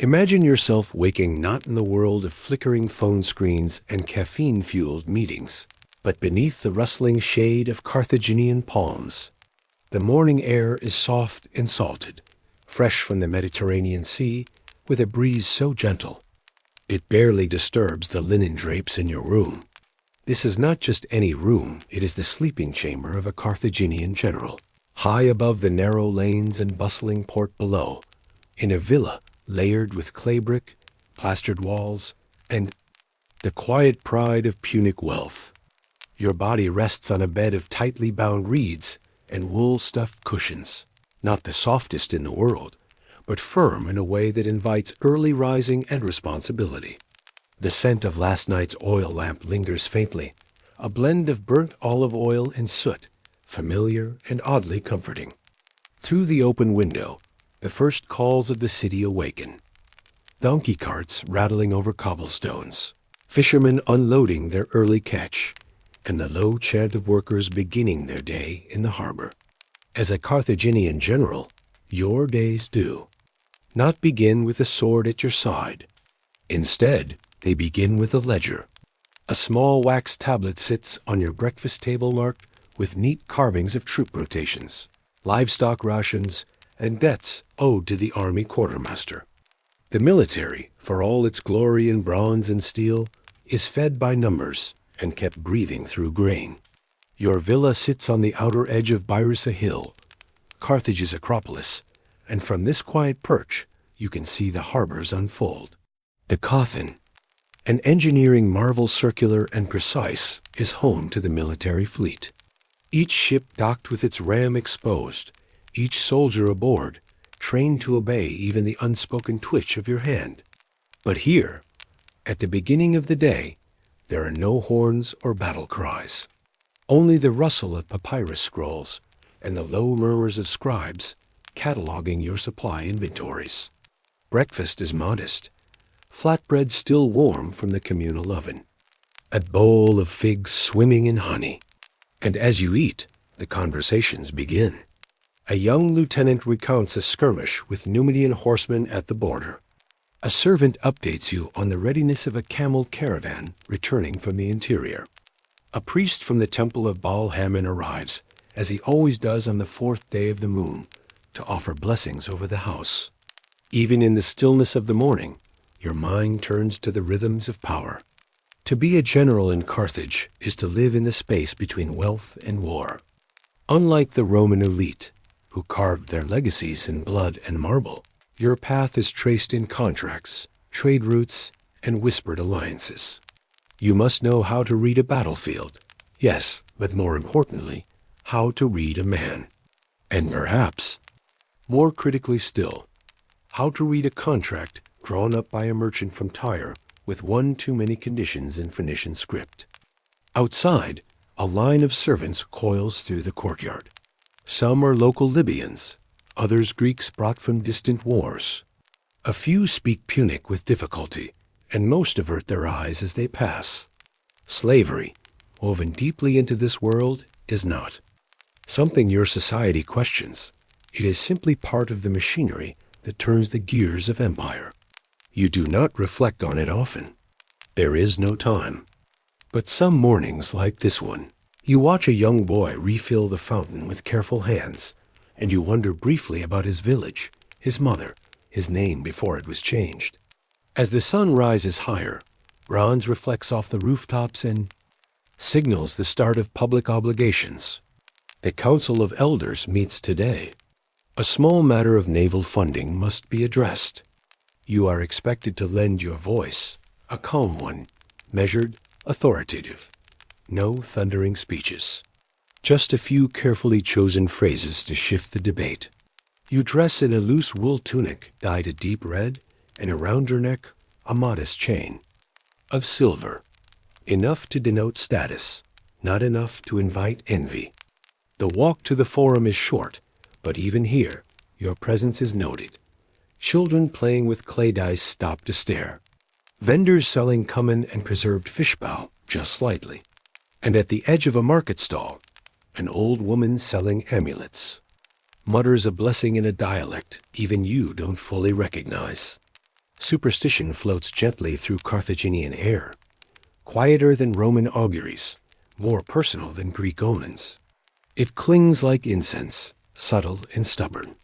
Imagine yourself waking not in the world of flickering phone screens and caffeine-fueled meetings, but beneath the rustling shade of Carthaginian palms. The morning air is soft and salted, fresh from the Mediterranean Sea, with a breeze so gentle it barely disturbs the linen drapes in your room. This is not just any room, it is the sleeping chamber of a Carthaginian general, high above the narrow lanes and bustling port below, in a villa layered with clay brick, plastered walls, and the quiet pride of Punic wealth. Your body rests on a bed of tightly bound reeds and wool-stuffed cushions, not the softest in the world, but firm in a way that invites early rising and responsibility. The scent of last night's oil lamp lingers faintly, a blend of burnt olive oil and soot, familiar and oddly comforting. Through the open window, the first calls of the city awaken. Donkey carts rattling over cobblestones, fishermen unloading their early catch, and the low chant of workers beginning their day in the harbor. As a Carthaginian general, your days do not begin with a sword at your side. Instead, they begin with a ledger. A small wax tablet sits on your breakfast table marked with neat carvings of troop rotations, livestock rations, and debts owed to the army quartermaster. The military, for all its glory in bronze and steel, is fed by numbers and kept breathing through grain. Your villa sits on the outer edge of Byrrhus Hill, Carthage's acropolis, and from this quiet perch you can see the harbors unfold. The coffin, an engineering marvel circular and precise, is home to the military fleet. Each ship docked with its ram exposed, each soldier aboard, trained to obey even the unspoken twitch of your hand. But here, at the beginning of the day, there are no horns or battle cries. Only the rustle of papyrus scrolls and the low murmurs of scribes cataloging your supply inventories. Breakfast is modest, flatbread still warm from the communal oven, a bowl of figs swimming in honey. And as you eat, the conversations begin. A young lieutenant recounts a skirmish with Numidian horsemen at the border. A servant updates you on the readiness of a camel caravan returning from the interior. A priest from the temple of Baal Hammon arrives, as he always does on the fourth day of the moon, to offer blessings over the house. Even in the stillness of the morning, your mind turns to the rhythms of power. To be a general in Carthage is to live in the space between wealth and war. Unlike the Roman elite, who carved their legacies in blood and marble, your path is traced in contracts, trade routes, and whispered alliances. You must know how to read a battlefield, yes, but more importantly, how to read a man. And perhaps, more critically still, how to read a contract drawn up by a merchant from Tyre with one too many conditions in Phoenician script. Outside, a line of servants coils through the courtyard. Some are local Libyans, others Greeks brought from distant wars. A few speak Punic with difficulty, and most avert their eyes as they pass. Slavery, woven deeply into this world, is not something your society questions. It is simply part of the machinery that turns the gears of empire. You do not reflect on it often. There is no time. But some mornings like this one, you watch a young boy refill the fountain with careful hands, and you wonder briefly about his village, his mother, his name before it was changed. As the sun rises higher, bronze reflects off the rooftops and signals the start of public obligations. The Council of Elders meets today. A small matter of naval funding must be addressed. You are expected to lend your voice, a calm one, measured, authoritative. No thundering speeches. Just a few carefully chosen phrases to shift the debate. You dress in a loose wool tunic dyed a deep red, and around your neck a modest chain of silver, enough to denote status, not enough to invite envy. The walk to the forum is short, but even here your presence is noted. Children playing with clay dice stop to stare. Vendors selling cumin and preserved fish bow just slightly. And at the edge of a market stall, an old woman selling amulets mutters a blessing in a dialect even you don't fully recognize. Superstition floats gently through Carthaginian air, quieter than Roman auguries, more personal than Greek omens. It clings like incense, subtle and stubborn.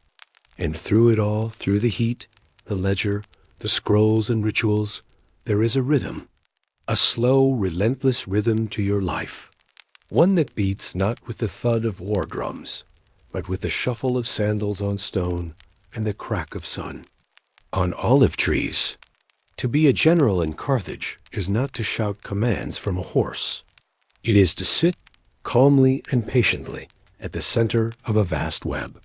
And through it all, through the heat, the ledger, the scrolls and rituals, there is a rhythm, a slow, relentless rhythm to your life. One that beats not with the thud of war drums, but with the shuffle of sandals on stone and the crack of sun on olive trees. To be a general in Carthage is not to shout commands from a horse. It is to sit calmly and patiently at the center of a vast web,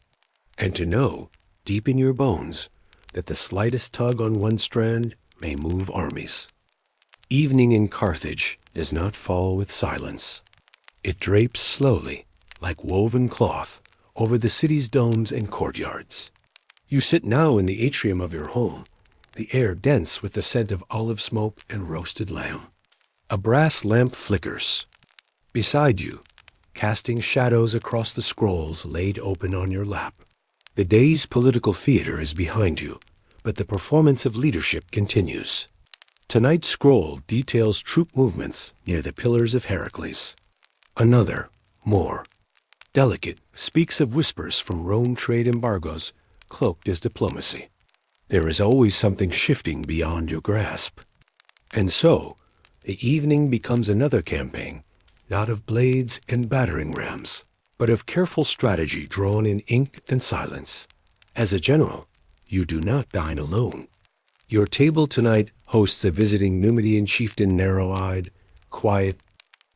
and to know, deep in your bones, that the slightest tug on one strand may move armies. Evening in Carthage does not fall with silence. It drapes slowly, like woven cloth, over the city's domes and courtyards. You sit now in the atrium of your home, the air dense with the scent of olive smoke and roasted lamb. A brass lamp flickers. Beside you, casting shadows across the scrolls laid open on your lap. The day's political theater is behind you, but the performance of leadership continues. Tonight's scroll details troop movements near the Pillars of Heracles. Another, more delicate, speaks of whispers from Rome trade embargoes cloaked as diplomacy. There is always something shifting beyond your grasp. And so, the evening becomes another campaign, not of blades and battering rams, but of careful strategy drawn in ink and silence. As a general, you do not dine alone. Your table tonight hosts a visiting Numidian chieftain, narrow-eyed, quiet,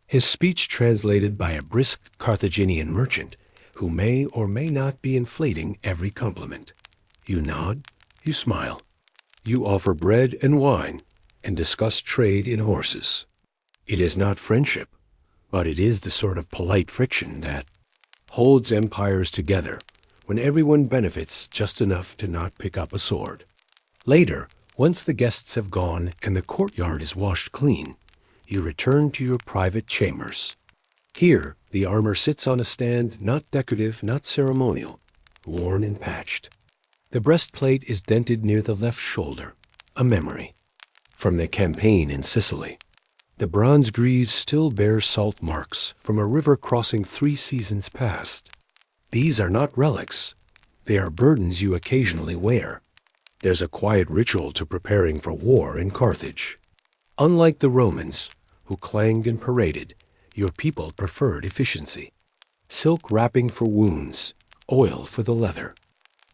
his speech translated by a brisk Carthaginian merchant who may or may not be inflating every compliment. You nod, you smile. You offer bread and wine and discuss trade in horses. It is not friendship, but it is the sort of polite friction that holds empires together when everyone benefits just enough to not pick up a sword. Later, once the guests have gone and the courtyard is washed clean, you return to your private chambers. Here, the armor sits on a stand not decorative, not ceremonial, worn and patched. The breastplate is dented near the left shoulder, a memory from the campaign in Sicily. The bronze greaves still bear salt marks from a river crossing 3 seasons past. These are not relics. They are burdens you occasionally wear. There's a quiet ritual to preparing for war in Carthage. Unlike the Romans, who clanged and paraded, your people preferred efficiency. Silk wrapping for wounds, oil for the leather.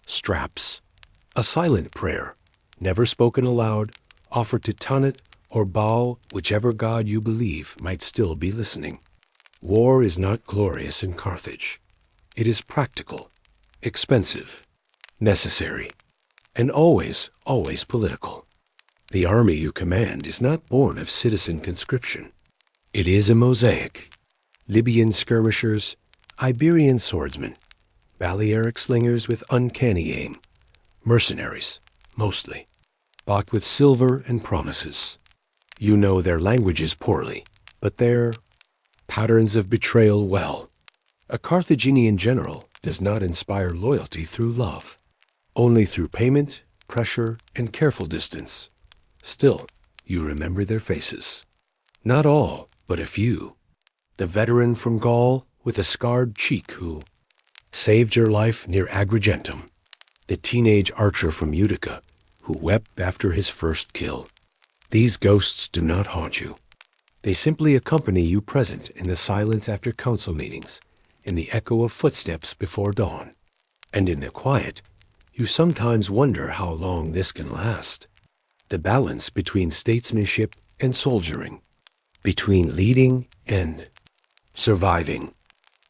Straps. A silent prayer, never spoken aloud, offered to Tanit or Baal, whichever god you believe might still be listening. War is not glorious in Carthage. It is practical, expensive, necessary, and always, always political. The army you command is not born of citizen conscription. It is a mosaic. Libyan skirmishers, Iberian swordsmen, Balearic slingers with uncanny aim, mercenaries, mostly, bought with silver and promises. You know their languages poorly, but their patterns of betrayal well. A Carthaginian general does not inspire loyalty through love, only through payment, pressure, and careful distance. Still, you remember their faces. Not all, but a few. The veteran from Gaul with a scarred cheek who saved your life near Agrigentum. The teenage archer from Utica who wept after his first kill. These ghosts do not haunt you. They simply accompany you present in the silence after council meetings, in the echo of footsteps before dawn. And in the quiet, you sometimes wonder how long this can last. The balance between statesmanship and soldiering, between leading and surviving.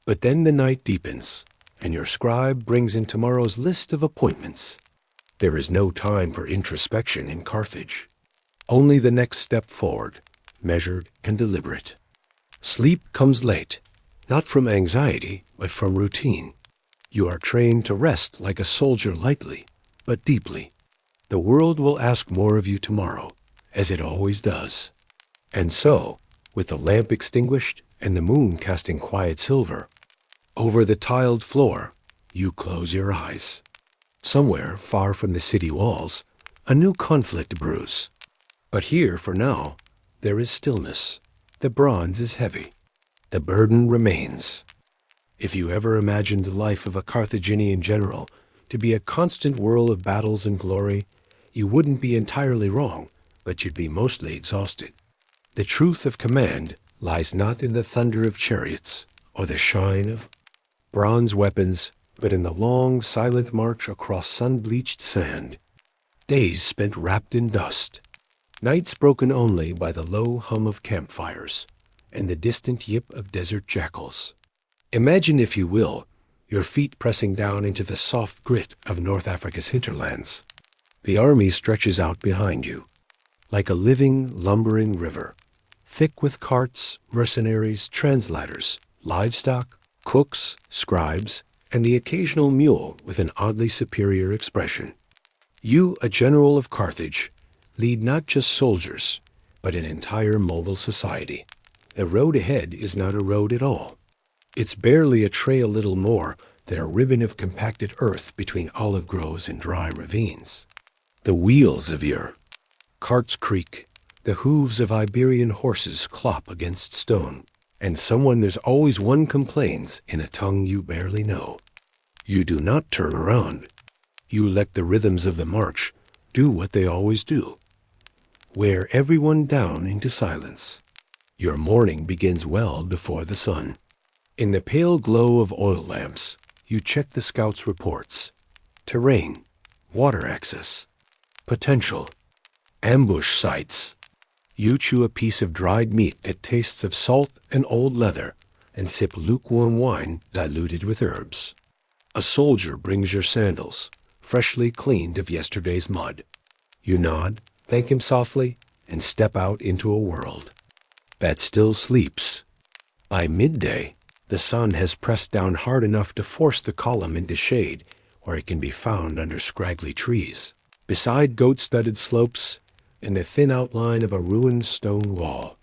But then the night deepens, and your scribe brings in tomorrow's list of appointments. There is no time for introspection in Carthage. Only the next step forward, measured and deliberate. Sleep comes late, not from anxiety, but from routine. You are trained to rest like a soldier lightly, but deeply. The world will ask more of you tomorrow, as it always does. And so, with the lamp extinguished and the moon casting quiet silver, over the tiled floor, you close your eyes. Somewhere far from the city walls, A new conflict brews. But here, for now, there is stillness. The bronze is heavy. The burden remains. If you ever imagined the life of a Carthaginian general to be a constant whirl of battles and glory, you wouldn't be entirely wrong, but you'd be mostly exhausted. The truth of command lies not in the thunder of chariots or the shine of bronze weapons, but in the long, silent march across sun-bleached sand. Days spent wrapped in dust. Nights broken only by the low hum of campfires and the distant yip of desert jackals. Imagine, if you will, your feet pressing down into the soft grit of North Africa's hinterlands. The army stretches out behind you, like a living, lumbering river, thick with carts, mercenaries, translators, livestock, cooks, scribes, and the occasional mule with an oddly superior expression. You, a general of Carthage, lead not just soldiers, but an entire mobile society. The road ahead is not a road at all. It's barely a trail, little more than a ribbon of compacted earth between olive groves and dry ravines. The wheels of your carts creak, the hooves of Iberian horses clop against stone, and there's always one complains in a tongue you barely know. You do not turn around. You let the rhythms of the march do what they always do. Wear everyone down into silence. Your morning begins well before the sun. In the pale glow of oil lamps, you check the scouts' reports. Terrain, water access, potential, ambush sites. You chew a piece of dried meat that tastes of salt and old leather and sip lukewarm wine diluted with herbs. A soldier brings your sandals, freshly cleaned of yesterday's mud. You nod, thank him softly, and step out into a world that still sleeps. By midday, the sun has pressed down hard enough to force the column into shade where it can be found under scraggly trees, beside goat-studded slopes, in the thin outline of a ruined stone wall.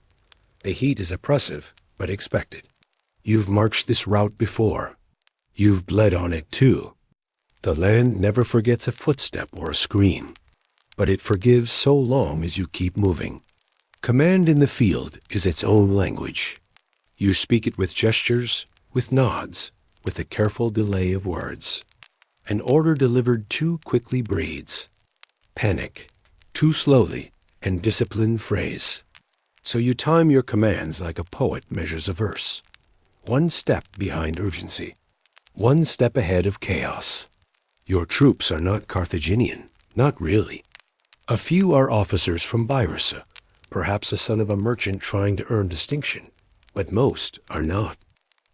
The heat is oppressive, but expected. You've marched this route before. You've bled on it too. The land never forgets a footstep or a scream, but it forgives so long as you keep moving. Command in the field is its own language. You speak it with gestures, with nods, with a careful delay of words. An order delivered too quickly breeds panic, too slowly, and disciplined phrase. So you time your commands like a poet measures a verse. One step behind urgency, one step ahead of chaos. Your troops are not Carthaginian, not really. A few are officers from Byrrhus, perhaps a son of a merchant trying to earn distinction, but most are not.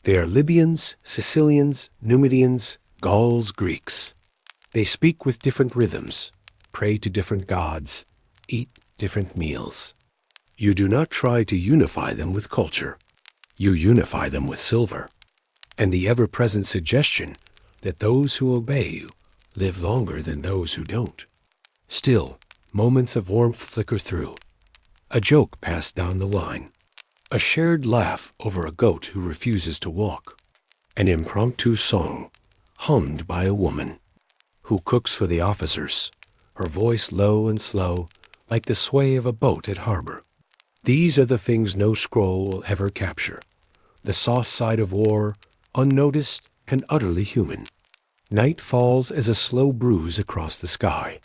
They are Libyans, Sicilians, Numidians, Gauls, Greeks. They speak with different rhythms, pray to different gods, eat different meals. You do not try to unify them with culture. You unify them with silver, and the ever-present suggestion that those who obey you live longer than those who don't. Still, moments of warmth flicker through. A joke passed down the line. A shared laugh over a goat who refuses to walk. An impromptu song, hummed by a woman, who cooks for the officers, her voice low and slow, like the sway of a boat at harbor. These are the things no scroll will ever capture. The soft side of war, unnoticed and utterly human. Night falls as a slow bruise across the sky.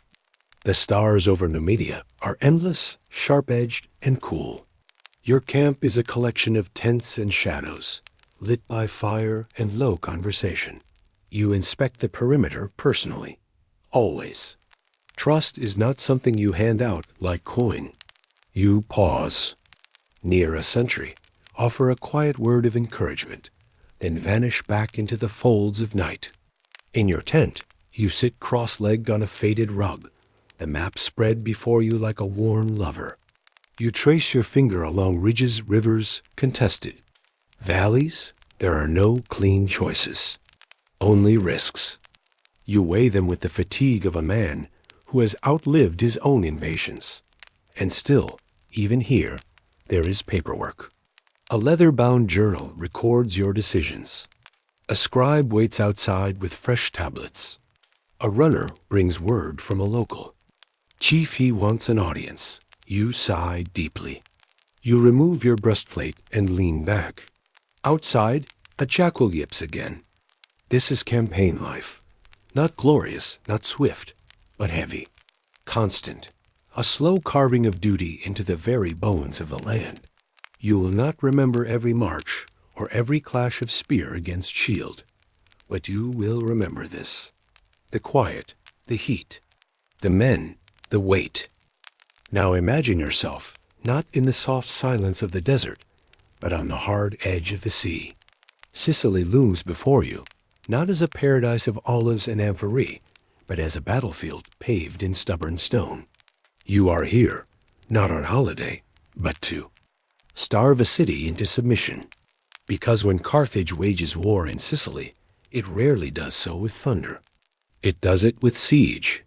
The stars over Numidia are endless, sharp-edged, and cool. Your camp is a collection of tents and shadows, lit by fire and low conversation. You inspect the perimeter personally, always. Trust is not something you hand out like coin. You pause. Near a sentry, offer a quiet word of encouragement, then vanish back into the folds of night. In your tent, you sit cross-legged on a faded rug, the map spread before you like a worn lover. You trace your finger along ridges, rivers, contested. Valleys, there are no clean choices, only risks. You weigh them with the fatigue of a man who has outlived his own impatience. And still, even here, there is paperwork. A leather-bound journal records your decisions. A scribe waits outside with fresh tablets. A runner brings word from a local. Chief, he wants an audience. You sigh deeply. You remove your breastplate and lean back. Outside, a jackal yips again. This is campaign life. Not glorious, not swift, but heavy. Constant. A slow carving of duty into the very bones of the land. You will not remember every march or every clash of spear against shield. But you will remember this. The quiet, the heat, the men, the weight. Now imagine yourself not in the soft silence of the desert, but on the hard edge of the sea. Sicily looms before you, not as a paradise of olives and amphorae, but as a battlefield paved in stubborn stone. You are here, not on holiday, but to starve a city into submission. Because when Carthage wages war in Sicily, it rarely does so with thunder. It does it with siege.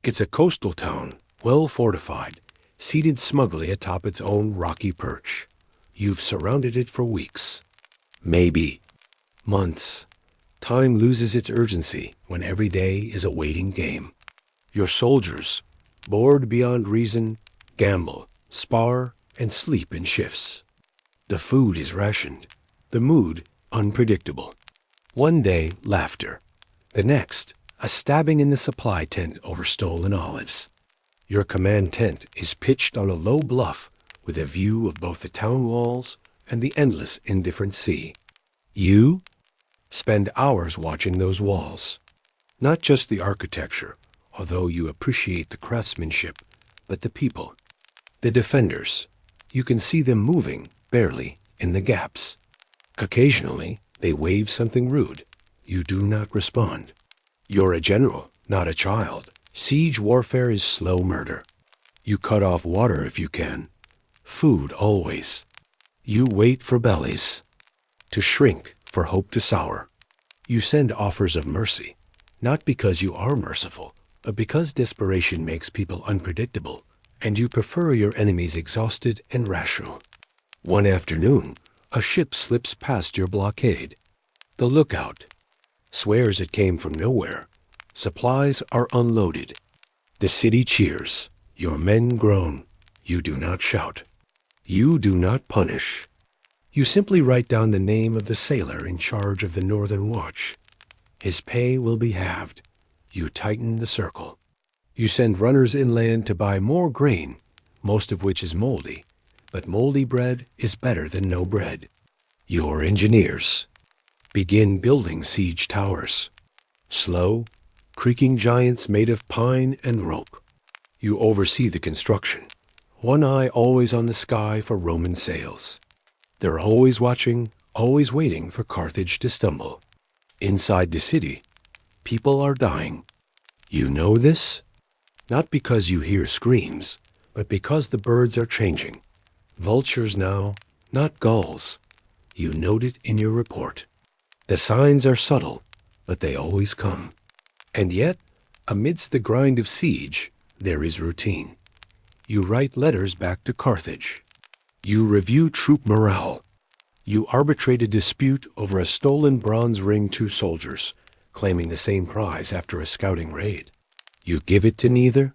It's a coastal town, well fortified, seated smugly atop its own rocky perch. You've surrounded it for weeks. Maybe months. Time loses its urgency when every day is a waiting game. Your soldiers, bored beyond reason, gamble, spar, and sleep in shifts. The food is rationed, the mood unpredictable. One day, laughter. The next, a stabbing in the supply tent over stolen olives. Your command tent is pitched on a low bluff with a view of both the town walls and the endless indifferent sea. You spend hours watching those walls. Not just the architecture, although you appreciate the craftsmanship, but the people. The defenders. You can see them moving, barely, in the gaps. Occasionally, they wave something rude. You do not respond. You're a general, not a child. Siege warfare is slow murder. You cut off water if you can. Food always. You wait for bellies to shrink, for hope to sour. You send offers of mercy, not because you are merciful, but because desperation makes people unpredictable, and you prefer your enemies exhausted and rational. One afternoon, a ship slips past your blockade. The lookout swears it came from nowhere. Supplies are unloaded. The city cheers. Your men groan. You do not shout. You do not punish. You simply write down the name of the sailor in charge of the Northern Watch. His pay will be halved. You tighten the circle. You send runners inland to buy more grain, most of which is moldy, but moldy bread is better than no bread. Your engineers begin building siege towers. Slow, creaking giants made of pine and rope. You oversee the construction, one eye always on the sky for Roman sails. They're always watching, always waiting for Carthage to stumble. Inside the city, people are dying. You know this? Not because you hear screams, but because the birds are changing. Vultures now, not gulls. You note it in your report. The signs are subtle, but they always come. And yet, amidst the grind of siege, there is routine. You write letters back to Carthage. You review troop morale. You arbitrate a dispute over a stolen bronze ring to soldiers, claiming the same prize after a scouting raid. You give it to neither.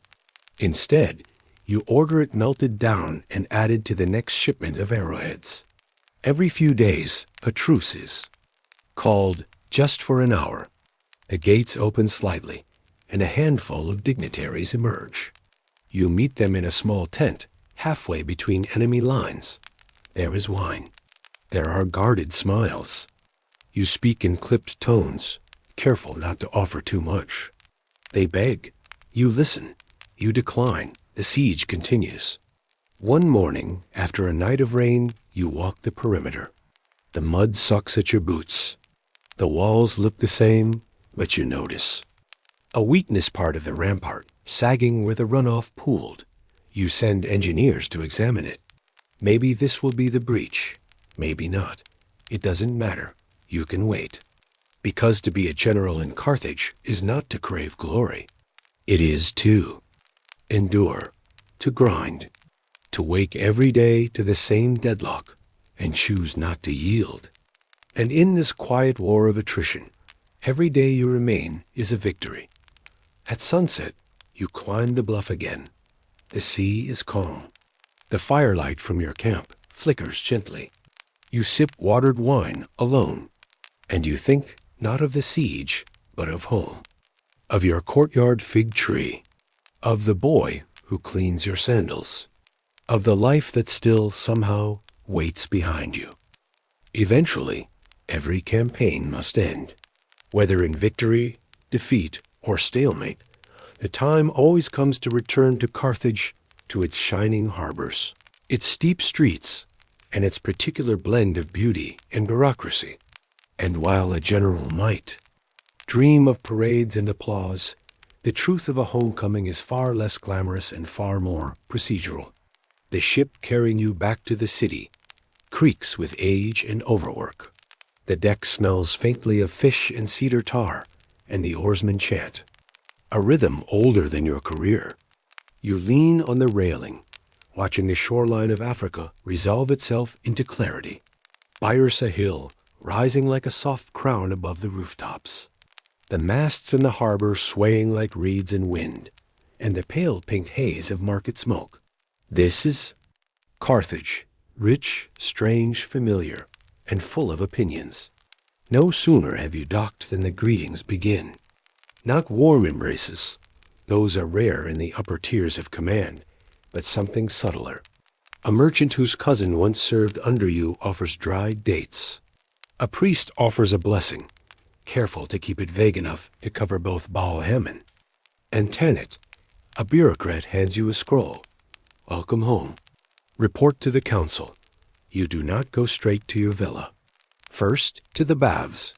Instead, you order it melted down and added to the next shipment of arrowheads. Every few days, a truce is called just for an hour. The gates open slightly, and a handful of dignitaries emerge. You meet them in a small tent, halfway between enemy lines. There is wine. There are guarded smiles. You speak in clipped tones, careful not to offer too much. They beg. You listen. You decline. The siege continues. One morning, after a night of rain, you walk the perimeter. The mud sucks at your boots. The walls look the same, but you notice a weakness part of the rampart, sagging where the runoff pooled. You send engineers to examine it. Maybe this will be the breach. Maybe not. It doesn't matter. You can wait. Because to be a general in Carthage is not to crave glory. It is to endure, to grind, to wake every day to the same deadlock and choose not to yield. And in this quiet war of attrition, every day you remain is a victory. At sunset, you climb the bluff again. The sea is calm. The firelight from your camp flickers gently. You sip watered wine alone, and you think not of the siege, but of home, of your courtyard fig tree, of the boy who cleans your sandals, of the life that still somehow waits behind you. Eventually, every campaign must end. Whether in victory, defeat, or stalemate, the time always comes to return to Carthage, to its shining harbors, its steep streets, and its particular blend of beauty and bureaucracy. And while a general might dream of parades and applause, the truth of a homecoming is far less glamorous and far more procedural. The ship carrying you back to the city creaks with age and overwork. The deck smells faintly of fish and cedar tar, and the oarsmen chant, a rhythm older than your career. You lean on the railing, watching the shoreline of Africa resolve itself into clarity. Byrsa Hill rising like a soft crown above the rooftops. The masts in the harbor swaying like reeds in wind, and the pale pink haze of market smoke. This is Carthage, rich, strange, familiar, and full of opinions. No sooner have you docked than the greetings begin. Not warm embraces. Those are rare in the upper tiers of command, but something subtler. A merchant whose cousin once served under you offers dried dates. A priest offers a blessing, careful to keep it vague enough to cover both Baal Hammon. And Tanit, a bureaucrat, hands you a scroll. Welcome home. Report to the council. You do not go straight to your villa. First, to the baths.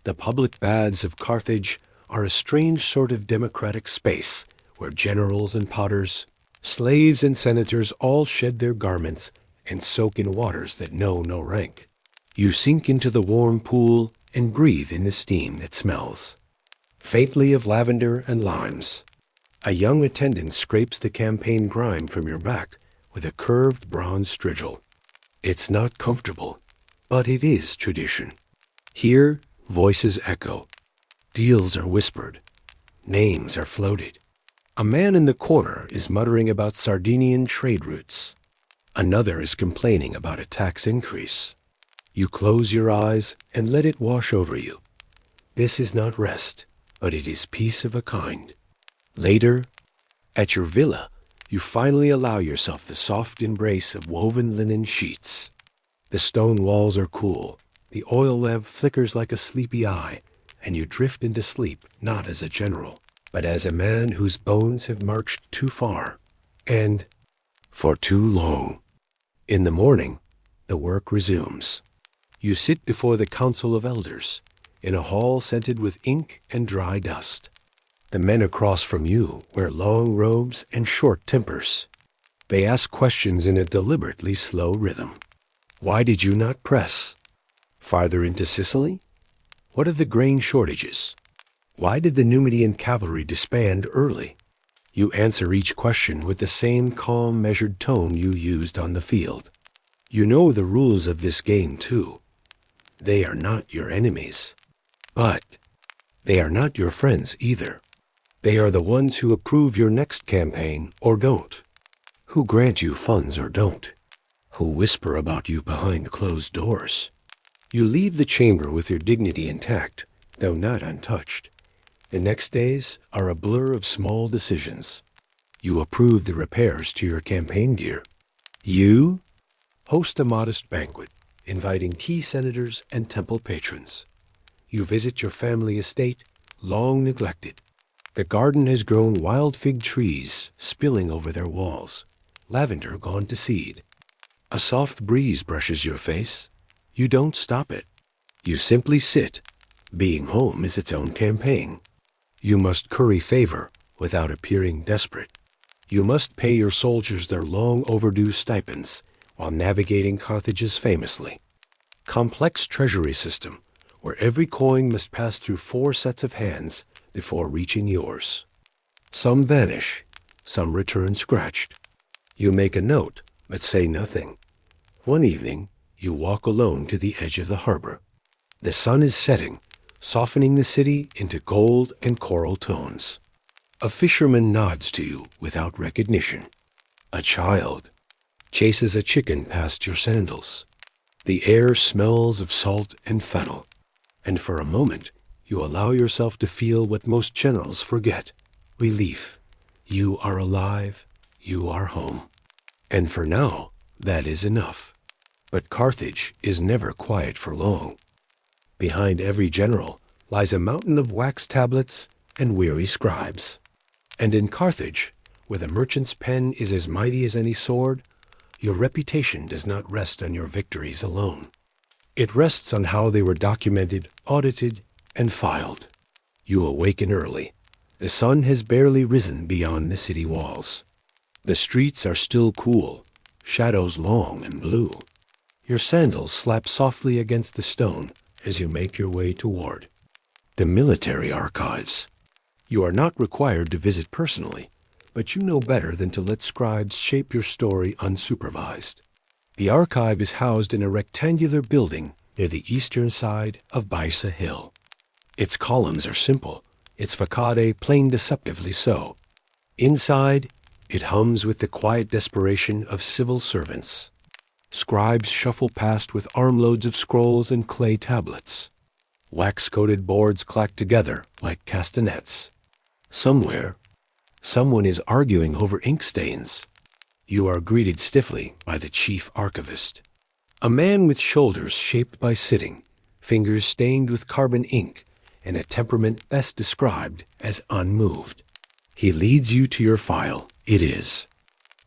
The public baths of Carthage are a strange sort of democratic space where generals and potters, slaves and senators all shed their garments and soak in waters that know no rank. You sink into the warm pool and breathe in the steam that smells faintly of lavender and limes. A young attendant scrapes the campaign grime from your back with a curved bronze strigil. It's not comfortable, but it is tradition. Here, voices echo. Deals are whispered. Names are floated. A man in the corner is muttering about Sardinian trade routes. Another is complaining about a tax increase. You close your eyes and let it wash over you. This is not rest, but it is peace of a kind. Later, at your villa, you finally allow yourself the soft embrace of woven linen sheets. The stone walls are cool. The oil lamp flickers like a sleepy eye, and you drift into sleep not as a general, but as a man whose bones have marched too far, and for too long. In the morning, the work resumes. You sit before the council of elders, in a hall scented with ink and dry dust. The men across from you wear long robes and short tempers. They ask questions in a deliberately slow rhythm. Why did you not press? Farther into Sicily? What of the grain shortages? Why did the Numidian cavalry disband early? You answer each question with the same calm, measured tone you used on the field. You know the rules of this game, too. They are not your enemies. But they are not your friends either. They are the ones who approve your next campaign or don't, who grant you funds or don't, who whisper about you behind closed doors. You leave the chamber with your dignity intact, though not untouched. The next days are a blur of small decisions. You approve the repairs to your campaign gear. You host a modest banquet, inviting key senators and temple patrons. You visit your family estate, long neglected. The garden has grown wild fig trees spilling over their walls, lavender gone to seed. A soft breeze brushes your face. You don't stop it. You simply sit. Being home is its own campaign. You must curry favor without appearing desperate. You must pay your soldiers their long overdue stipends while navigating Carthage's famously complex treasury system, where every coin must pass through 4 sets of hands before reaching yours. Some vanish, some return scratched. You make a note, but say nothing. One evening, you walk alone to the edge of the harbor. The sun is setting, softening the city into gold and coral tones. A fisherman nods to you without recognition. A child chases a chicken past your sandals. The air smells of salt and fennel, and for a moment you allow yourself to feel what most generals forget: relief. You are alive, you are home. And for now, that is enough. But Carthage is never quiet for long. Behind every general lies a mountain of wax tablets and weary scribes. And in Carthage, where the merchant's pen is as mighty as any sword, your reputation does not rest on your victories alone. It rests on how they were documented, audited, and filed. You awaken early. The sun has barely risen beyond the city walls. The streets are still cool, shadows long and blue. Your sandals slap softly against the stone as you make your way toward the military archives. You are not required to visit personally, but you know better than to let scribes shape your story unsupervised. The archive is housed in a rectangular building near the eastern side of Baisa Hill. Its columns are simple, its facade plain deceptively so. Inside, it hums with the quiet desperation of civil servants. Scribes shuffle past with armloads of scrolls and clay tablets. Wax-coated boards clack together like castanets. Somewhere, someone is arguing over ink stains. You are greeted stiffly by the chief archivist. A man with shoulders shaped by sitting, fingers stained with carbon ink, and a temperament best described as unmoved. He leads you to your file. It is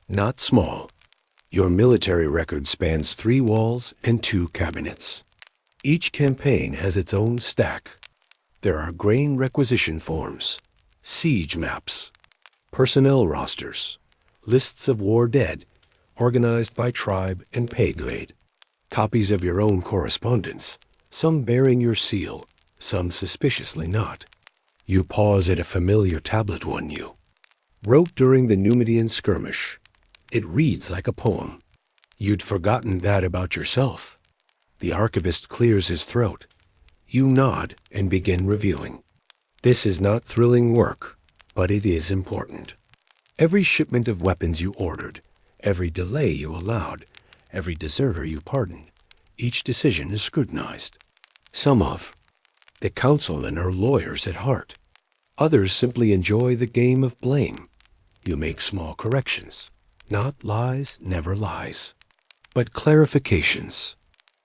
not small. Your military record spans 3 walls and 2 cabinets. Each campaign has its own stack. There are grain requisition forms, siege maps, personnel rosters, lists of war dead, organized by tribe and pay grade, copies of your own correspondence, some bearing your seal, some suspiciously not. You pause at a familiar tablet one you wrote during the Numidian skirmish. It reads like a poem. You'd forgotten that about yourself. The archivist clears his throat. You nod and begin reviewing. This is not thrilling work, but it is important. Every shipment of weapons you ordered, every delay you allowed, every deserter you pardoned, each decision is scrutinized. Some of the councilmen are lawyers at heart. Others simply enjoy the game of blame. You make small corrections. Not lies, never lies, but clarifications.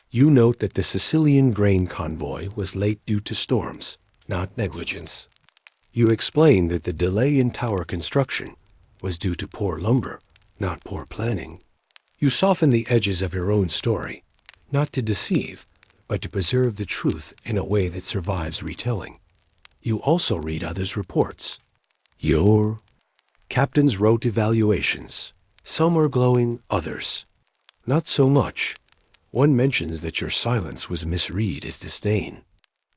You note that the Sicilian grain convoy was late due to storms, not negligence. You explain that the delay in tower construction was due to poor lumber, not poor planning. You soften the edges of your own story, not to deceive, but to preserve the truth in a way that survives retelling. You also read others' reports. Your captains wrote evaluations. Some are glowing, others not so much. One mentions that your silence was misread as disdain.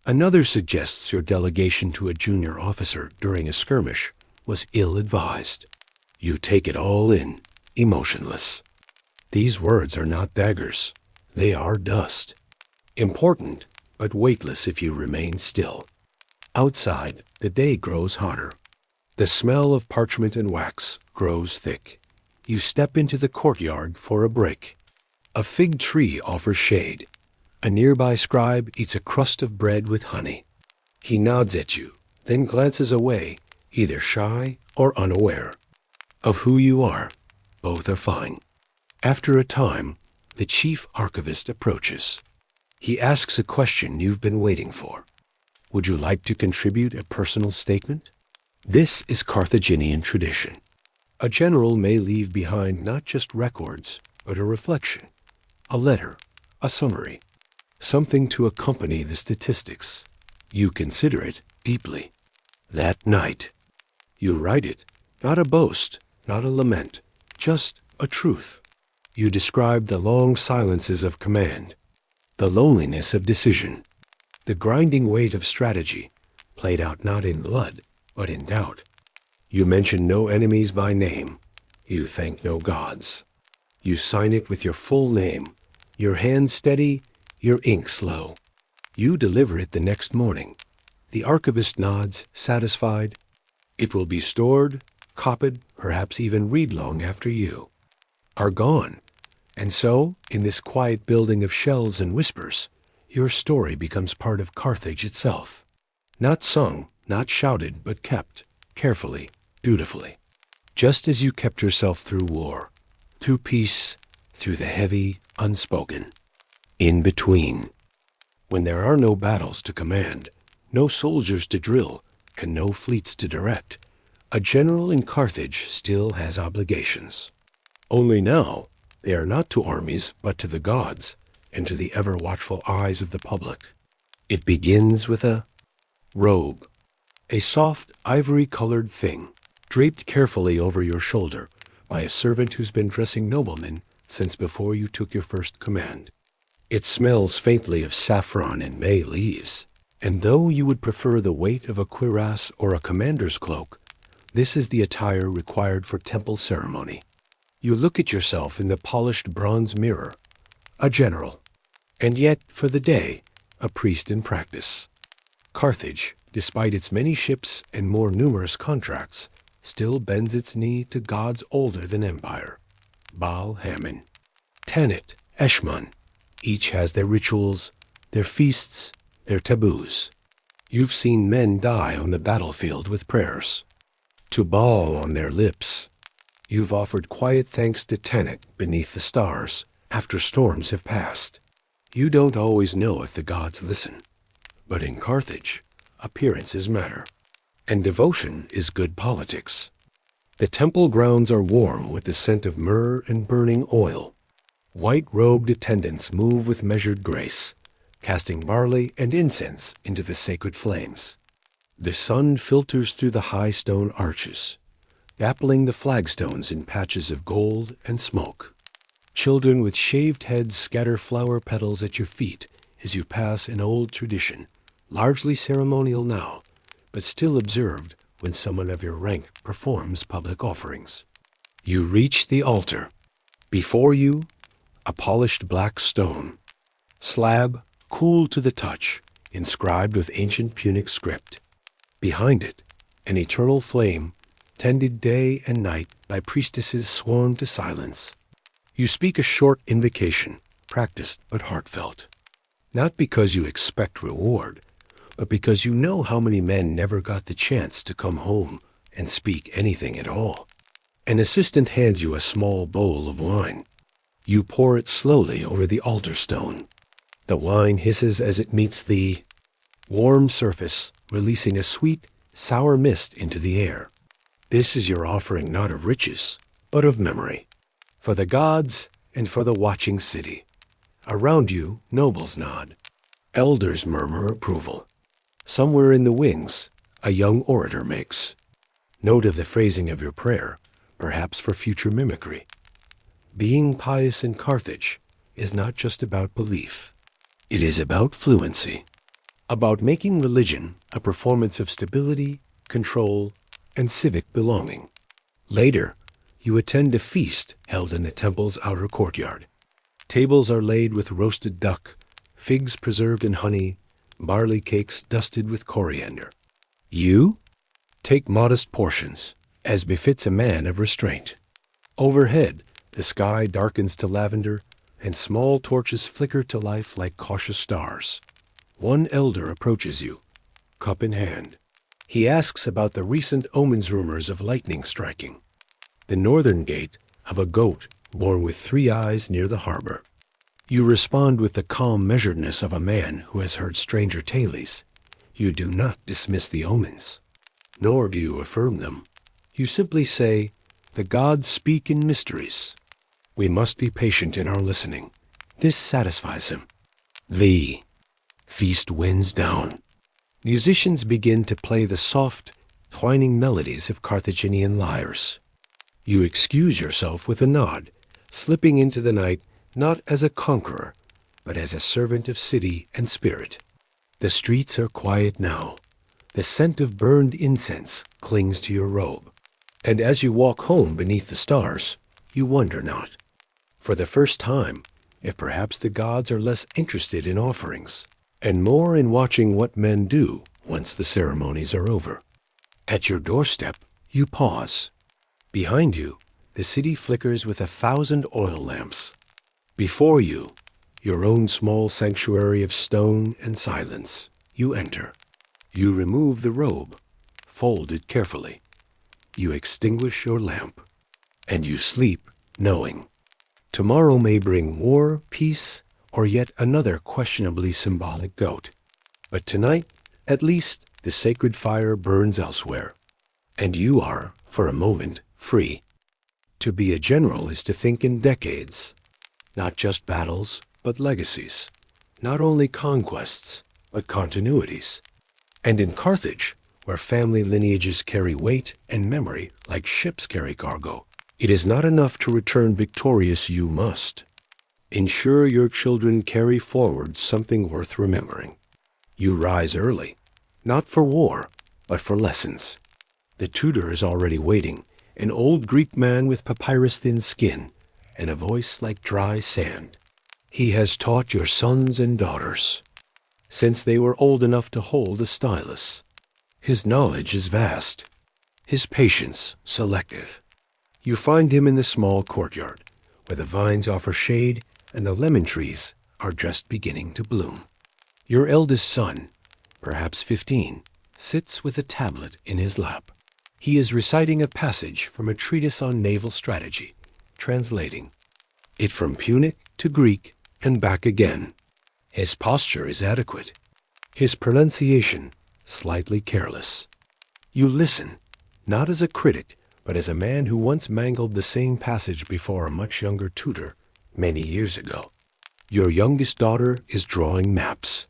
Another suggests your delegation to a junior officer during a skirmish was ill-advised. You take it all in, emotionless. These words are not daggers. They are dust. Important, but weightless if you remain still. Outside, the day grows hotter. The smell of parchment and wax grows thick. You step into the courtyard for a break. A fig tree offers shade. A nearby scribe eats a crust of bread with honey. He nods at you, then glances away, either shy or unaware of who you are. Both are fine. After a time, the chief archivist approaches. He asks a question you've been waiting for. Would you like to contribute a personal statement? This is Carthaginian tradition. A general may leave behind not just records, but a reflection, a letter, a summary, something to accompany the statistics. You consider it deeply. That night, you write it, not a boast, not a lament, just a truth. You describe the long silences of command, the loneliness of decision, the grinding weight of strategy, played out not in blood, but in doubt. You mention no enemies by name. You thank no gods. You sign it with your full name, your hand steady, your ink slow. You deliver it the next morning. The archivist nods, satisfied. It will be stored, copied, perhaps even read long after you. are gone. And so, in this quiet building of shells and whispers, your story becomes part of Carthage itself. Not sung, not shouted, but kept, carefully, dutifully. Just as you kept yourself through war, through peace, through the heavy, unspoken. In between. When there are no battles to command, no soldiers to drill, and no fleets to direct, a general in Carthage still has obligations. Only now, they are not to armies, but to the gods, and to the ever-watchful eyes of the public. It begins with a robe, a soft, ivory-colored thing, draped carefully over your shoulder by a servant who's been dressing noblemen since before you took your first command. It smells faintly of saffron and may leaves, and though you would prefer the weight of a cuirass or a commander's cloak, this is the attire required for temple ceremony. You look at yourself in the polished bronze mirror, a general, and yet, for the day, a priest in practice. Carthage, despite its many ships and more numerous contracts, still bends its knee to gods older than empire. Baal Hammon, Tanit, Eshmun, each has their rituals, their feasts, their taboos. You've seen men die on the battlefield with prayers, to Baal on their lips. You've offered quiet thanks to Tanit beneath the stars after storms have passed. You don't always know if the gods listen, but in Carthage, appearances matter, and devotion is good politics. The temple grounds are warm with the scent of myrrh and burning oil. White-robed attendants move with measured grace, casting barley and incense into the sacred flames. The sun filters through the high stone arches, dappling the flagstones in patches of gold and smoke. Children with shaved heads scatter flower petals at your feet as you pass an old tradition, largely ceremonial now, but still observed when someone of your rank performs public offerings. You reach the altar. Before you, a polished black stone, slab cool to the touch, inscribed with ancient Punic script. Behind it, an eternal flame, tended day and night by priestesses sworn to silence. You speak a short invocation, practiced but heartfelt, not because you expect reward, but because you know how many men never got the chance to come home and speak anything at all. An assistant hands you a small bowl of wine. You pour it slowly over the altar stone. The wine hisses as it meets the warm surface, releasing a sweet, sour mist into the air. This is your offering not of riches, but of memory, for the gods and for the watching city. Around you, nobles nod. Elders murmur approval. Somewhere in the wings, a young orator makes note of the phrasing of your prayer, perhaps for future mimicry. Being pious in Carthage is not just about belief. It is about fluency, about making religion a performance of stability, control, and civic belonging. Later, you attend a feast held in the temple's outer courtyard. Tables are laid with roasted duck, figs preserved in honey, barley cakes dusted with coriander. You take modest portions, as befits a man of restraint. Overhead, the sky darkens to lavender, and small torches flicker to life like cautious stars. One elder approaches you, cup in hand. He asks about the recent omens rumors of lightning striking. The northern gate of a goat born with 3 eyes near the harbor. You respond with the calm measuredness of a man who has heard stranger tales. You do not dismiss the omens, nor do you affirm them. You simply say, "The gods speak in mysteries. We must be patient in our listening." This satisfies him. The feast winds down. Musicians begin to play the soft, twining melodies of Carthaginian lyres. You excuse yourself with a nod, slipping into the night not as a conqueror, but as a servant of city and spirit. The streets are quiet now. The scent of burned incense clings to your robe. And as you walk home beneath the stars, you wonder not, for the first time, if perhaps the gods are less interested in offerings, and more in watching what men do once the ceremonies are over. At your doorstep, you pause. Behind you, the city flickers with 1,000 oil lamps. Before you, your own small sanctuary of stone and silence. You enter. You remove the robe, fold it carefully. You extinguish your lamp, and you sleep knowing. Tomorrow may bring war, peace, or yet another questionably symbolic goat. But tonight, at least, the sacred fire burns elsewhere, and you are, for a moment, free. To be a general is to think in decades, not just battles, but legacies, not only conquests, but continuities. And in Carthage, where family lineages carry weight and memory like ships carry cargo, it is not enough to return victorious. You must ensure your children carry forward something worth remembering. You rise early, not for war, but for lessons. The tutor is already waiting, an old Greek man with papyrus-thin skin and a voice like dry sand. He has taught your sons and daughters since they were old enough to hold a stylus. His knowledge is vast, his patience selective. You find him in the small courtyard, where the vines offer shade and the lemon trees are just beginning to bloom. Your eldest son, perhaps 15, sits with a tablet in his lap. He is reciting a passage from a treatise on naval strategy, translating it from Punic to Greek and back again. His posture is adequate, his pronunciation slightly careless. You listen, not as a critic, but as a man who once mangled the same passage before a much younger tutor many years ago. Your youngest daughter is drawing maps,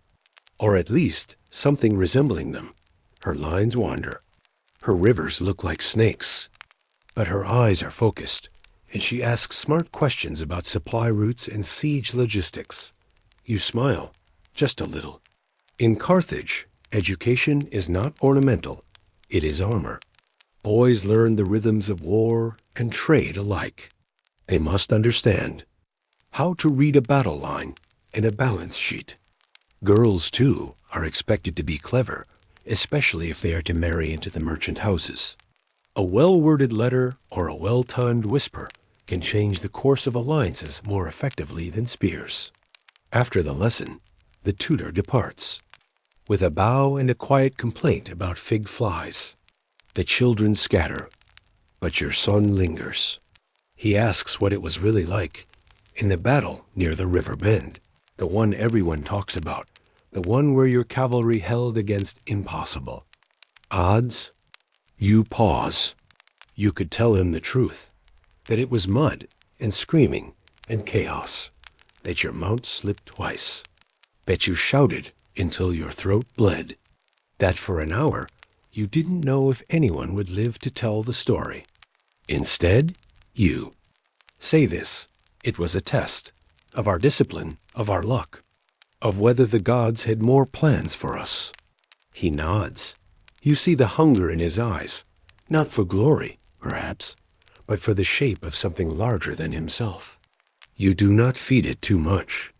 or at least something resembling them. Her lines wander. Her rivers look like snakes, but her eyes are focused, and she asks smart questions about supply routes and siege logistics. You smile, just a little. In Carthage, education is not ornamental, it is armor. Boys learn the rhythms of war and trade alike. They must understand how to read a battle line and a balance sheet. Girls, too, are expected to be clever, especially if they are to marry into the merchant houses. A well-worded letter or a well-timed whisper can change the course of alliances more effectively than spears. After the lesson, the tutor departs, with a bow and a quiet complaint about fig flies. The children scatter, but your son lingers. He asks what it was really like in the battle near the river bend, the one everyone talks about, the one where your cavalry held against impossible odds. You pause. You could tell him the truth, that it was mud and screaming and chaos, that your mount slipped twice, that you shouted until your throat bled, that for an hour you didn't know if anyone would live to tell the story. Instead, you say this: it was a test of our discipline, of our luck, of whether the gods had more plans for us. He nods. You see the hunger in his eyes, not for glory, perhaps, but for the shape of something larger than himself. You do not feed it too much.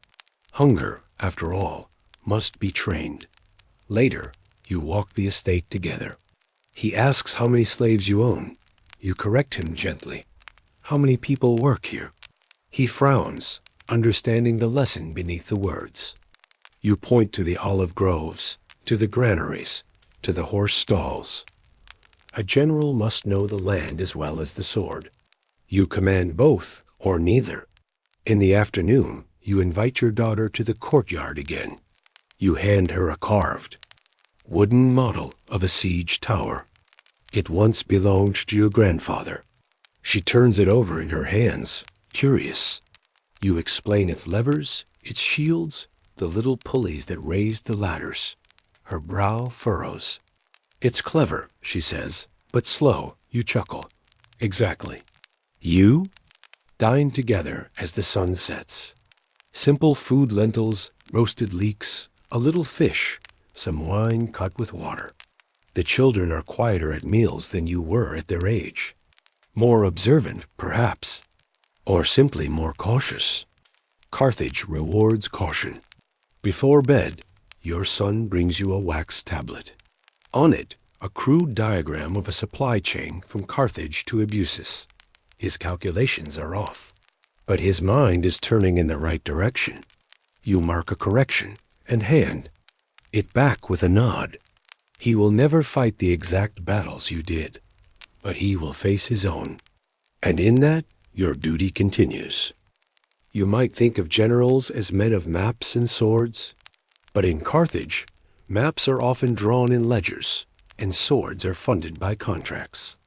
Hunger, after all, must be trained. Later, you walk the estate together. He asks how many slaves you own. You correct him gently. How many people work here? He frowns, understanding the lesson beneath the words. You point to the olive groves, to the granaries, to the horse stalls. A general must know the land as well as the sword. You command both, or neither. In the afternoon, you invite your daughter to the courtyard again. You hand her a carved, wooden model of a siege tower. It once belonged to your grandfather. She turns it over in her hands, curious. You explain its levers, its shields, the little pulleys that raised the ladders. Her brow furrows. It's clever, she says, but slow. You chuckle. Exactly. You dine together as the sun sets. Simple food: lentils, roasted leeks, a little fish, some wine cut with water. The children are quieter at meals than you were at their age. More observant, perhaps, or simply more cautious. Carthage rewards caution. Before bed, your son brings you a wax tablet. On it, a crude diagram of a supply chain from Carthage to Eleusis. His calculations are off, but his mind is turning in the right direction. You mark a correction and hand it back with a nod. He will never fight the exact battles you did, but he will face his own. And in that, your duty continues. You might think of generals as men of maps and swords, but in Carthage, maps are often drawn in ledgers, and swords are funded by contracts.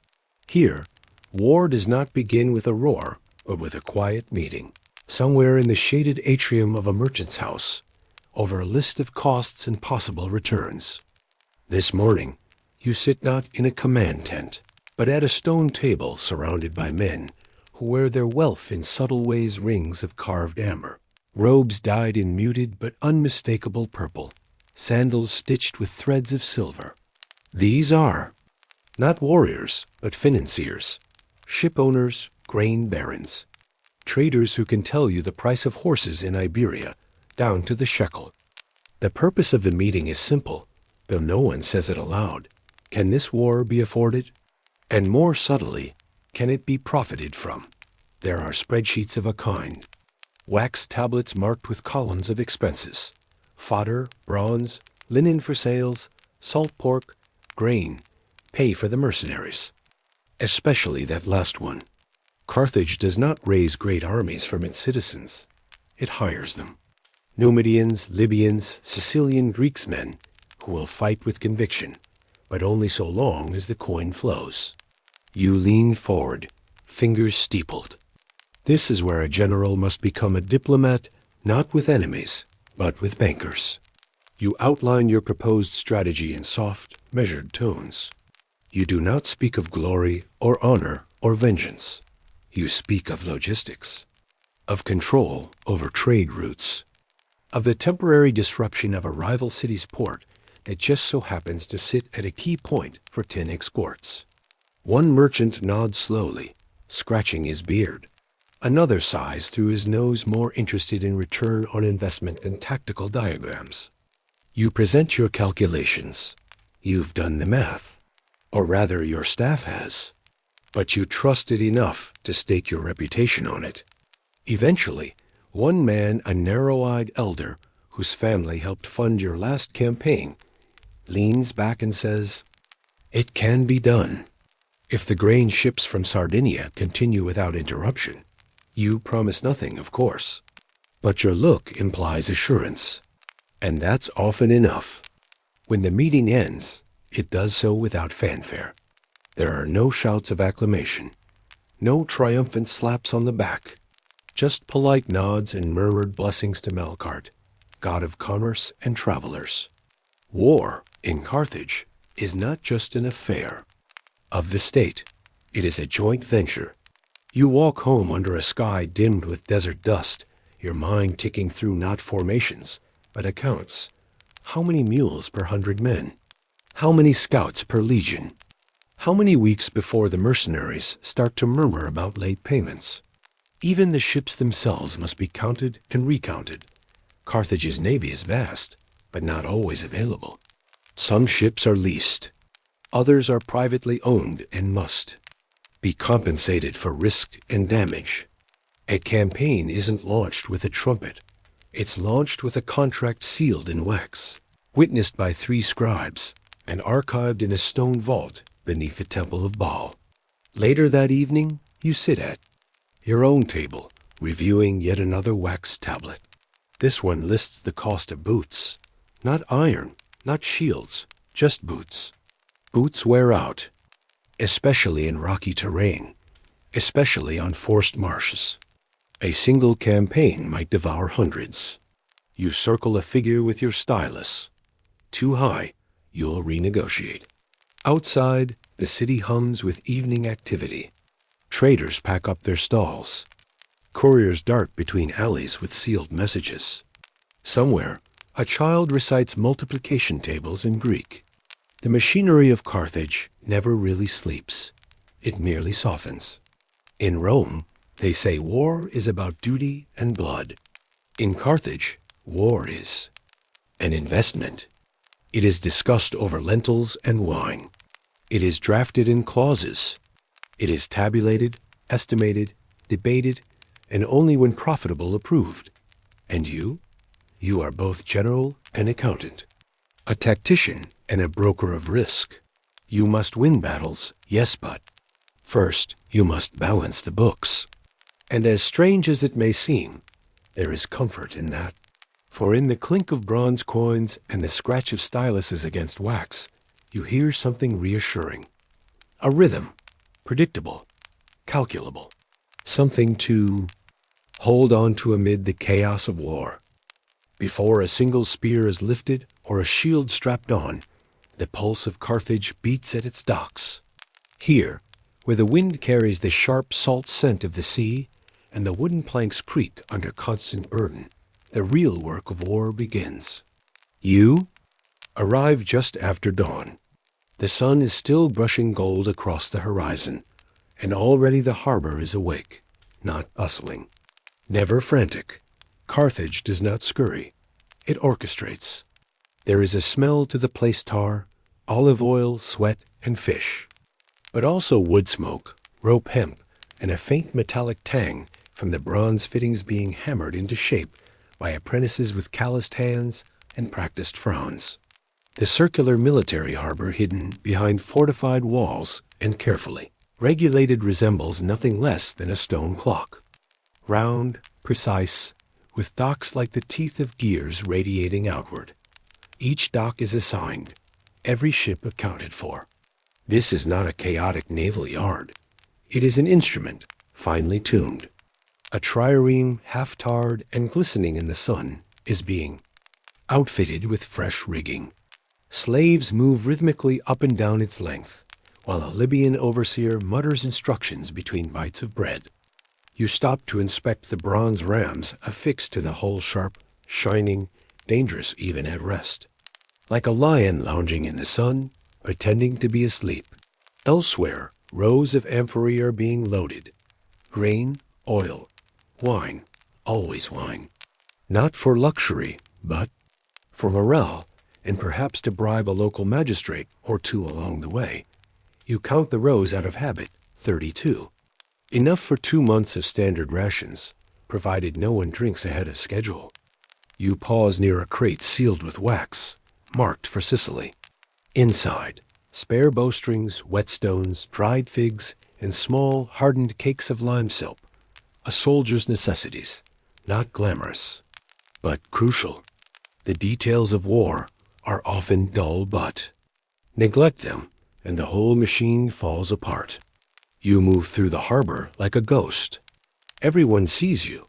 Here, war does not begin with a roar, but with a quiet meeting, somewhere in the shaded atrium of a merchant's house, over a list of costs and possible returns. This morning, you sit not in a command tent, but at a stone table surrounded by men who wear their wealth in subtle ways rings of carved amber, robes dyed in muted but unmistakable purple, sandals stitched with threads of silver. These are not warriors, but financiers, ship owners, grain barons, traders who can tell you the price of horses in Iberia, down to the shekel. The purpose of the meeting is simple, though no one says it aloud. Can this war be afforded? And more subtly, can it be profited from? There are spreadsheets of a kind, wax tablets marked with columns of expenses, fodder, bronze, linen for sales, salt pork, grain, pay for the mercenaries. Especially that last one. Carthage does not raise great armies from its citizens. It hires them. Numidians, Libyans, Sicilian Greeks men, who will fight with conviction, but only so long as the coin flows. You lean forward, fingers steepled. This is where a general must become a diplomat, not with enemies, but with bankers. You outline your proposed strategy in soft, measured tones. You do not speak of glory or honor or vengeance. You speak of logistics, of control over trade routes, of the temporary disruption of a rival city's port that just so happens to sit at a key point for tin exports. One merchant nods slowly, scratching his beard. Another sighs through his nose, more interested in return on investment than tactical diagrams. You present your calculations. You've done the math. Or rather, your staff has. But you trust it enough to stake your reputation on it. Eventually, one man, a narrow-eyed elder whose family helped fund your last campaign, leans back and says, "It can be done. If the grain ships from Sardinia continue without interruption, you promise nothing, of course. But your look implies assurance. And that's often enough. When the meeting ends, it does so without fanfare. There are no shouts of acclamation, no triumphant slaps on the back, just polite nods and murmured blessings to Melkart, god of commerce and travelers. War, in Carthage, is not just an affair of the state. It is a joint venture. You walk home under a sky dimmed with desert dust, your mind ticking through not formations, but accounts. How many mules per 100 men? How many scouts per legion? How many weeks before the mercenaries start to murmur about late payments? Even the ships themselves must be counted and recounted. Carthage's navy is vast, but not always available. Some ships are leased. Others are privately owned and must be compensated for risk and damage. A campaign isn't launched with a trumpet. It's launched with a contract sealed in wax, witnessed by 3 scribes, and archived in a stone vault beneath the temple of Baal. Later that evening, you sit at your own table, reviewing yet another wax tablet. This one lists the cost of boots. Not iron, not shields, just boots. Boots wear out, especially in rocky terrain, especially on forced marshes. A single campaign might devour hundreds. You circle a figure with your stylus. Too high, you'll renegotiate. Outside, the city hums with evening activity. Traders pack up their stalls. Couriers dart between alleys with sealed messages. Somewhere, a child recites multiplication tables in Greek. The machinery of Carthage never really sleeps. It merely softens. In Rome, they say war is about duty and blood. In Carthage, war is an investment. It is discussed over lentils and wine. It is drafted in clauses. It is tabulated estimated, debated, and only when profitable approved. And you? You are both general and accountant, a tactician and a broker of risk. You must win battles, yes, but first you must balance the books. And as strange as it may seem, there is comfort in that. For in the clink of bronze coins and the scratch of styluses against wax, you hear something reassuring. A rhythm, predictable, calculable. Something to hold on to amid the chaos of war. Before a single spear is lifted or a shield strapped on, the pulse of Carthage beats at its docks. Here, where the wind carries the sharp salt scent of the sea and the wooden planks creak under constant burden, the real work of war begins. You arrive just after dawn. The sun is still brushing gold across the horizon, and already the harbor is awake, not bustling. Never frantic, Carthage does not scurry. It orchestrates. There is a smell to the place tar, olive oil, sweat, and fish, but also wood smoke, rope hemp, and a faint metallic tang from the bronze fittings being hammered into shape by apprentices with calloused hands and practiced frowns. The circular military harbor hidden behind fortified walls and carefully regulated resembles nothing less than a stone clock. Round, precise, with docks like the teeth of gears radiating outward. Each dock is assigned, every ship accounted for. This is not a chaotic naval yard. It is an instrument, finely tuned. A trireme, half-tarred and glistening in the sun, is being outfitted with fresh rigging. Slaves move rhythmically up and down its length, while a Libyan overseer mutters instructions between bites of bread. You stop to inspect the bronze rams affixed to the hull sharp, shining, dangerous even at rest. Like a lion lounging in the sun, pretending to be asleep. Elsewhere, rows of amphorae are being loaded. Grain, oil, wine, always wine. Not for luxury, but for morale, and perhaps to bribe a local magistrate or two along the way. You count the rows out of habit, 32. Enough for 2 months of standard rations, provided no one drinks ahead of schedule. You pause near a crate sealed with wax, marked for Sicily. Inside, spare bowstrings, whetstones, dried figs, and small, hardened cakes of lime soap. A soldier's necessities, not glamorous, but crucial. The details of war are often dull, but neglect them, and the whole machine falls apart. You move through the harbor like a ghost. Everyone sees you,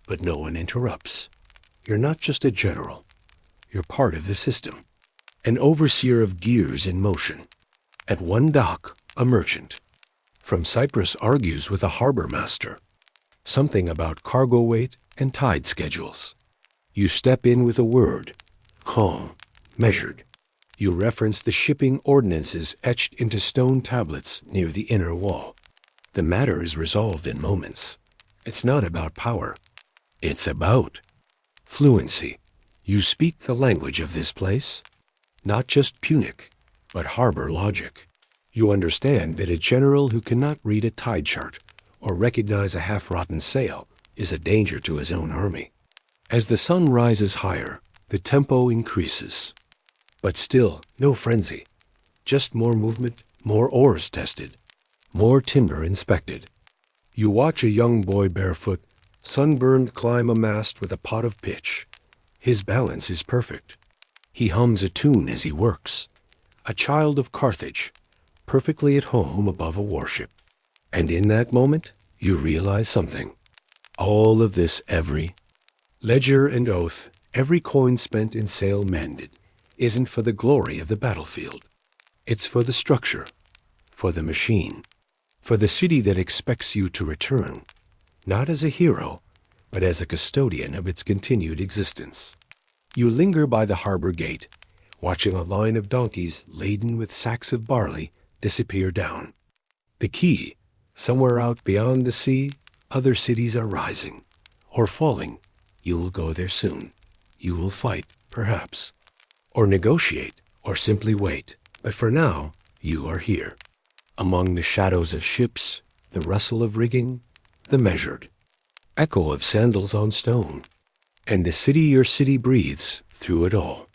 but no one interrupts. You're not just a general. You're part of the system. An overseer of gears in motion. At one dock, a merchant from Cyprus argues with a harbor master. Something about cargo weight and tide schedules. You step in with a word, calm, measured. You reference the shipping ordinances etched into stone tablets near the inner wall. The matter is resolved in moments. It's not about power. It's about fluency. You speak the language of this place. Not just Punic, but harbor logic. You understand that a general who cannot read a tide chart or recognize a half-rotten sail is a danger to his own army. As the sun rises higher, the tempo increases. But still, no frenzy. Just more movement, more oars tested, more timber inspected. You watch a young boy barefoot, sunburned, climb a mast with a pot of pitch. His balance is perfect. He hums a tune as he works. A child of Carthage, perfectly at home above a warship. And in that moment, you realize something. All of this every ledger and oath, every coin spent in sail mended, isn't for the glory of the battlefield. It's for the structure, for the machine, for the city that expects you to return, not as a hero, but as a custodian of its continued existence. You linger by the harbor gate, watching a line of donkeys laden with sacks of barley disappear down. The quay, somewhere out beyond the sea, other cities are rising, or falling. You will go there soon. You will fight, perhaps, or negotiate, or simply wait. But for now, you are here. Among the shadows of ships, the rustle of rigging, the measured echo of sandals on stone, and the city your city breathes through it all.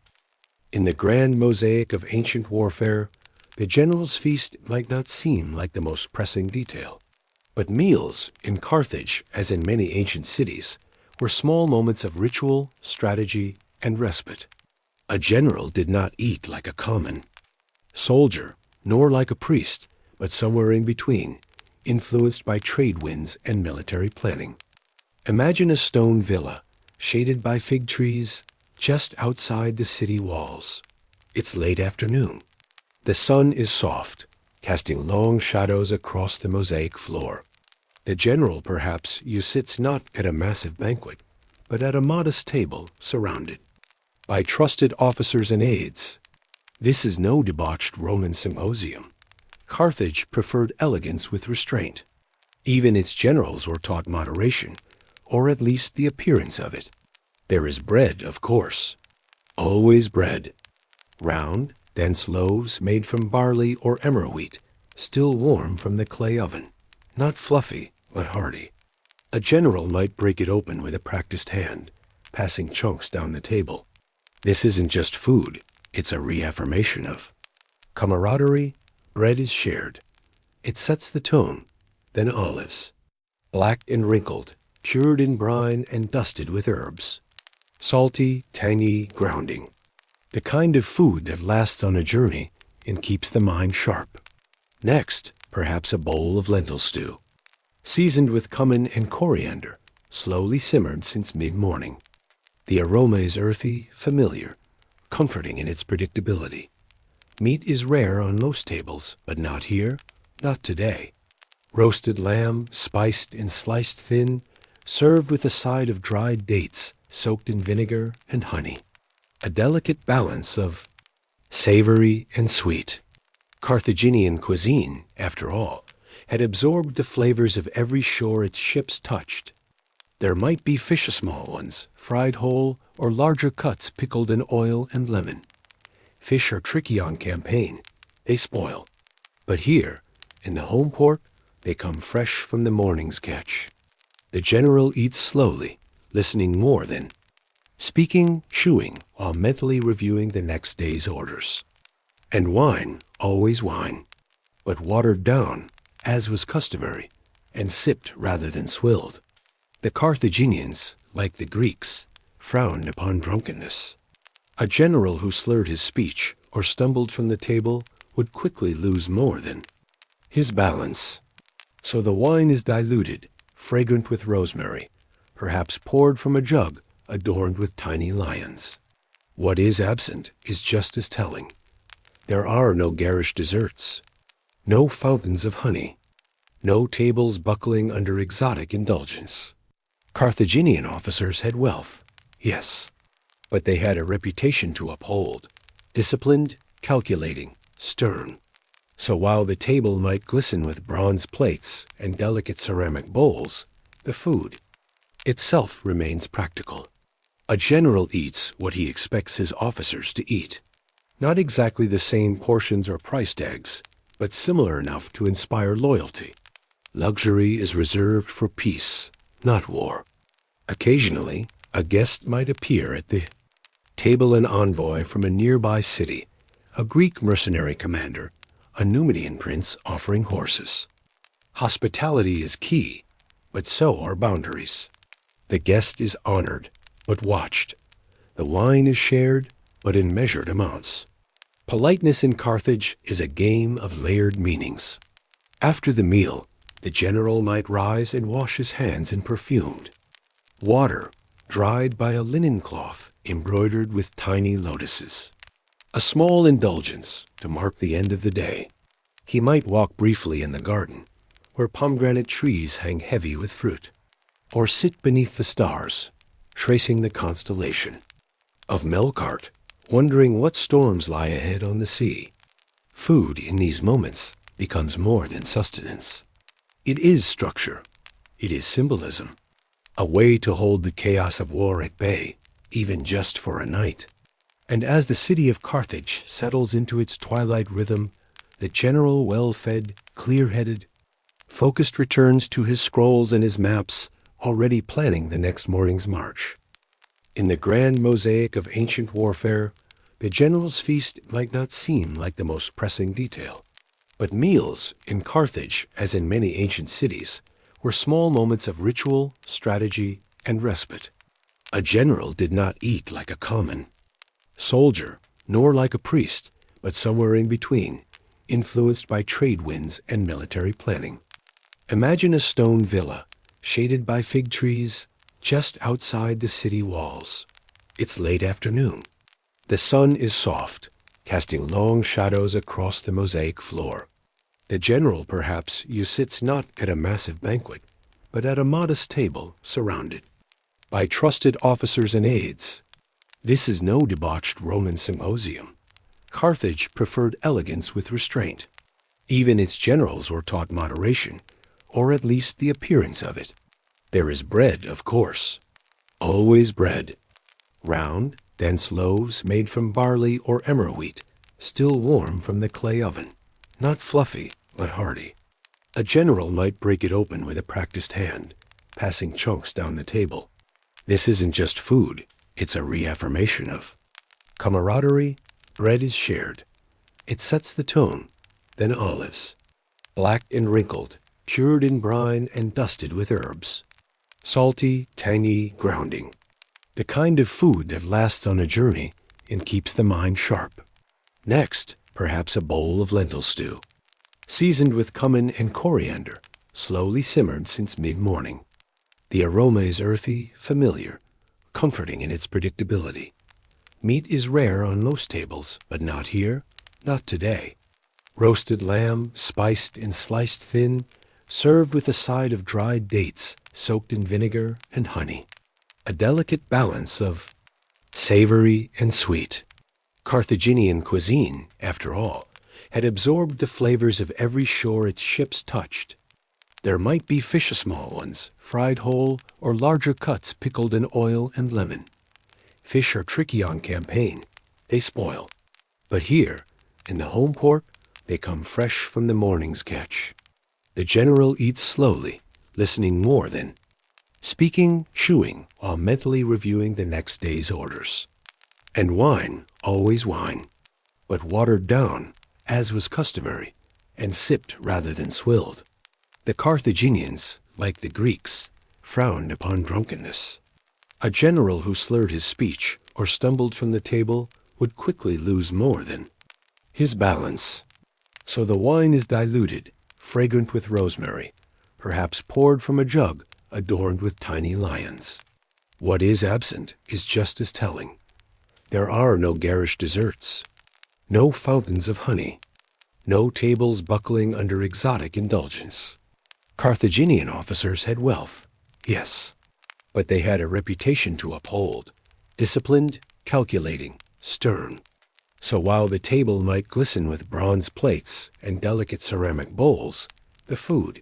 In the grand mosaic of ancient warfare, the general's feast might not seem like the most pressing detail. But meals in Carthage, as in many ancient cities, were small moments of ritual, strategy, and respite. A general did not eat like a common soldier, nor like a priest, but somewhere in between, influenced by trade winds and military planning. Imagine a stone villa, shaded by fig trees, just outside the city walls. It's late afternoon. The sun is soft, casting long shadows across the mosaic floor. The general, perhaps, sits not at a massive banquet, but at a modest table surrounded by trusted officers and aides. This is no debauched Roman symposium. Carthage preferred elegance with restraint. Even its generals were taught moderation, or at least the appearance of it. There is bread, of course. Always bread. Round, dense loaves made from barley or emmer wheat, still warm from the clay oven. Not fluffy, but hearty. A general might break it open with a practiced hand, passing chunks down the table. This isn't just food, it's a reaffirmation of camaraderie. Bread is shared. It sets the tone. Then olives, black and wrinkled, cured in brine and dusted with herbs. Salty, tangy, grounding. The kind of food that lasts on a journey and keeps the mind sharp. Next, perhaps a bowl of lentil stew, seasoned with cumin and coriander, slowly simmered since mid-morning. The aroma is earthy, familiar, comforting in its predictability. Meat is rare on most tables, but not here, not today. Roasted lamb, spiced and sliced thin, served with a side of dried dates soaked in vinegar and honey. A delicate balance of savory and sweet. Carthaginian cuisine, after all, had absorbed the flavors of every shore its ships touched. There might be fish, small ones, fried whole, or larger cuts pickled in oil and lemon. Fish are tricky on campaign. They spoil. But here, in the home port, they come fresh from the morning's catch. The general eats slowly, listening more than speaking, chewing, while mentally reviewing the next day's orders. And wine, always wine, but watered down, as was customary, and sipped rather than swilled. The Carthaginians, like the Greeks, frowned upon drunkenness. A general who slurred his speech or stumbled from the table would quickly lose more than his balance. So the wine is diluted, fragrant with rosemary, perhaps poured from a jug adorned with tiny lions. What is absent is just as telling. There are no garish desserts, no fountains of honey, no tables buckling under exotic indulgence. Carthaginian officers had wealth, yes, but they had a reputation to uphold, disciplined, calculating, stern. So while the table might glisten with bronze plates and delicate ceramic bowls, the food itself remains practical. A general eats what he expects his officers to eat. Not exactly the same portions or price tags, but similar enough to inspire loyalty. Luxury is reserved for peace, not war. Occasionally, a guest might appear at the table, an envoy from a nearby city, a Greek mercenary commander, a Numidian prince offering horses. Hospitality is key, but so are boundaries. The guest is honored, but watched. The wine is shared, but in measured amounts. Politeness in Carthage is a game of layered meanings. After the meal, the general might rise and wash his hands in perfumed water, dried by a linen cloth embroidered with tiny lotuses. A small indulgence to mark the end of the day. He might walk briefly in the garden, where pomegranate trees hang heavy with fruit, or sit beneath the stars, tracing the constellation of Melkart, wondering what storms lie ahead on the sea. Food in these moments becomes more than sustenance. It is structure. It is symbolism. A way to hold the chaos of war at bay, even just for a night. And as the city of Carthage settles into its twilight rhythm, the general, well-fed, clear-headed, Focused returns to his scrolls and his maps, already planning the next morning's march. In the grand mosaic of ancient warfare, the general's feast might not seem like the most pressing detail. But meals, in Carthage, as in many ancient cities, were small moments of ritual, strategy, and respite. A general did not eat like a common soldier, nor like a priest, but somewhere in between, influenced by trade winds and military planning. Imagine a stone villa, shaded by fig trees, just outside the city walls. It's late afternoon. The sun is soft, casting long shadows across the mosaic floor. The general, perhaps, sits not at a massive banquet, but at a modest table surrounded by trusted officers and aides. This is no debauched Roman symposium. Carthage preferred elegance with restraint. Even its generals were taught moderation, or at least the appearance of it. There is bread, of course. Always bread. Round, dense loaves made from barley or emmer wheat, still warm from the clay oven. Not fluffy, but hearty. A general might break it open with a practiced hand, passing chunks down the table. This isn't just food, it's a reaffirmation of camaraderie. Bread is shared. It sets the tone. Then olives, black and wrinkled, cured in brine and dusted with herbs. Salty, tangy, grounding. The kind of food that lasts on a journey and keeps the mind sharp. Next, perhaps a bowl of lentil stew, seasoned with cumin and coriander, slowly simmered since mid-morning. The aroma is earthy, familiar, comforting in its predictability. Meat is rare on most tables, but not here, not today. Roasted lamb, spiced and sliced thin, served with a side of dried dates soaked in vinegar and honey. A delicate balance of savory and sweet. Carthaginian cuisine, after all, had absorbed the flavors of every shore its ships touched. There might be fish, small ones, fried whole, or larger cuts pickled in oil and lemon. Fish are tricky on campaign. They spoil. But here, in the home port, they come fresh from the morning's catch. The general eats slowly, listening more than speaking, chewing, while mentally reviewing the next day's orders. And wine, always wine, but watered down, as was customary, and sipped rather than swilled. The Carthaginians, like the Greeks, frowned upon drunkenness. A general who slurred his speech or stumbled from the table would quickly lose more than his balance. So the wine is diluted, fragrant with rosemary, perhaps poured from a jug adorned with tiny lions. What is absent is just as telling. There are no garish desserts, no fountains of honey, no tables buckling under exotic indulgence. Carthaginian officers had wealth, yes, but they had a reputation to uphold, disciplined, calculating, stern. So while the table might glisten with bronze plates and delicate ceramic bowls, the food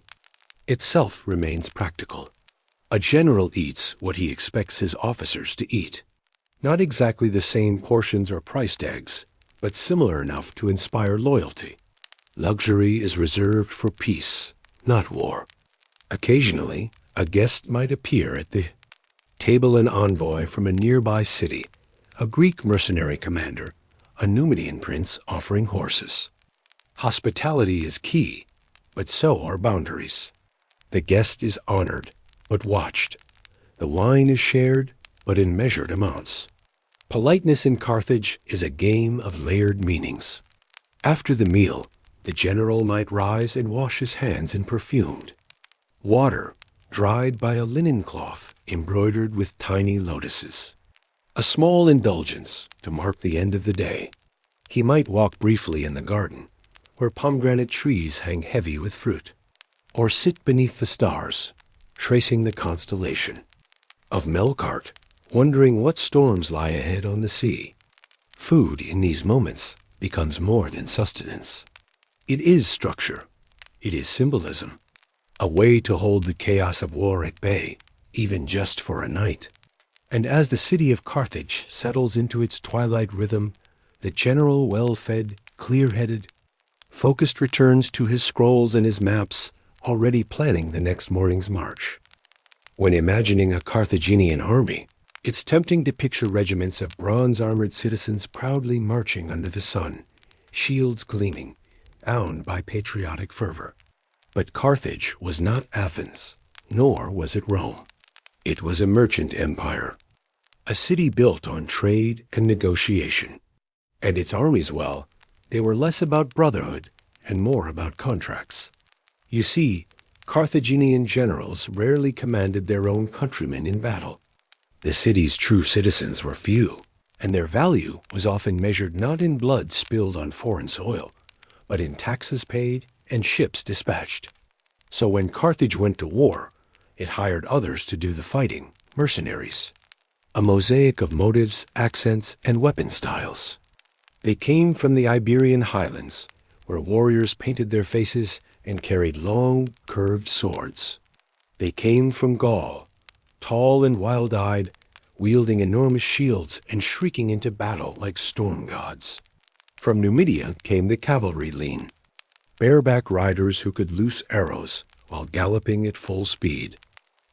itself remains practical. A general eats what he expects his officers to eat. Not exactly the same portions or price tags, but similar enough to inspire loyalty. Luxury is reserved for peace, not war. Occasionally, a guest might appear at the table, an envoy from a nearby city, a Greek mercenary commander, a Numidian prince offering horses. Hospitality is key, but so are boundaries. The guest is honored, but watched. The wine is shared, but in measured amounts. Politeness in Carthage is a game of layered meanings. After the meal, the general might rise and wash his hands in perfumed water, dried by a linen cloth embroidered with tiny lotuses. A small indulgence to mark the end of the day. He might walk briefly in the garden, where pomegranate trees hang heavy with fruit, or sit beneath the stars, tracing the constellation of Melkart, wondering what storms lie ahead on the sea. Food in these moments becomes more than sustenance. It is structure. It is symbolism. A way to hold the chaos of war at bay, even just for a night. And as the city of Carthage settles into its twilight rhythm, the general, well-fed, clear-headed, focused returns to his scrolls and his maps, already planning the next morning's march. When imagining a Carthaginian army, it's tempting to picture regiments of bronze-armored citizens proudly marching under the sun, shields gleaming, bound by patriotic fervor. But Carthage was not Athens, nor was it Rome. It was a merchant empire, a city built on trade and negotiation. And its armies, well, they were less about brotherhood and more about contracts. You see, Carthaginian generals rarely commanded their own countrymen in battle. The city's true citizens were few, and their value was often measured not in blood spilled on foreign soil, but in taxes paid and ships dispatched. So when Carthage went to war, it hired others to do the fighting, mercenaries. A mosaic of motives, accents, and weapon styles. They came from the Iberian highlands, where warriors painted their faces and carried long, curved swords. They came from Gaul, tall and wild-eyed, wielding enormous shields and shrieking into battle like storm gods. From Numidia came the cavalry lean, bareback riders who could loose arrows while galloping at full speed.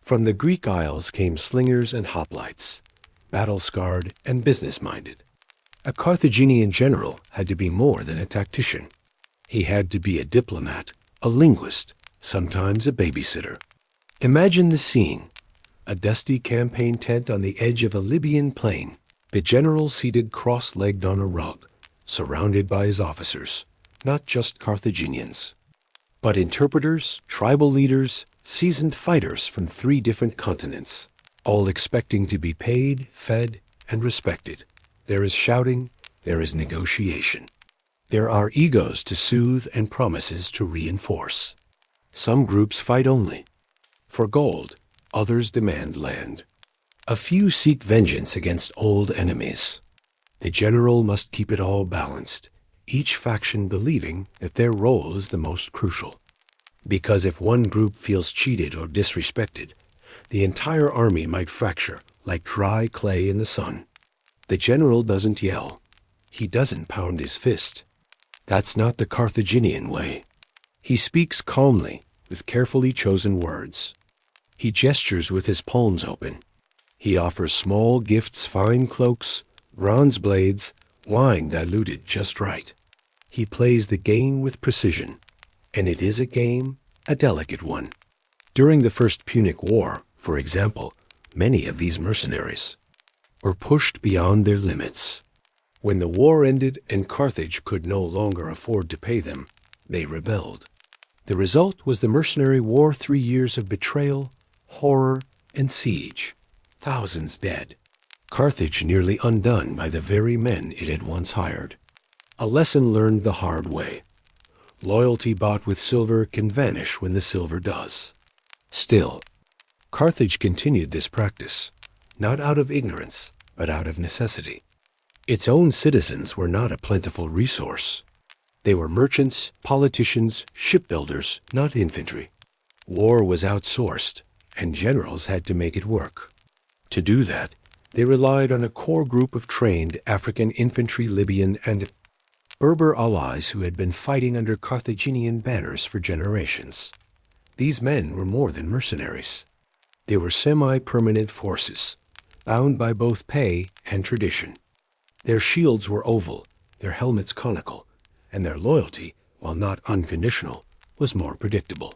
From the Greek Isles came slingers and hoplites, battle-scarred and business-minded. A Carthaginian general had to be more than a tactician. He had to be a diplomat, a linguist, sometimes a babysitter. Imagine the scene. A dusty campaign tent on the edge of a Libyan plain, the general seated cross-legged on a rug, surrounded by his officers, not just Carthaginians, but interpreters, tribal leaders, seasoned fighters from 3 different continents, all expecting to be paid, fed, and respected. There is shouting, there is negotiation. There are egos to soothe and promises to reinforce. Some groups fight only for gold, others demand land. A few seek vengeance against old enemies. The general must keep it all balanced, each faction believing that their role is the most crucial. Because if one group feels cheated or disrespected, the entire army might fracture like dry clay in the sun. The general doesn't yell. He doesn't pound his fist. That's not the Carthaginian way. He speaks calmly, with carefully chosen words. He gestures with his palms open. He offers small gifts, fine cloaks, bronze blades, wine diluted just right. He plays the game with precision. And it is a game, a delicate one. During the First Punic War, for example, many of these mercenaries were pushed beyond their limits. When the war ended and Carthage could no longer afford to pay them, they rebelled. The result was the mercenary war, 3 years of betrayal, horror, and siege. Thousands dead. Carthage nearly undone by the very men it had once hired. A lesson learned the hard way. Loyalty bought with silver can vanish when the silver does. Still, Carthage continued this practice, not out of ignorance, but out of necessity. Its own citizens were not a plentiful resource. They were merchants, politicians, shipbuilders, not infantry. War was outsourced, and generals had to make it work. To do that, they relied on a core group of trained African infantry, Libyan, and Berber allies who had been fighting under Carthaginian banners for generations. These men were more than mercenaries. They were semi-permanent forces, bound by both pay and tradition. Their shields were oval, their helmets conical, and their loyalty, while not unconditional, was more predictable.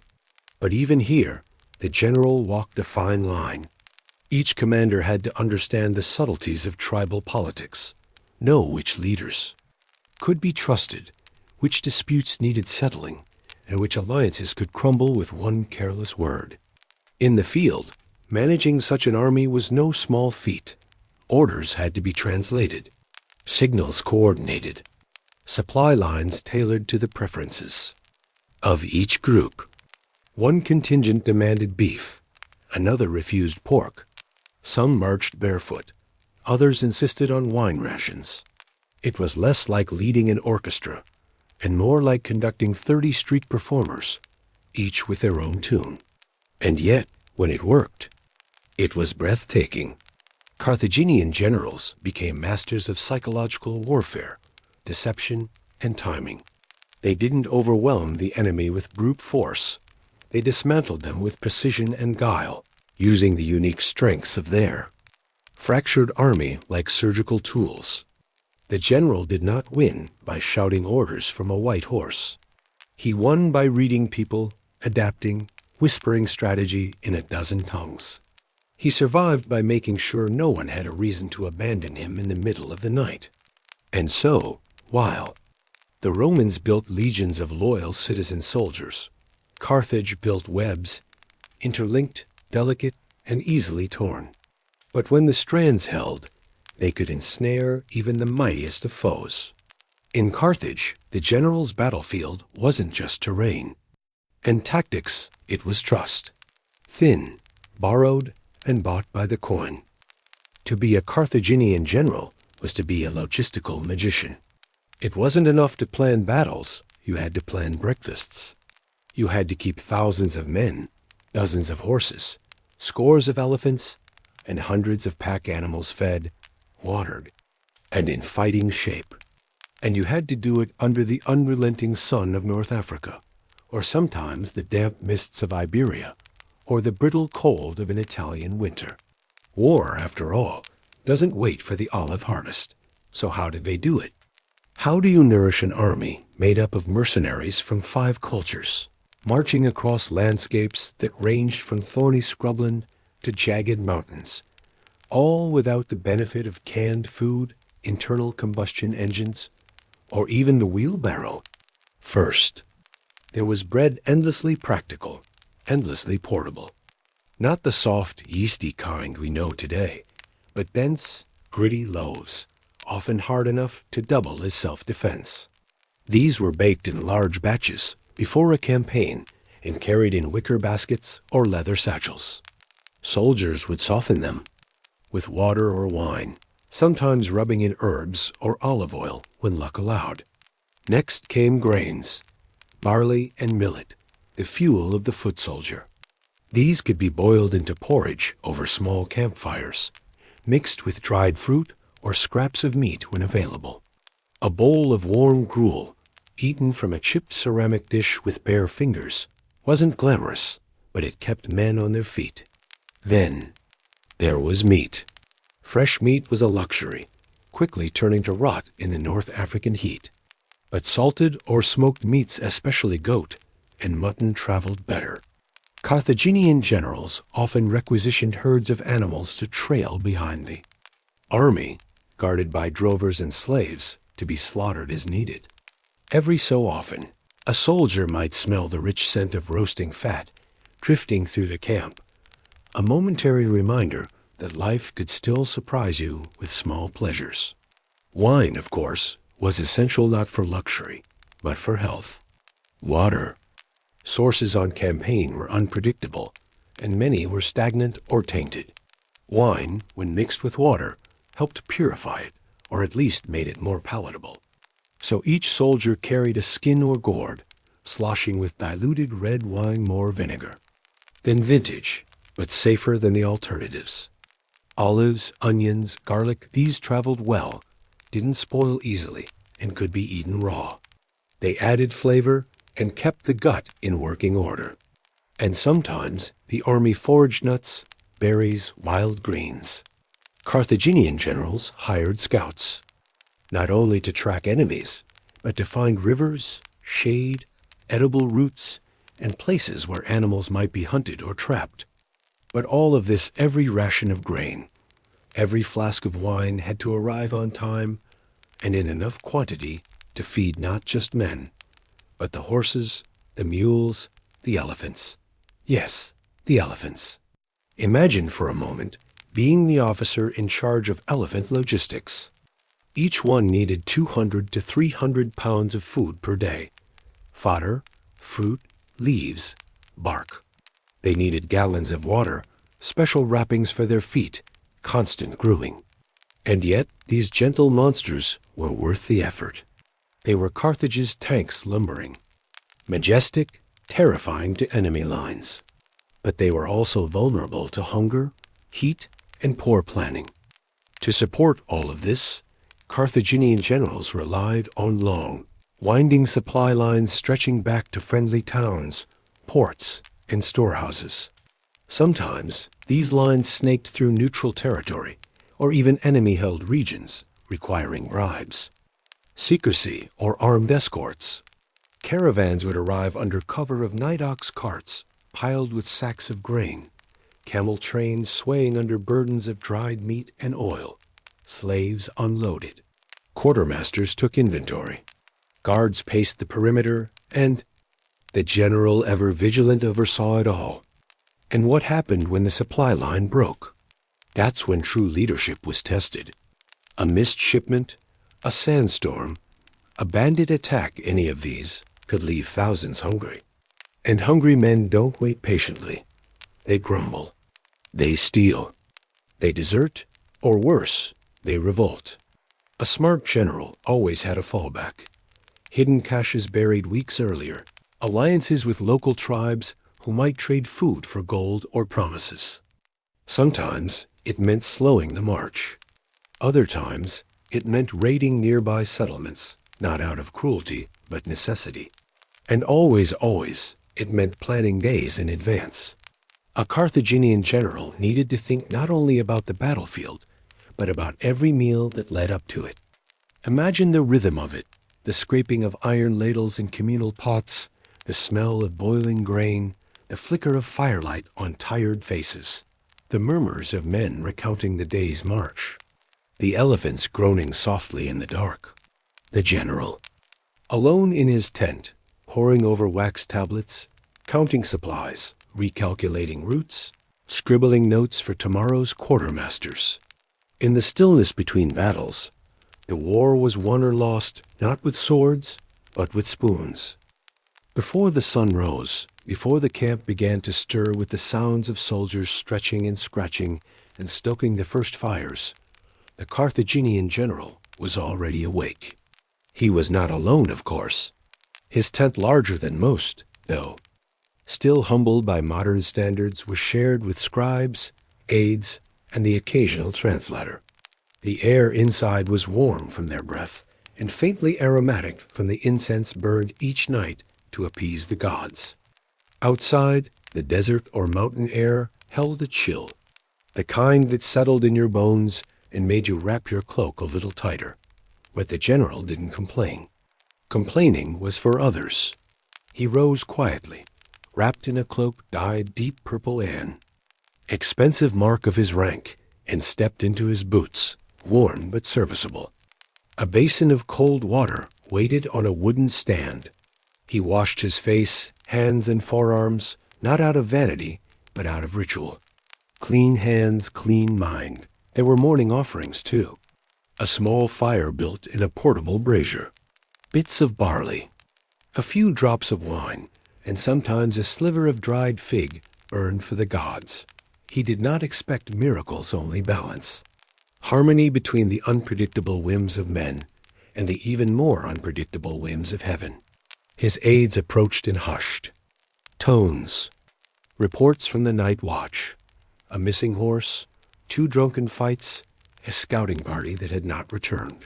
But even here, the general walked a fine line. Each commander had to understand the subtleties of tribal politics, know which leaders could be trusted, which disputes needed settling, and which alliances could crumble with one careless word. In the field, managing such an army was no small feat. Orders had to be translated, signals coordinated, supply lines tailored to the preferences of each group. One contingent demanded beef, another refused pork. Some marched barefoot, others insisted on wine rations. It was less like leading an orchestra, and more like conducting 30 street performers, each with their own tune. And yet, when it worked, it was breathtaking. Carthaginian generals became masters of psychological warfare, deception, and timing. They didn't overwhelm the enemy with brute force. They dismantled them with precision and guile, using the unique strengths of their fractured army like surgical tools. The general did not win by shouting orders from a white horse. He won by reading people, adapting, whispering strategy in a dozen tongues. He survived by making sure no one had a reason to abandon him in the middle of the night. And so, while the Romans built legions of loyal citizen soldiers, Carthage built webs, interlinked, delicate, and easily torn. But when the strands held, they could ensnare even the mightiest of foes. In Carthage, the general's battlefield wasn't just terrain. And tactics, it was trust. Thin, borrowed, and bought by the coin. To be a Carthaginian general was to be a logistical magician. It wasn't enough to plan battles, you had to plan breakfasts. You had to keep thousands of men, dozens of horses, scores of elephants, and hundreds of pack animals fed, watered, and in fighting shape. And you had to do it under the unrelenting sun of North Africa, or sometimes the damp mists of Iberia, or the brittle cold of an Italian winter. War, after all, doesn't wait for the olive harvest. So how did they do it? How do you nourish an army made up of mercenaries from 5 cultures, marching across landscapes that ranged from thorny scrubland to jagged mountains, all without the benefit of canned food, internal combustion engines, or even the wheelbarrow? First, there was bread endlessly practical, endlessly portable. Not the soft, yeasty kind we know today, but dense, gritty loaves, often hard enough to double as self-defense. These were baked in large batches before a campaign and carried in wicker baskets or leather satchels. Soldiers would soften them with water or wine, sometimes rubbing in herbs or olive oil when luck allowed. Next came grains, barley and millet, the fuel of the foot soldier. These could be boiled into porridge over small campfires, mixed with dried fruit or scraps of meat when available. A bowl of warm gruel, eaten from a chipped ceramic dish with bare fingers, wasn't glamorous, but it kept men on their feet. Then there was meat. Fresh meat was a luxury, quickly turning to rot in the North African heat. But salted or smoked meats, especially goat and mutton, traveled better. Carthaginian generals often requisitioned herds of animals to trail behind the army, guarded by drovers and slaves, to be slaughtered as needed. Every so often, a soldier might smell the rich scent of roasting fat drifting through the camp, a momentary reminder that life could still surprise you with small pleasures. Wine, of course, was essential not for luxury, but for health. Water. Sources on campaign were unpredictable, and many were stagnant or tainted. Wine, when mixed with water, helped purify it, or at least made it more palatable. So each soldier carried a skin or gourd, sloshing with diluted red wine more vinegar. Then vintage, but safer than the alternatives. Olives, onions, garlic, these traveled well, didn't spoil easily, and could be eaten raw. They added flavor and kept the gut in working order. And sometimes the army foraged nuts, berries, wild greens. Carthaginian generals hired scouts, not only to track enemies, but to find rivers, shade, edible roots, and places where animals might be hunted or trapped. But all of this, every ration of grain, every flask of wine had to arrive on time and in enough quantity to feed not just men, but the horses, the mules, the elephants. Yes, the elephants. Imagine for a moment being the officer in charge of elephant logistics. Each one needed 200 to 300 pounds of food per day. Fodder, fruit, leaves, bark. They needed gallons of water, special wrappings for their feet, constant grooming. And yet, these gentle monsters were worth the effort. They were Carthage's tanks lumbering, majestic, terrifying to enemy lines. But they were also vulnerable to hunger, heat, and poor planning. To support all of this, Carthaginian generals relied on long, winding supply lines stretching back to friendly towns, ports, and storehouses. Sometimes these lines snaked through neutral territory or even enemy-held regions, requiring bribes. Secrecy or armed escorts. Caravans would arrive under cover of night ox carts piled with sacks of grain, camel trains swaying under burdens of dried meat and oil, slaves unloaded. Quartermasters took inventory. Guards paced the perimeter, and the general, ever vigilant, oversaw it all. And what happened when the supply line broke? That's when true leadership was tested. A missed shipment, a sandstorm, a bandit attack, any of these could leave thousands hungry. And hungry men don't wait patiently. They grumble. They steal. They desert, or worse, they revolt. A smart general always had a fallback. Hidden caches buried weeks earlier, alliances with local tribes who might trade food for gold or promises. Sometimes it meant slowing the march. Other times it meant raiding nearby settlements, not out of cruelty, but necessity. And always, it meant planning days in advance. A Carthaginian general needed to think not only about the battlefield, but about every meal that led up to it. Imagine the rhythm of it, the scraping of iron ladles in communal pots, the smell of boiling grain, the flicker of firelight on tired faces, the murmurs of men recounting the day's march, the elephants groaning softly in the dark. The general, alone in his tent, poring over wax tablets, counting supplies, recalculating routes, scribbling notes for tomorrow's quartermasters. In the stillness between battles, the war was won or lost not with swords, but with spoons. Before the sun rose, before the camp began to stir with the sounds of soldiers stretching and scratching and stoking the first fires, the Carthaginian general was already awake. He was not alone, of course. His tent, larger than most, though, still humbled by modern standards, was shared with scribes, aides, and the occasional translator. The air inside was warm from their breath and faintly aromatic from the incense burned each night to appease the gods. Outside, the desert or mountain air held a chill, the kind that settled in your bones and made you wrap your cloak a little tighter. But the general didn't complain. Complaining was for others. He rose quietly, wrapped in a cloak dyed deep purple Anne, expensive mark of his rank, and stepped into his boots, worn but serviceable. A basin of cold water waited on a wooden stand. He washed his face, hands, and forearms, not out of vanity, but out of ritual. Clean hands, clean mind. There were morning offerings, too. A small fire built in a portable brazier. Bits of barley. A few drops of wine, and sometimes a sliver of dried fig burned for the gods. He did not expect miracles, only balance. Harmony between the unpredictable whims of men and the even more unpredictable whims of heaven. His aides approached in hushed tones. Reports from the night watch. A missing horse, 2 drunken fights, a scouting party that had not returned.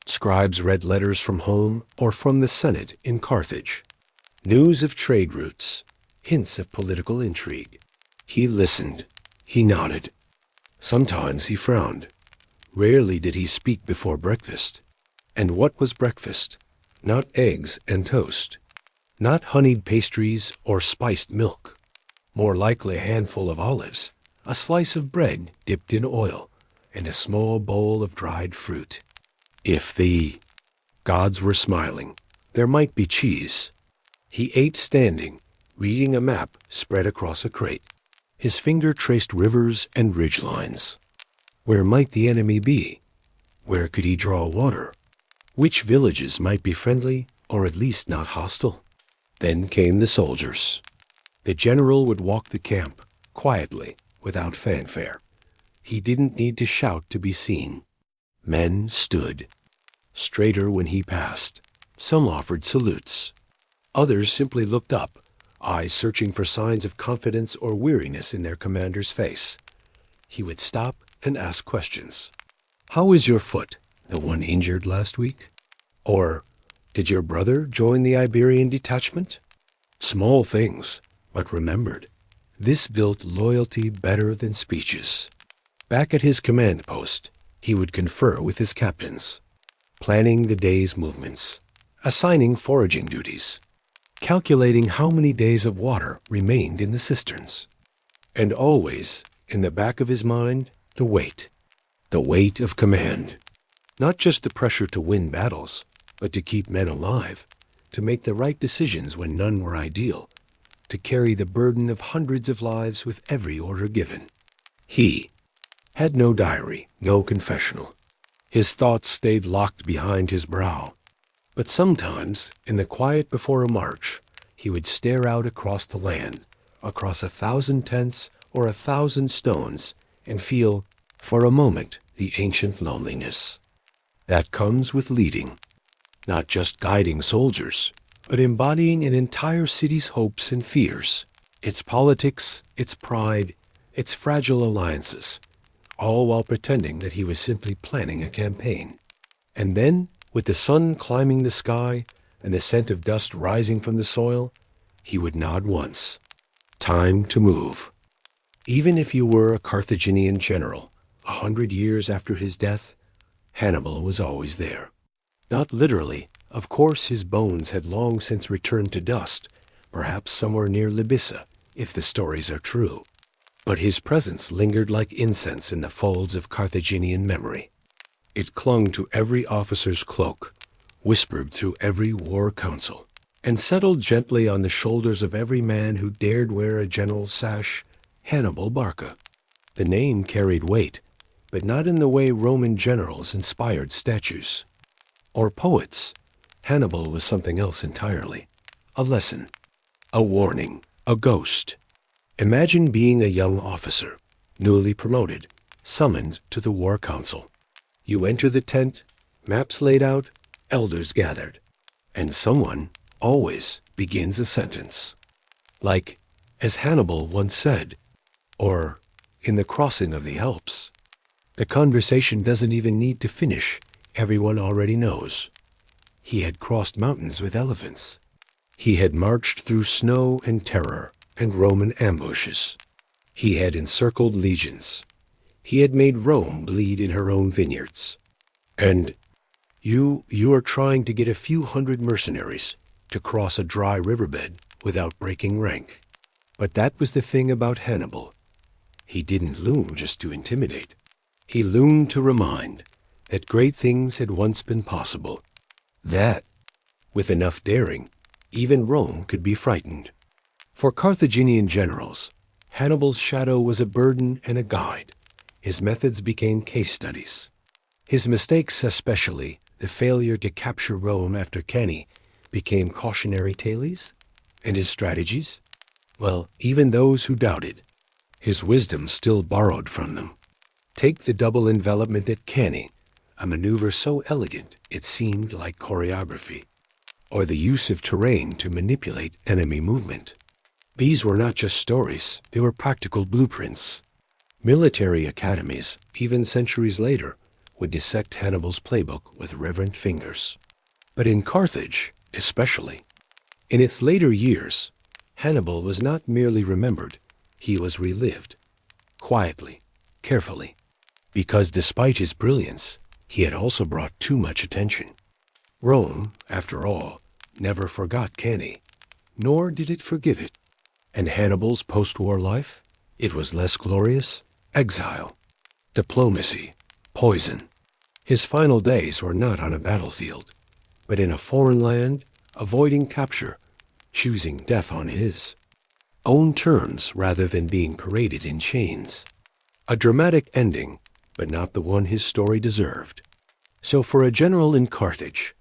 Scribes read letters from home or from the Senate in Carthage. News of trade routes, hints of political intrigue. He listened. He nodded. Sometimes he frowned. Rarely did he speak before breakfast. And what was breakfast? Not eggs and toast. Not honeyed pastries or spiced milk. More likely a handful of olives, a slice of bread dipped in oil, and a small bowl of dried fruit. If the gods were smiling, there might be cheese. He ate standing, reading a map spread across a crate. His finger traced rivers and ridgelines. Where might the enemy be? Where could he draw water? Which villages might be friendly, or at least not hostile? Then came the soldiers. The general would walk the camp, quietly, without fanfare. He didn't need to shout to be seen. Men stood, straighter when he passed. Some offered salutes. Others simply looked up, eyes searching for signs of confidence or weariness in their commander's face. He would stop and ask questions. How is your foot, the one injured last week? Or, did your brother join the Iberian detachment? Small things, but remembered. This built loyalty better than speeches. Back at his command post, he would confer with his captains, planning the day's movements, assigning foraging duties, calculating how many days of water remained in the cisterns. And always, in the back of his mind, the weight of command. Not just the pressure to win battles, but to keep men alive, to make the right decisions when none were ideal, to carry the burden of hundreds of lives with every order given. He had no diary, no confessional. His thoughts stayed locked behind his brow. But sometimes, in the quiet before a march, he would stare out across the land, across 1,000 tents or 1,000 stones, and feel, for a moment, the ancient loneliness. That comes with leading, not just guiding soldiers, but embodying an entire city's hopes and fears, its politics, its pride, its fragile alliances, all while pretending that he was simply planning a campaign. And then, with the sun climbing the sky and the scent of dust rising from the soil, he would nod once. Time to move. Even if you were a Carthaginian general, 100 years after his death, Hannibal was always there. Not literally. Of course, his bones had long since returned to dust, perhaps somewhere near Libissa, if the stories are true. But his presence lingered like incense in the folds of Carthaginian memory. It clung to every officer's cloak, whispered through every war council, and settled gently on the shoulders of every man who dared wear a general's sash. Hannibal Barca. The name carried weight, but not in the way Roman generals inspired statues. Or poets. Hannibal was something else entirely. A lesson, a warning, a ghost. Imagine being a young officer, newly promoted, summoned to the war council. You enter the tent, maps laid out, elders gathered, and someone always begins a sentence. Like, as Hannibal once said, or in the crossing of the Alps. The conversation doesn't even need to finish. Everyone already knows. He had crossed mountains with elephants. He had marched through snow and terror and Roman ambushes. He had encircled legions. He had made Rome bleed in her own vineyards. And you are trying to get a few hundred mercenaries to cross a dry riverbed without breaking rank. But that was the thing about Hannibal. He didn't loom just to intimidate. He loomed to remind that great things had once been possible. That, with enough daring, even Rome could be frightened. For Carthaginian generals, Hannibal's shadow was a burden and a guide. His methods became case studies. His mistakes, especially the failure to capture Rome after Cannae, became cautionary tales. And his strategies? Well, even those who doubted, his wisdom still borrowed from them. Take the double envelopment at Cannae, a maneuver so elegant it seemed like choreography, or the use of terrain to manipulate enemy movement. These were not just stories, they were practical blueprints. Military academies, even centuries later, would dissect Hannibal's playbook with reverent fingers. But in Carthage, especially, in its later years, Hannibal was not merely remembered, he was relived, quietly, carefully, because despite his brilliance, he had also brought too much attention. Rome, after all, never forgot Cannae, nor did it forgive it. And Hannibal's post-war life? It was less glorious. Exile, diplomacy, poison. His final days were not on a battlefield, but in a foreign land, avoiding capture, choosing death on his own terms rather than being paraded in chains. A dramatic ending, but not the one his story deserved. So for a general in Carthage,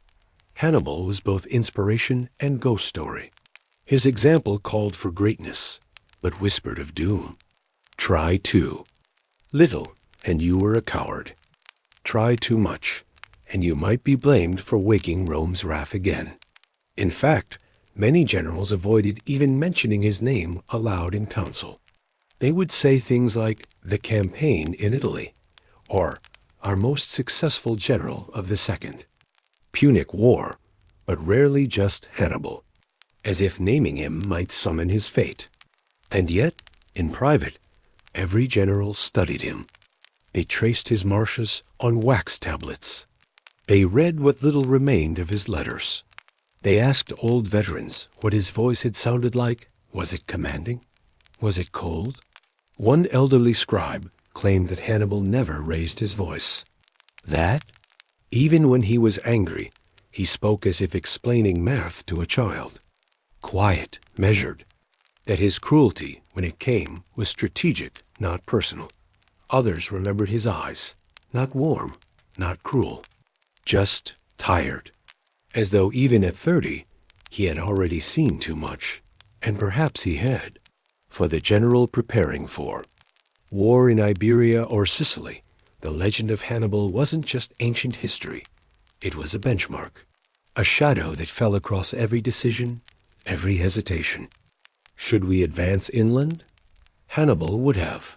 Hannibal was both inspiration and ghost story. His example called for greatness, but whispered of doom. Try too little, and you were a coward. Try too much, and you might be blamed for waking Rome's wrath again. In fact, many generals avoided even mentioning his name aloud in council. They would say things like, the campaign in Italy, or our most successful general of the Second. Punic War, but rarely just Hannibal, as if naming him might summon his fate. And yet, in private, every general studied him. They traced his marches on wax tablets. They read what little remained of his letters. They asked old veterans what his voice had sounded like. Was it commanding? Was it cold? One elderly scribe claimed that Hannibal never raised his voice. That, even when he was angry, he spoke as if explaining math to a child. Quiet, measured. That his cruelty, when it came, was strategic, not personal. Others remembered his eyes, not warm, not cruel, just tired, as though even at 30, he had already seen too much, and perhaps he had. For the general preparing for war in Iberia or Sicily, the legend of Hannibal wasn't just ancient history. It was a benchmark, a shadow that fell across every decision, every hesitation. Should we advance inland? Hannibal would have.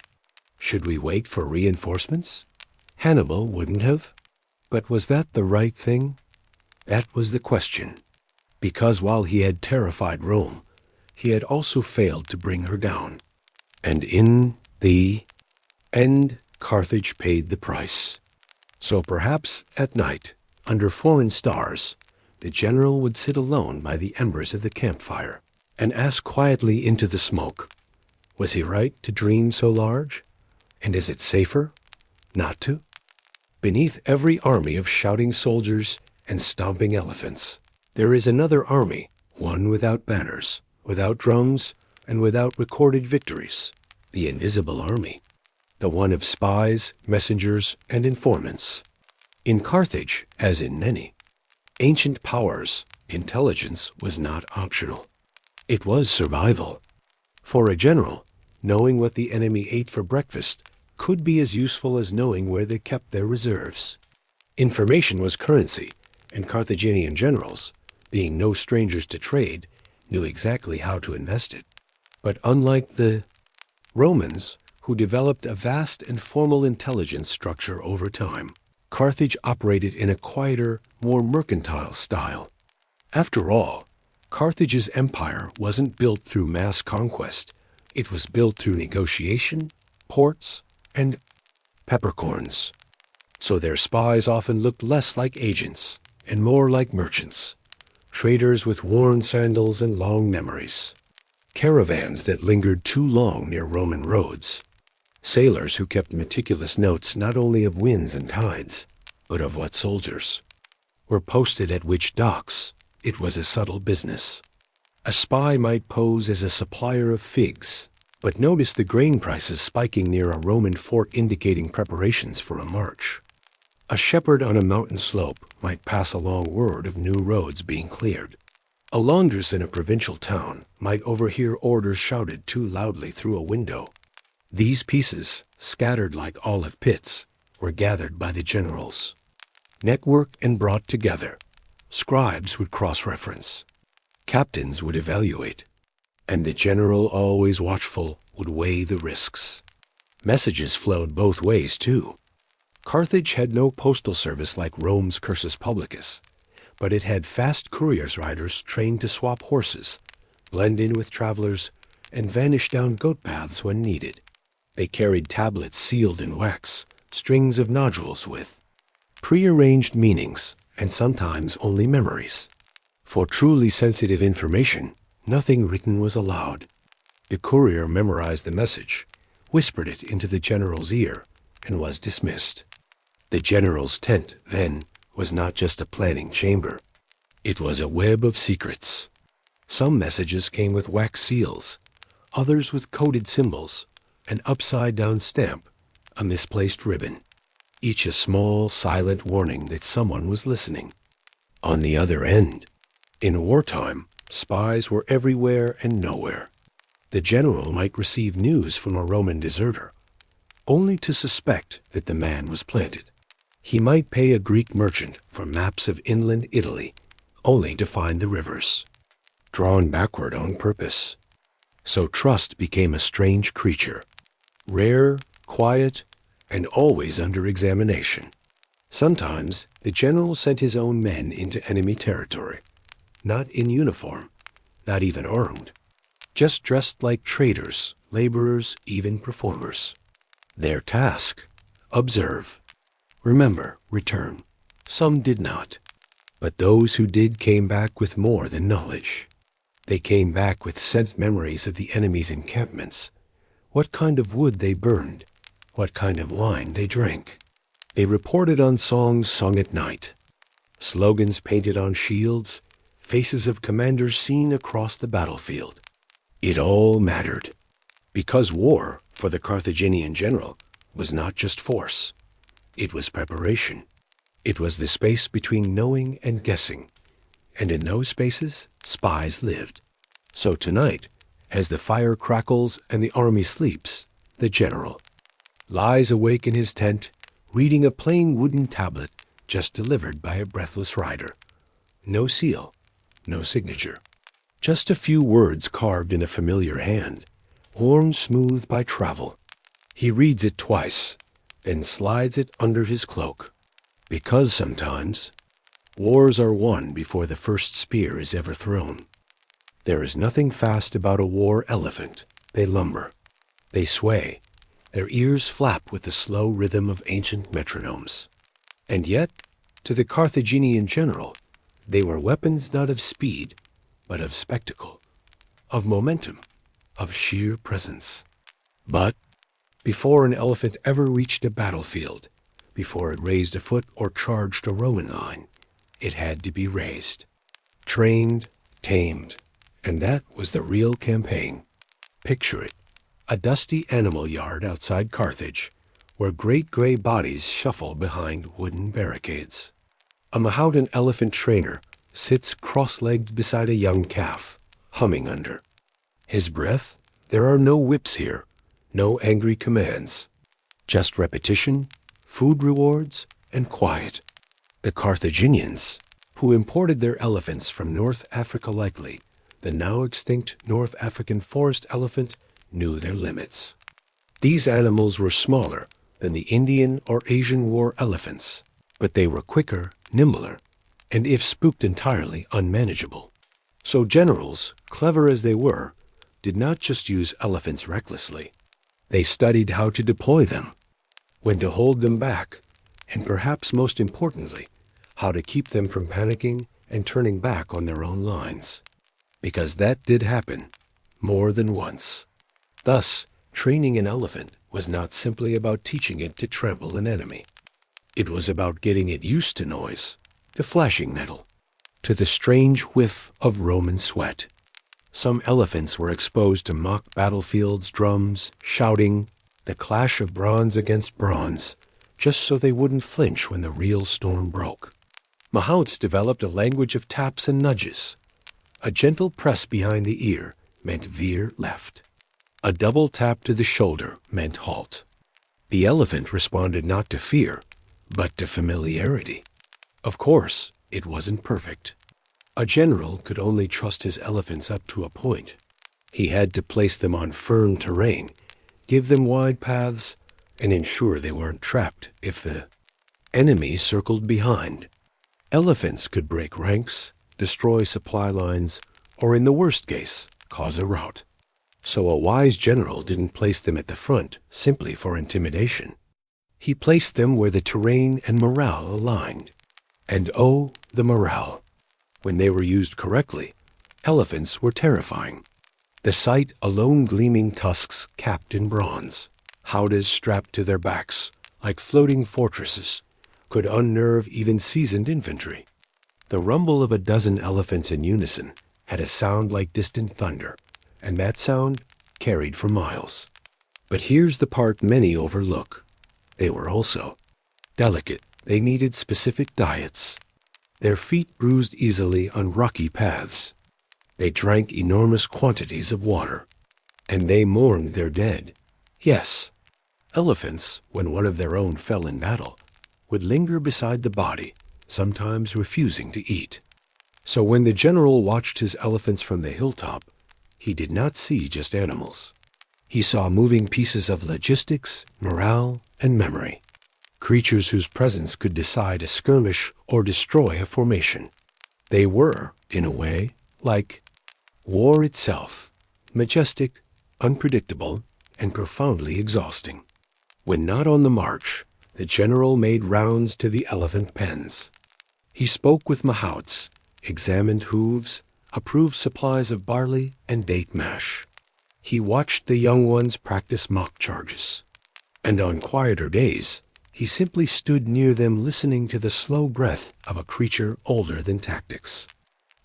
Should we wait for reinforcements? Hannibal wouldn't have. But was that the right thing? That was the question. Because while he had terrified Rome, he had also failed to bring her down. And in the end, Carthage paid the price. So perhaps at night, under foreign stars, the general would sit alone by the embers of the campfire and ask quietly into the smoke, was he right to dream so large? And is it safer not to? Beneath every army of shouting soldiers and stomping elephants, there is another army, one without banners, without drums, and without recorded victories, the invisible army, the one of spies, messengers, and informants. In Carthage, as in many ancient powers, intelligence was not optional. It was survival. For a general, knowing what the enemy ate for breakfast could be as useful as knowing where they kept their reserves. Information was currency, and Carthaginian generals, being no strangers to trade, knew exactly how to invest it. But unlike the Romans, who developed a vast and formal intelligence structure over time, Carthage operated in a quieter, more mercantile style. After all, Carthage's empire wasn't built through mass conquest. It was built through negotiation, ports, and peppercorns. So their spies often looked less like agents and more like merchants, traders with worn sandals and long memories, caravans that lingered too long near Roman roads, sailors who kept meticulous notes not only of winds and tides, but of what soldiers were posted at which docks. It was a subtle business. A spy might pose as a supplier of figs, but notice the grain prices spiking near a Roman fort indicating preparations for a march. A shepherd on a mountain slope might pass along word of new roads being cleared. A laundress in a provincial town might overhear orders shouted too loudly through a window. These pieces, scattered like olive pits, were gathered by the generals, networked and brought together. Scribes would cross-reference. Captains would evaluate. And the general, always watchful, would weigh the risks. Messages flowed both ways, too. Carthage had no postal service like Rome's Cursus Publicus, but it had fast couriers riders trained to swap horses, blend in with travelers, and vanish down goat paths when needed. They carried tablets sealed in wax, strings of nodules with prearranged meanings, and sometimes only memories. For truly sensitive information, nothing written was allowed. The courier memorized the message, whispered it into the general's ear, and was dismissed. The general's tent, then, was not just a planning chamber. It was a web of secrets. Some messages came with wax seals, others with coded symbols, an upside-down stamp, a misplaced ribbon, each a small, silent warning that someone was listening. On the other end, in wartime, spies were everywhere and nowhere. The general might receive news from a Roman deserter, only to suspect that the man was planted. He might pay a Greek merchant for maps of inland Italy, only to find the rivers drawn backward on purpose. So trust became a strange creature, rare, quiet, and always under examination. Sometimes the general sent his own men into enemy territory, not in uniform, not even armed. just dressed like traders, laborers, even performers. Their task: observe, remember, return. Some did not, but those who did came back with more than knowledge. They came back with scent memories of the enemy's encampments, what kind of wood they burned, what kind of wine they drank. They reported on songs sung at night, slogans painted on shields, faces of commanders seen across the battlefield. It all mattered, because war, for the Carthaginian general, was not just force. It was preparation. It was the space between knowing and guessing, and in those spaces, spies lived. So tonight, as the fire crackles and the army sleeps, the general lies awake in his tent, reading a plain wooden tablet just delivered by a breathless rider. No seal, no signature. Just a few words carved in a familiar hand, worn smooth by travel. He reads it twice, then slides it under his cloak. Because sometimes wars are won before the first spear is ever thrown. There is nothing fast about a war elephant. They lumber. They sway. Their ears flap with the slow rhythm of ancient metronomes. And yet, to the Carthaginian general, they were weapons not of speed, but of spectacle, of momentum, of sheer presence. But before an elephant ever reached a battlefield, before it raised a foot or charged a Roman line, it had to be raised, trained, tamed, and that was the real campaign. Picture it, a dusty animal yard outside Carthage, where great gray bodies shuffle behind wooden barricades. A Mahoudan elephant trainer sits cross-legged beside a young calf, humming under his breath. There are no whips here, no angry commands, just repetition, food rewards, and quiet. The Carthaginians, who imported their elephants from North Africa likely, the now extinct North African forest elephant, knew their limits. These animals were smaller than the Indian or Asian war elephants, but they were quicker, nimbler, and if spooked entirely, unmanageable. So generals, clever as they were, did not just use elephants recklessly. They studied how to deploy them, when to hold them back, and perhaps most importantly, how to keep them from panicking and turning back on their own lines. Because that did happen, more than once. Thus, training an elephant was not simply about teaching it to trample an enemy. It was about getting it used to noise, to flashing metal, to the strange whiff of Roman sweat. Some elephants were exposed to mock battlefields, drums, shouting, the clash of bronze against bronze, just so they wouldn't flinch when the real storm broke. Mahouts developed a language of taps and nudges. A gentle press behind the ear meant veer left. A double tap to the shoulder meant halt. The elephant responded not to fear, but to familiarity. Of course, it wasn't perfect. A general could only trust his elephants up to a point. He had to place them on firm terrain, give them wide paths, and ensure they weren't trapped if the enemy circled behind. Elephants could break ranks, destroy supply lines, or in the worst case, cause a rout. So a wise general didn't place them at the front simply for intimidation. He placed them where the terrain and morale aligned. And oh, the morale! When they were used correctly, elephants were terrifying. The sight alone gleaming tusks capped in bronze, howdahs strapped to their backs, like floating fortresses, could unnerve even seasoned infantry. The rumble of a dozen elephants in unison had a sound like distant thunder, and that sound carried for miles. But here's the part many overlook. They were also delicate. They needed specific diets. Their feet bruised easily on rocky paths. They drank enormous quantities of water. And they mourned their dead. Yes, elephants, when one of their own fell in battle, would linger beside the body, sometimes refusing to eat. So when the general watched his elephants from the hilltop, he did not see just animals. He saw moving pieces of logistics, morale, and memory. Creatures whose presence could decide a skirmish or destroy a formation. They were, in a way, like war itself, majestic, unpredictable, and profoundly exhausting. When not on the march, the general made rounds to the elephant pens. He spoke with mahouts, examined hooves, approved supplies of barley and date mash. He watched the young ones practice mock charges. And on quieter days, he simply stood near them listening to the slow breath of a creature older than tactics.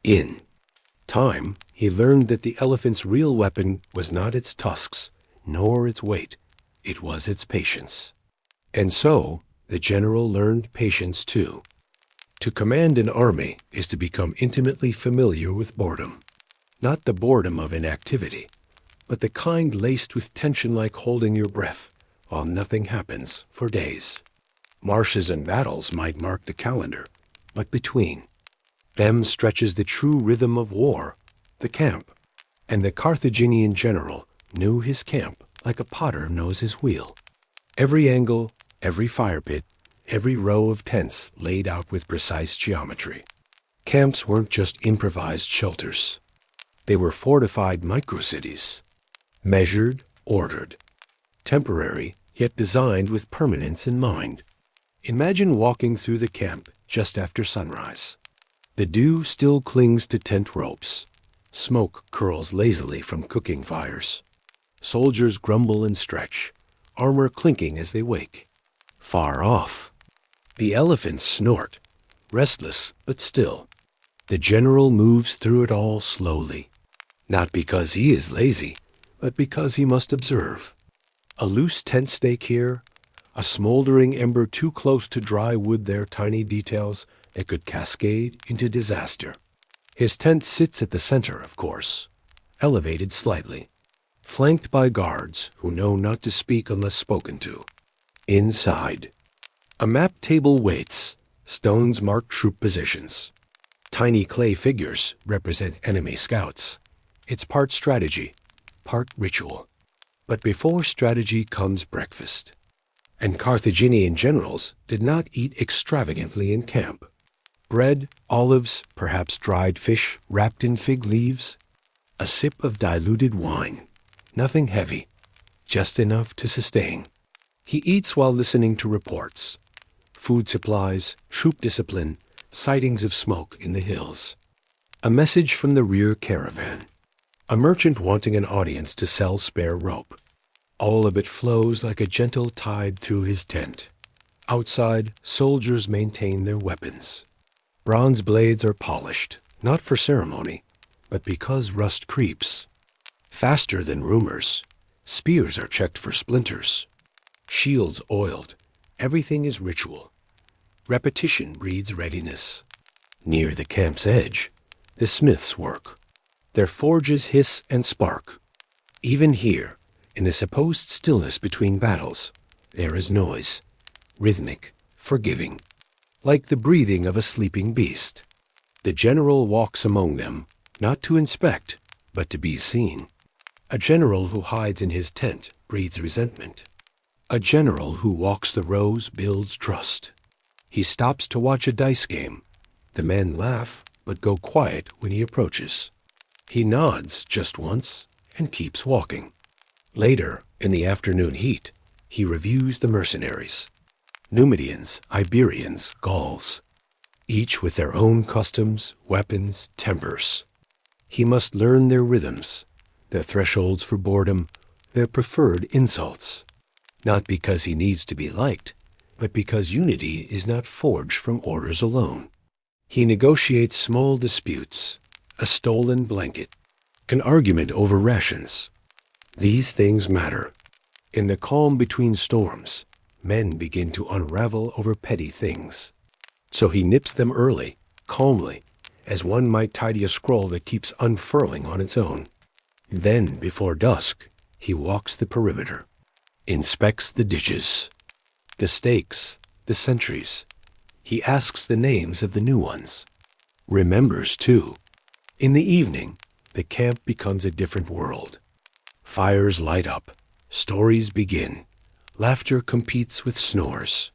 In time, he learned that the elephant's real weapon was not its tusks, nor its weight. It was its patience. And so, the general learned patience too. To command an army is to become intimately familiar with boredom. Not the boredom of inactivity, but the kind laced with tension like holding your breath while nothing happens for days. Marshes and battles might mark the calendar, but between them stretches the true rhythm of war, the camp. And the Carthaginian general knew his camp like a potter knows his wheel. Every angle, every fire pit, every row of tents laid out with precise geometry. Camps weren't just improvised shelters. They were fortified microcities, measured, ordered, temporary, yet designed with permanence in mind. Imagine walking through the camp just after sunrise. The dew still clings to tent ropes. Smoke curls lazily from cooking fires. Soldiers grumble and stretch, armor clinking as they wake. Far off, the elephants snort, restless but still. The general moves through it all slowly, not because he is lazy, but because he must observe. A loose tent stake here, a smoldering ember too close to dry wood there, tiny details that could cascade into disaster. His tent sits at the center, of course, elevated slightly, flanked by guards who know not to speak unless spoken to. Inside, a map table waits, stones mark troop positions. Tiny clay figures represent enemy scouts. It's part strategy, part ritual. But before strategy comes breakfast. And Carthaginian generals did not eat extravagantly in camp. Bread, olives, perhaps dried fish wrapped in fig leaves. A sip of diluted wine. Nothing heavy, just enough to sustain. He eats while listening to reports. Food supplies, troop discipline, sightings of smoke in the hills. A message from the rear caravan. A merchant wanting an audience to sell spare rope. All of it flows like a gentle tide through his tent. Outside, soldiers maintain their weapons. Bronze blades are polished, not for ceremony, but because rust creeps. Faster than rumors, spears are checked for splinters. Shields oiled, everything is ritual. Repetition breeds readiness. Near the camp's edge, the smiths work. Their forges hiss and spark. Even here, in the supposed stillness between battles, there is noise, rhythmic, forgiving, like the breathing of a sleeping beast. The general walks among them, not to inspect, but to be seen. A general who hides in his tent breeds resentment. A general who walks the rows builds trust. He stops to watch a dice game. The men laugh, but go quiet when he approaches. He nods just once and keeps walking. Later, in the afternoon heat, he reviews the mercenaries. Numidians, Iberians, Gauls, each with their own customs, weapons, tempers. He must learn their rhythms, their thresholds for boredom, their preferred insults. Not because he needs to be liked, but because unity is not forged from orders alone. He negotiates small disputes, a stolen blanket, an argument over rations. These things matter. In the calm between storms, men begin to unravel over petty things. So he nips them early, calmly, as one might tidy a scroll that keeps unfurling on its own. Then, before dusk, he walks the perimeter, inspects the ditches, the stakes, the sentries. He asks the names of the new ones. Remembers, too. In the evening, the camp becomes a different world. Fires light up, stories begin, laughter competes with snores.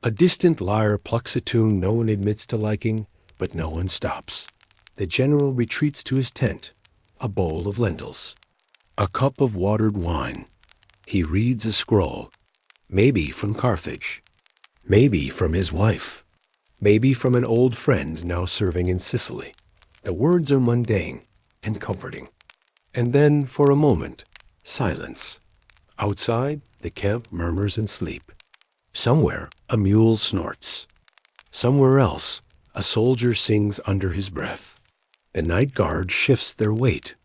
A distant lyre plucks a tune no one admits to liking, but no one stops. The general retreats to his tent, a bowl of lentils. A cup of watered wine. He reads a scroll. Maybe from Carthage. Maybe from his wife. Maybe from an old friend now serving in Sicily. The words are mundane and comforting. And then, for a moment, silence. Outside, the camp murmurs in sleep. Somewhere, a mule snorts. Somewhere else, a soldier sings under his breath. The night guard shifts their weight.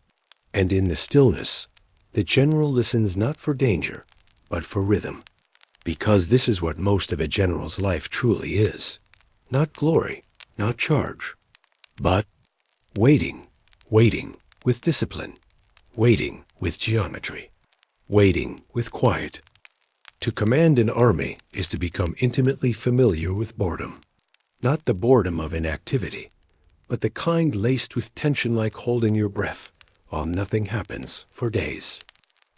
And in the stillness, the general listens not for danger, but for rhythm. Because this is what most of a general's life truly is. Not glory, not charge, but waiting, waiting with discipline, waiting with geometry, waiting with quiet. To command an army is to become intimately familiar with boredom. Not the boredom of inactivity, but the kind laced with tension like holding your breath while nothing happens for days.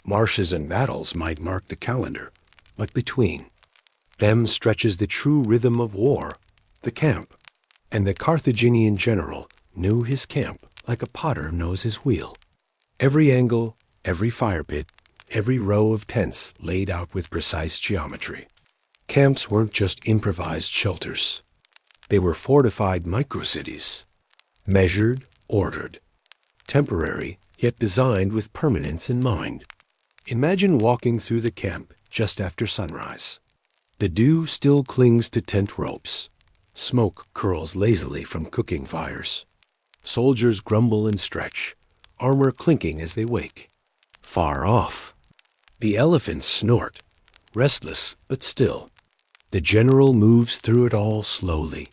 Marshes and battles might mark the calendar, but between them stretches the true rhythm of war, the camp. And the Carthaginian general knew his camp like a potter knows his wheel. Every angle, every fire pit, every row of tents laid out with precise geometry. Camps weren't just improvised shelters. They were fortified microcities, measured, ordered, temporary, yet designed with permanence in mind. Imagine walking through the camp just after sunrise. The dew still clings to tent ropes. Smoke curls lazily from cooking fires. Soldiers grumble and stretch, armor clinking as they wake. Far off, the elephants snort, restless but still. The general moves through it all slowly,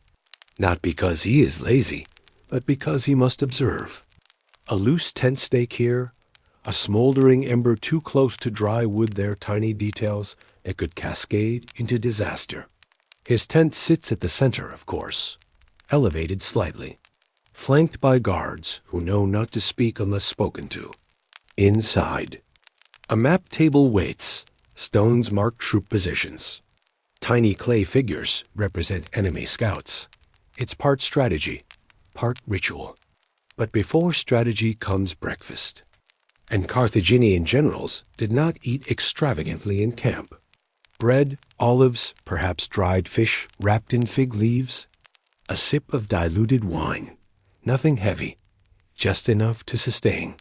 not because he is lazy, but because he must observe. A loose tent stake here, a smoldering ember too close to dry wood there, tiny details that could cascade into disaster. His tent sits at the center, of course, elevated slightly, flanked by guards who know not to speak unless spoken to. Inside, a map table waits, stones mark troop positions. Tiny clay figures represent enemy scouts. It's part strategy, part ritual. But before strategy comes breakfast. And Carthaginian generals did not eat extravagantly in camp. Bread, olives, perhaps dried fish wrapped in fig leaves. A sip of diluted wine. Nothing heavy, just enough to sustain.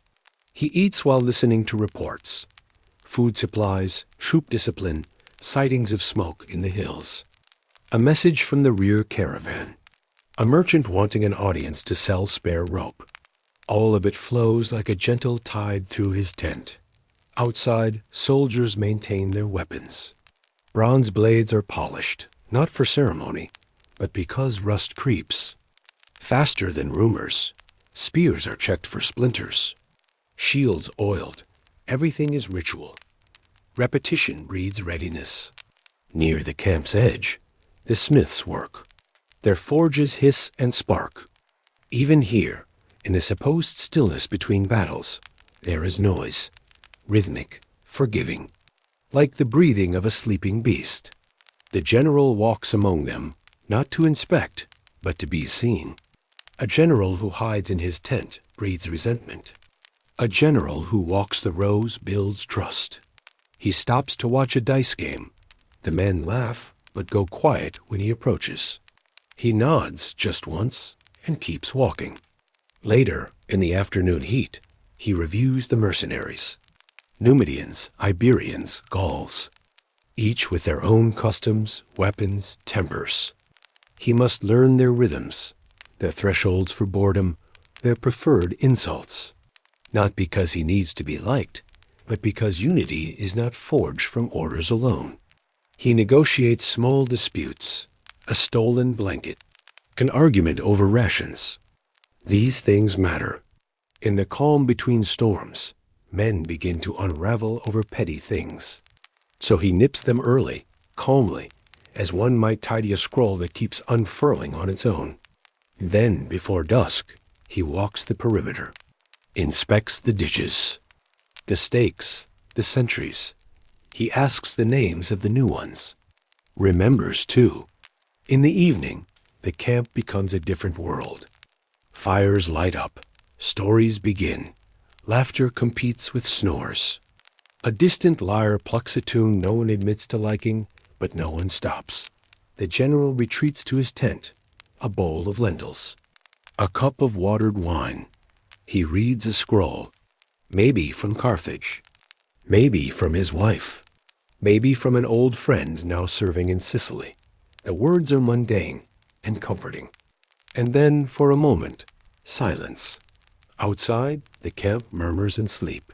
He eats while listening to reports. Food supplies, troop discipline, sightings of smoke in the hills. A message from the rear caravan. A merchant wanting an audience to sell spare rope. All of it flows like a gentle tide through his tent. Outside, soldiers maintain their weapons. Bronze blades are polished, not for ceremony, but because rust creeps. Faster than rumors, spears are checked for splinters. Shields oiled, everything is ritual. Repetition breeds readiness. Near the camp's edge, the smiths work. Their forges hiss and spark. Even here, in the supposed stillness between battles, there is noise, rhythmic, forgiving, like the breathing of a sleeping beast. The general walks among them, not to inspect, but to be seen. A general who hides in his tent breeds resentment. A general who walks the rows builds trust. He stops to watch a dice game. The men laugh, but go quiet when he approaches. He nods just once and keeps walking. Later, in the afternoon heat, he reviews the mercenaries. Numidians, Iberians, Gauls, each with their own customs, weapons, tempers. He must learn their rhythms, their thresholds for boredom, their preferred insults. Not because he needs to be liked, but because unity is not forged from orders alone. He negotiates small disputes, a stolen blanket, an argument over rations. These things matter. In the calm between storms, men begin to unravel over petty things. So he nips them early, calmly, as one might tidy a scroll that keeps unfurling on its own. Then, before dusk, he walks the perimeter, inspects the ditches, the stakes, the sentries. He asks the names of the new ones. Remembers, too. In the evening, the camp becomes a different world. Fires light up, stories begin, Laughter competes with snores. A distant lyre plucks a tune no one admits to liking, but no one stops. The general retreats to his tent, a bowl of lentils, a cup of watered wine. He reads a scroll, maybe from Carthage, maybe from his wife, maybe from an old friend now serving in Sicily. The words are mundane and comforting. And then, for a moment, silence. Outside, the camp murmurs in sleep.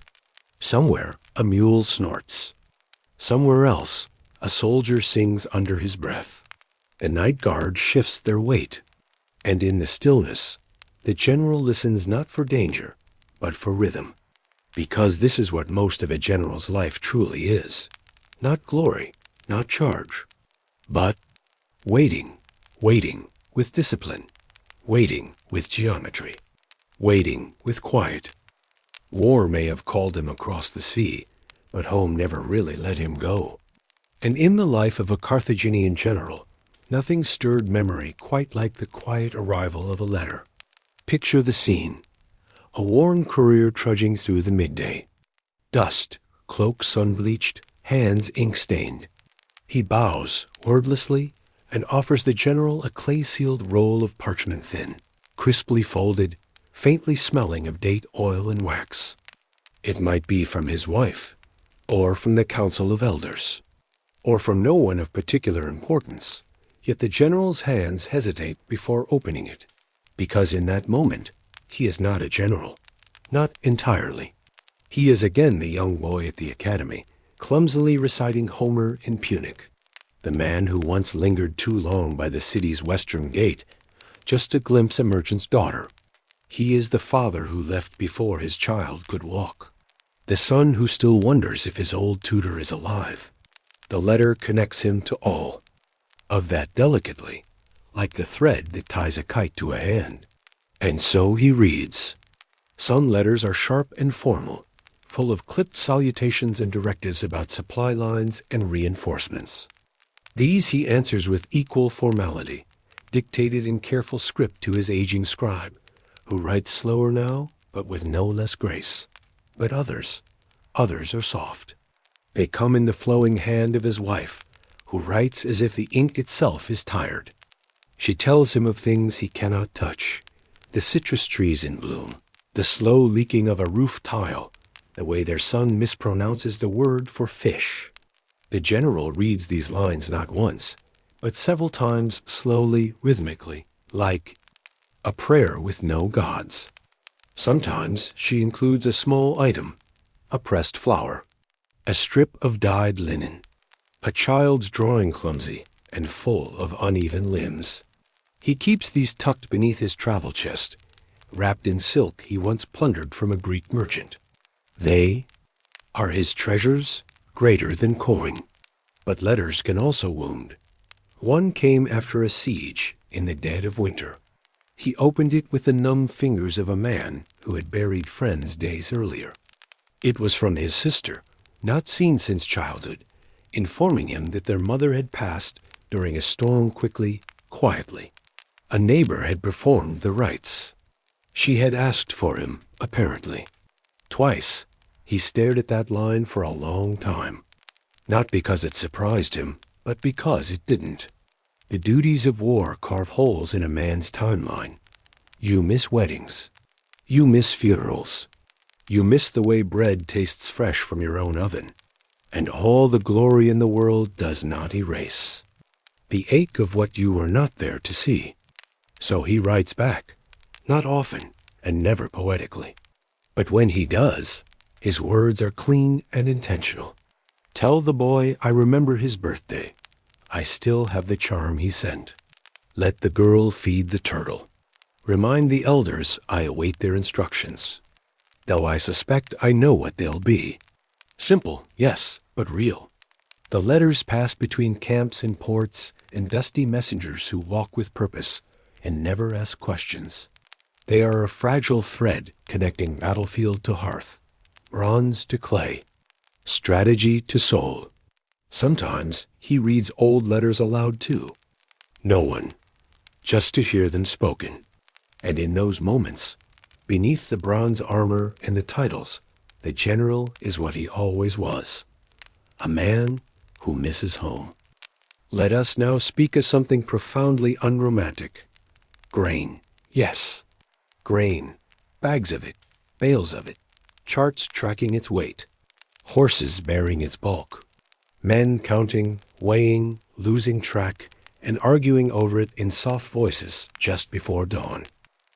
Somewhere, a mule snorts. Somewhere else, a soldier sings under his breath. The night guard shifts their weight. And in the stillness, the general listens not for danger, but for rhythm. Because this is what most of a general's life truly is. Not glory, not charge, but waiting, waiting with discipline, waiting with geometry, waiting with quiet. War may have called him across the sea, but home never really let him go. And in the life of a Carthaginian general, nothing stirred memory quite like the quiet arrival of a letter. Picture the scene. A worn courier trudging through the midday. Dust, cloak sun-bleached, hands ink-stained. He bows, wordlessly, and offers the general a clay-sealed roll of parchment thin, crisply folded, faintly smelling of date oil and wax. It might be from his wife, or from the council of elders, or from no one of particular importance, yet the general's hands hesitate before opening it, because in that moment he is not a general, not entirely. He is again the young boy at the academy, clumsily reciting Homer in Punic, the man who once lingered too long by the city's western gate, just to glimpse a merchant's daughter. He is the father who left before his child could walk, the son who still wonders if his old tutor is alive. The letter connects him to all, of that delicately, like the thread that ties a kite to a hand. And so he reads. Some letters are sharp and formal, full of clipped salutations and directives about supply lines and reinforcements. These he answers with equal formality, dictated in careful script to his aging scribe, who writes slower now, but with no less grace. But others are soft. They come in the flowing hand of his wife, who writes as if the ink itself is tired. She tells him of things he cannot touch, the citrus trees in bloom, the slow leaking of a roof tile, the way their son mispronounces the word for fish. The general reads these lines not once, but several times slowly, rhythmically, like a prayer with no gods. Sometimes she includes a small item, a pressed flower, a strip of dyed linen, a child's drawing clumsy and full of uneven limbs. He keeps these tucked beneath his travel chest, wrapped in silk he once plundered from a Greek merchant. They are his treasures greater than coin. But letters can also wound. One came after a siege in the dead of winter. He opened it with the numb fingers of a man who had buried friends days earlier. It was from his sister, not seen since childhood, informing him that their mother had passed during a storm quickly, quietly. A neighbor had performed the rites. She had asked for him, apparently. Twice, he stared at that line for a long time. Not because it surprised him, but because it didn't. The duties of war carve holes in a man's timeline. You miss weddings. You miss funerals. You miss the way bread tastes fresh from your own oven. And all the glory in the world does not erase the ache of what you were not there to see. So he writes back, not often and never poetically. But when he does, his words are clean and intentional. Tell the boy I remember his birthday. I still have the charm he sent. Let the girl feed the turtle. Remind the elders I await their instructions, though I suspect I know what they'll be. Simple, yes, but real. The letters pass between camps and ports and dusty messengers who walk with purpose and never ask questions. They are a fragile thread connecting battlefield to hearth, bronze to clay, strategy to soul. Sometimes he reads old letters aloud too. No one, just to hear them spoken. And in those moments, Beneath the bronze armor and the titles, the general is what he always was, a man who misses home. Let us now speak of something profoundly unromantic. Grain. Yes, grain. Bags of it, bales of it, charts tracking its weight, horses bearing its bulk, men counting, weighing, losing track, and arguing over it in soft voices just before dawn.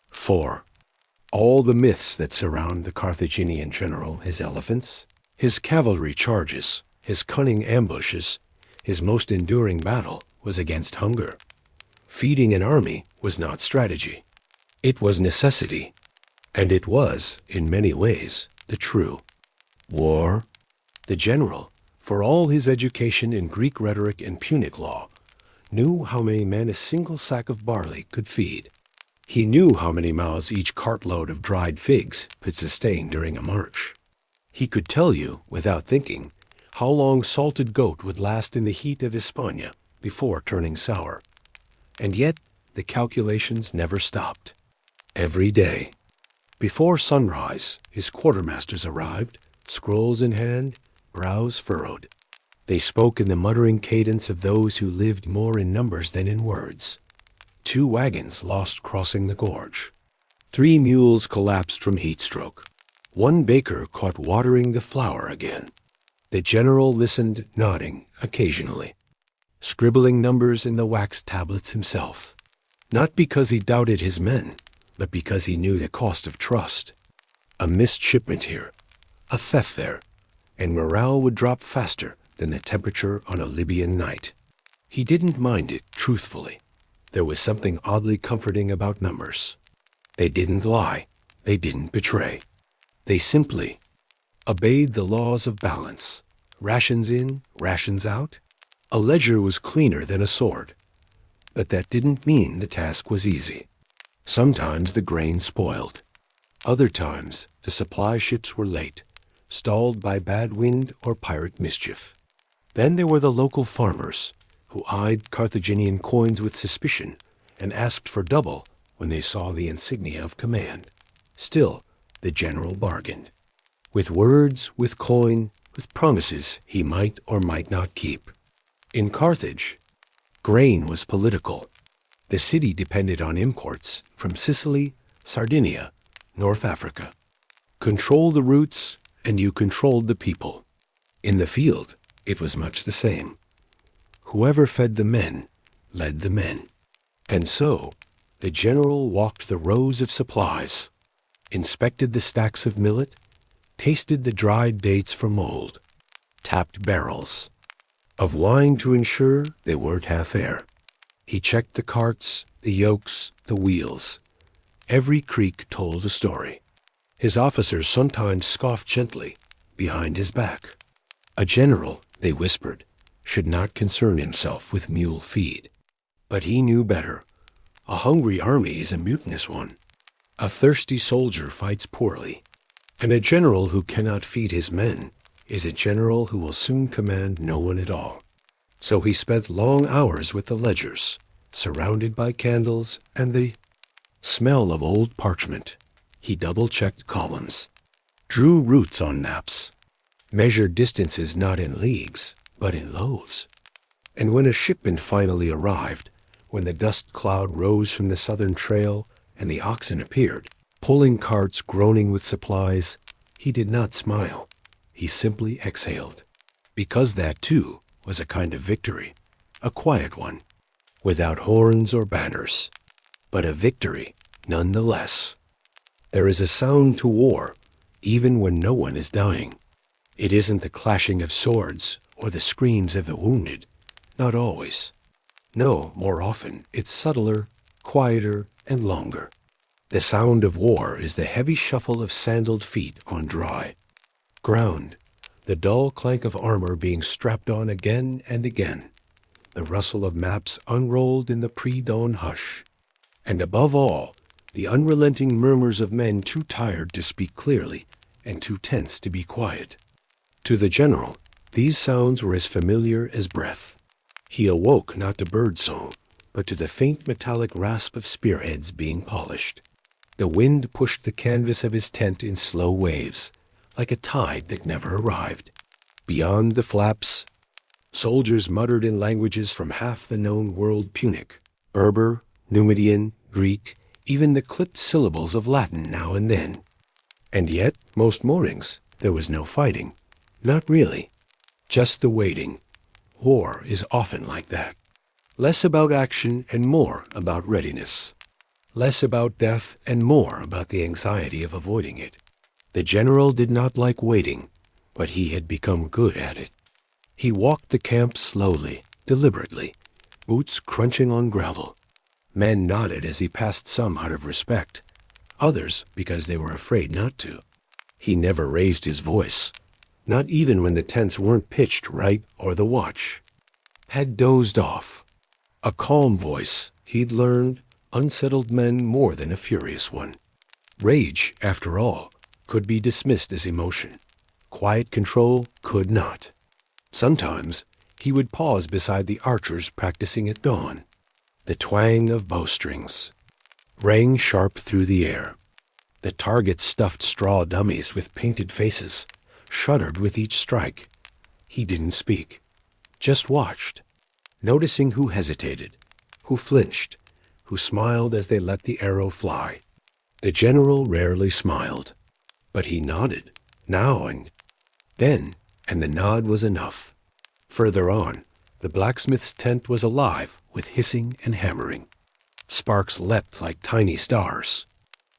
4. All the myths that surround the Carthaginian general, his elephants, his cavalry charges, his cunning ambushes, his most enduring battle was against hunger. Feeding an army was not strategy. It was necessity. And it was, in many ways, the true. War. The general, for all his education in Greek rhetoric and Punic law, knew how many men a single sack of barley could feed. He knew how many mouths each cartload of dried figs could sustain during a march. He could tell you, without thinking, how long salted goat would last in the heat of Hispania before turning sour. And yet, the calculations never stopped. Every day. Before sunrise, his quartermasters arrived, scrolls in hand, brows furrowed. They spoke in the muttering cadence of those who lived more in numbers than in words. 2 wagons lost crossing the gorge. 3 mules collapsed from heat stroke. 1 baker caught watering the flour again. The general listened, nodding occasionally, scribbling numbers in the wax tablets himself, not because he doubted his men, but because he knew the cost of trust. A missed shipment here, a theft there, and morale would drop faster than the temperature on a Libyan night. He didn't mind it, truthfully. There was something oddly comforting about numbers. They didn't lie. They didn't betray. They simply obeyed the laws of balance. Rations in, rations out. A ledger was cleaner than a sword. But that didn't mean the task was easy. Sometimes the grain spoiled. Other times the supply ships were late, stalled by bad wind or pirate mischief. Then there were the local farmers, who eyed Carthaginian coins with suspicion and asked for double when they saw the insignia of command. Still, the general bargained. With words, with coin, with promises he might or might not keep. In Carthage, grain was political. The city depended on imports from Sicily, Sardinia, North Africa. Control the routes, and you controlled the people. In the field, it was much the same. Whoever fed the men led the men. And so, the general walked the rows of supplies, inspected the stacks of millet, tasted the dried dates for mold, tapped barrels of wine to ensure they weren't half-air. He checked the carts, the yokes, the wheels. Every creak told a story. His officers sometimes scoffed gently behind his back. A general, they whispered, should not concern himself with mule feed. But he knew better. A hungry army is a mutinous one. A thirsty soldier fights poorly. And a general who cannot feed his men is a general who will soon command no one at all. So he spent long hours with the ledgers, surrounded by candles and the smell of old parchment. He double-checked columns, drew routes on maps, measured distances not in leagues, but in loaves. And when a shipment finally arrived, when the dust cloud rose from the southern trail and the oxen appeared, pulling carts groaning with supplies, he did not smile. He simply exhaled, because that, too, was a kind of victory, a quiet one, without horns or banners, but a victory nonetheless. There is a sound to war, even when no one is dying. It isn't the clashing of swords or the screams of the wounded, not always. No, more often, it's subtler, quieter, and longer. The sound of war is the heavy shuffle of sandaled feet on dry ground, the dull clank of armor being strapped on again and again, the rustle of maps unrolled in the pre-dawn hush, and above all, the unrelenting murmurs of men too tired to speak clearly and too tense to be quiet. To the general, these sounds were as familiar as breath. He awoke not to bird song, but to the faint metallic rasp of spearheads being polished. The wind pushed the canvas of his tent in slow waves, like a tide that never arrived. Beyond the flaps, soldiers muttered in languages from half the known world Punic, Berber, Numidian, Greek, even the clipped syllables of Latin now and then. And yet, most mornings, there was no fighting. Not really. Just the waiting. War is often like that. Less about action and more about readiness. Less about death and more about the anxiety of avoiding it. The general did not like waiting, but he had become good at it. He walked the camp slowly, deliberately, boots crunching on gravel. Men nodded as he passed, some out of respect, others because they were afraid not to. He never raised his voice, not even when the tents weren't pitched right or the watch had dozed off. A calm voice, he'd learned, unsettled men more than a furious one. Rage, after all, could be dismissed as emotion. Quiet control could not. Sometimes he would pause beside the archers practicing at dawn. The twang of bowstrings rang sharp through the air. The target's stuffed straw dummies with painted faces shuddered with each strike. He didn't speak, just watched, noticing who hesitated, who flinched, who smiled as they let the arrow fly. The general rarely smiled, but he nodded, now and then, and the nod was enough. Further on, the blacksmith's tent was alive with hissing and hammering. Sparks leapt like tiny stars.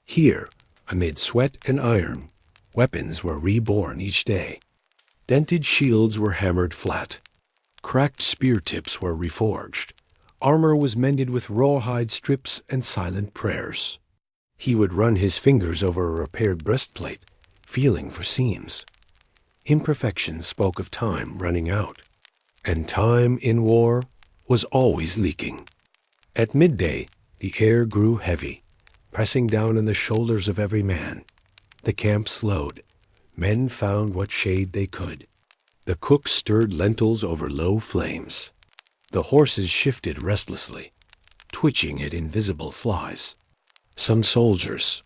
Here, amid sweat and iron, weapons were reborn each day. Dented shields were hammered flat. Cracked spear tips were reforged. Armor was mended with rawhide strips and silent prayers. He would run his fingers over a repaired breastplate, feeling for seams. Imperfections spoke of time running out, and time in war was always leaking. At midday, the air grew heavy, pressing down on the shoulders of every man. The camp slowed. Men found what shade they could. The cook stirred lentils over low flames. The horses shifted restlessly, twitching at invisible flies. Some soldiers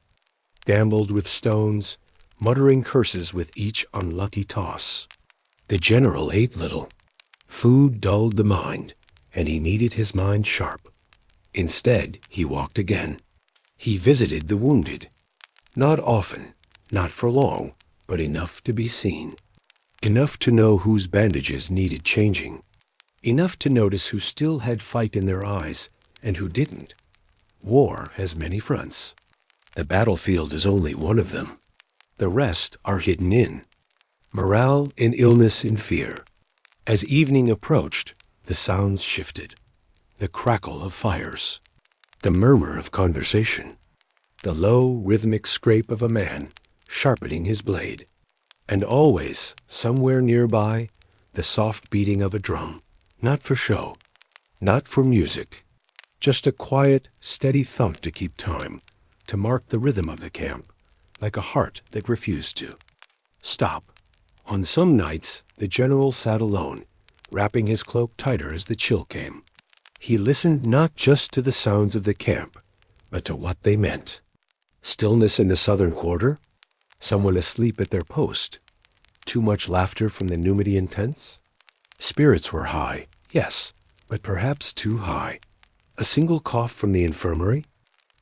gambled with stones, muttering curses with each unlucky toss. The general ate little. Food dulled the mind, and he needed his mind sharp. Instead, he walked again. He visited the wounded. Not often, not for long, but enough to be seen. Enough to know whose bandages needed changing. Enough to notice who still had fight in their eyes and who didn't. War has many fronts. The battlefield is only one of them. The rest are hidden in morale, in illness, in fear. As evening approached, the sounds shifted. The crackle of fires, the murmur of conversation, the low, rhythmic scrape of a man sharpening his blade, and always, somewhere nearby, the soft beating of a drum, not for show, not for music, just a quiet, steady thump to keep time, to mark the rhythm of the camp, like a heart that refused to stop. On some nights, the general sat alone, wrapping his cloak tighter as the chill came. He listened not just to the sounds of the camp, but to what they meant. Stillness in the southern quarter? Someone asleep at their post? Too much laughter from the Numidian tents? Spirits were high, yes, but perhaps too high. A single cough from the infirmary?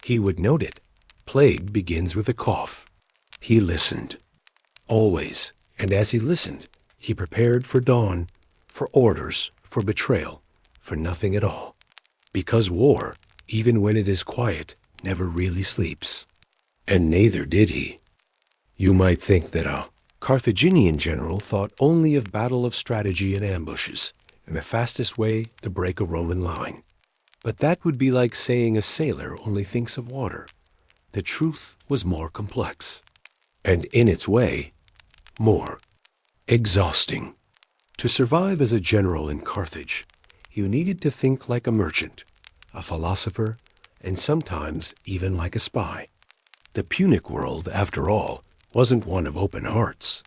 He would note it. Plague begins with a cough. He listened. Always, and as he listened, he prepared for dawn, for orders, for betrayal, for nothing at all. Because war, even when it is quiet, never really sleeps. And neither did he. You might think that a Carthaginian general thought only of battle of strategy and ambushes, and the fastest way to break a Roman line. But that would be like saying a sailor only thinks of water. The truth was more complex, and in its way, more exhausting. To survive as a general in Carthage, you needed to think like a merchant, a philosopher, and sometimes even like a spy. The Punic world, after all, wasn't one of open hearts.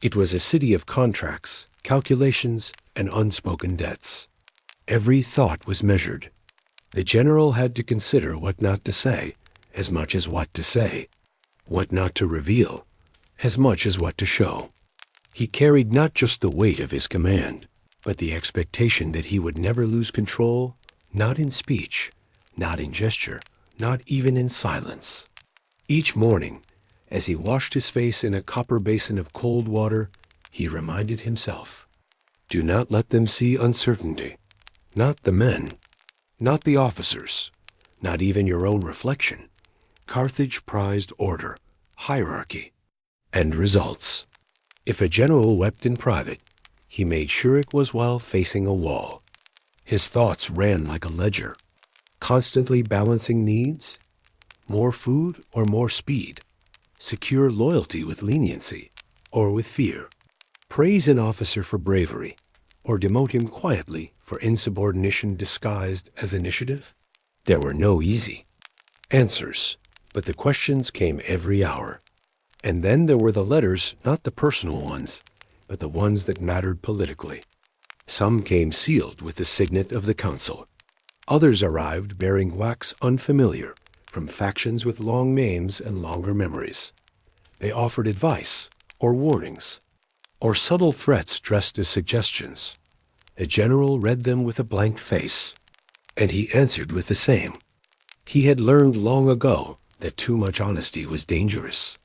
It was a city of contracts, calculations, and unspoken debts. Every thought was measured. The general had to consider what not to say as much as what to say, what not to reveal, as much as what to show. He carried not just the weight of his command, but the expectation that he would never lose control, not in speech, not in gesture, not even in silence. Each morning, as he washed his face in a copper basin of cold water, he reminded himself, do not let them see uncertainty, not the men, not the officers, not even your own reflection. Carthage prized order, hierarchy, and results. If a general wept in private, he made sure it was while facing a wall. His thoughts ran like a ledger, constantly balancing needs, more food or more speed, secure loyalty with leniency or with fear, praise an officer for bravery, or demote him quietly for insubordination disguised as initiative. There were no easy answers, but the questions came every hour. And then there were the letters, not the personal ones, but the ones that mattered politically. Some came sealed with the signet of the council. Others arrived bearing wax unfamiliar from factions with long names and longer memories. They offered advice or warnings, or subtle threats dressed as suggestions. The general read them with a blank face, and he answered with the same. He had learned long ago that too much honesty was dangerous,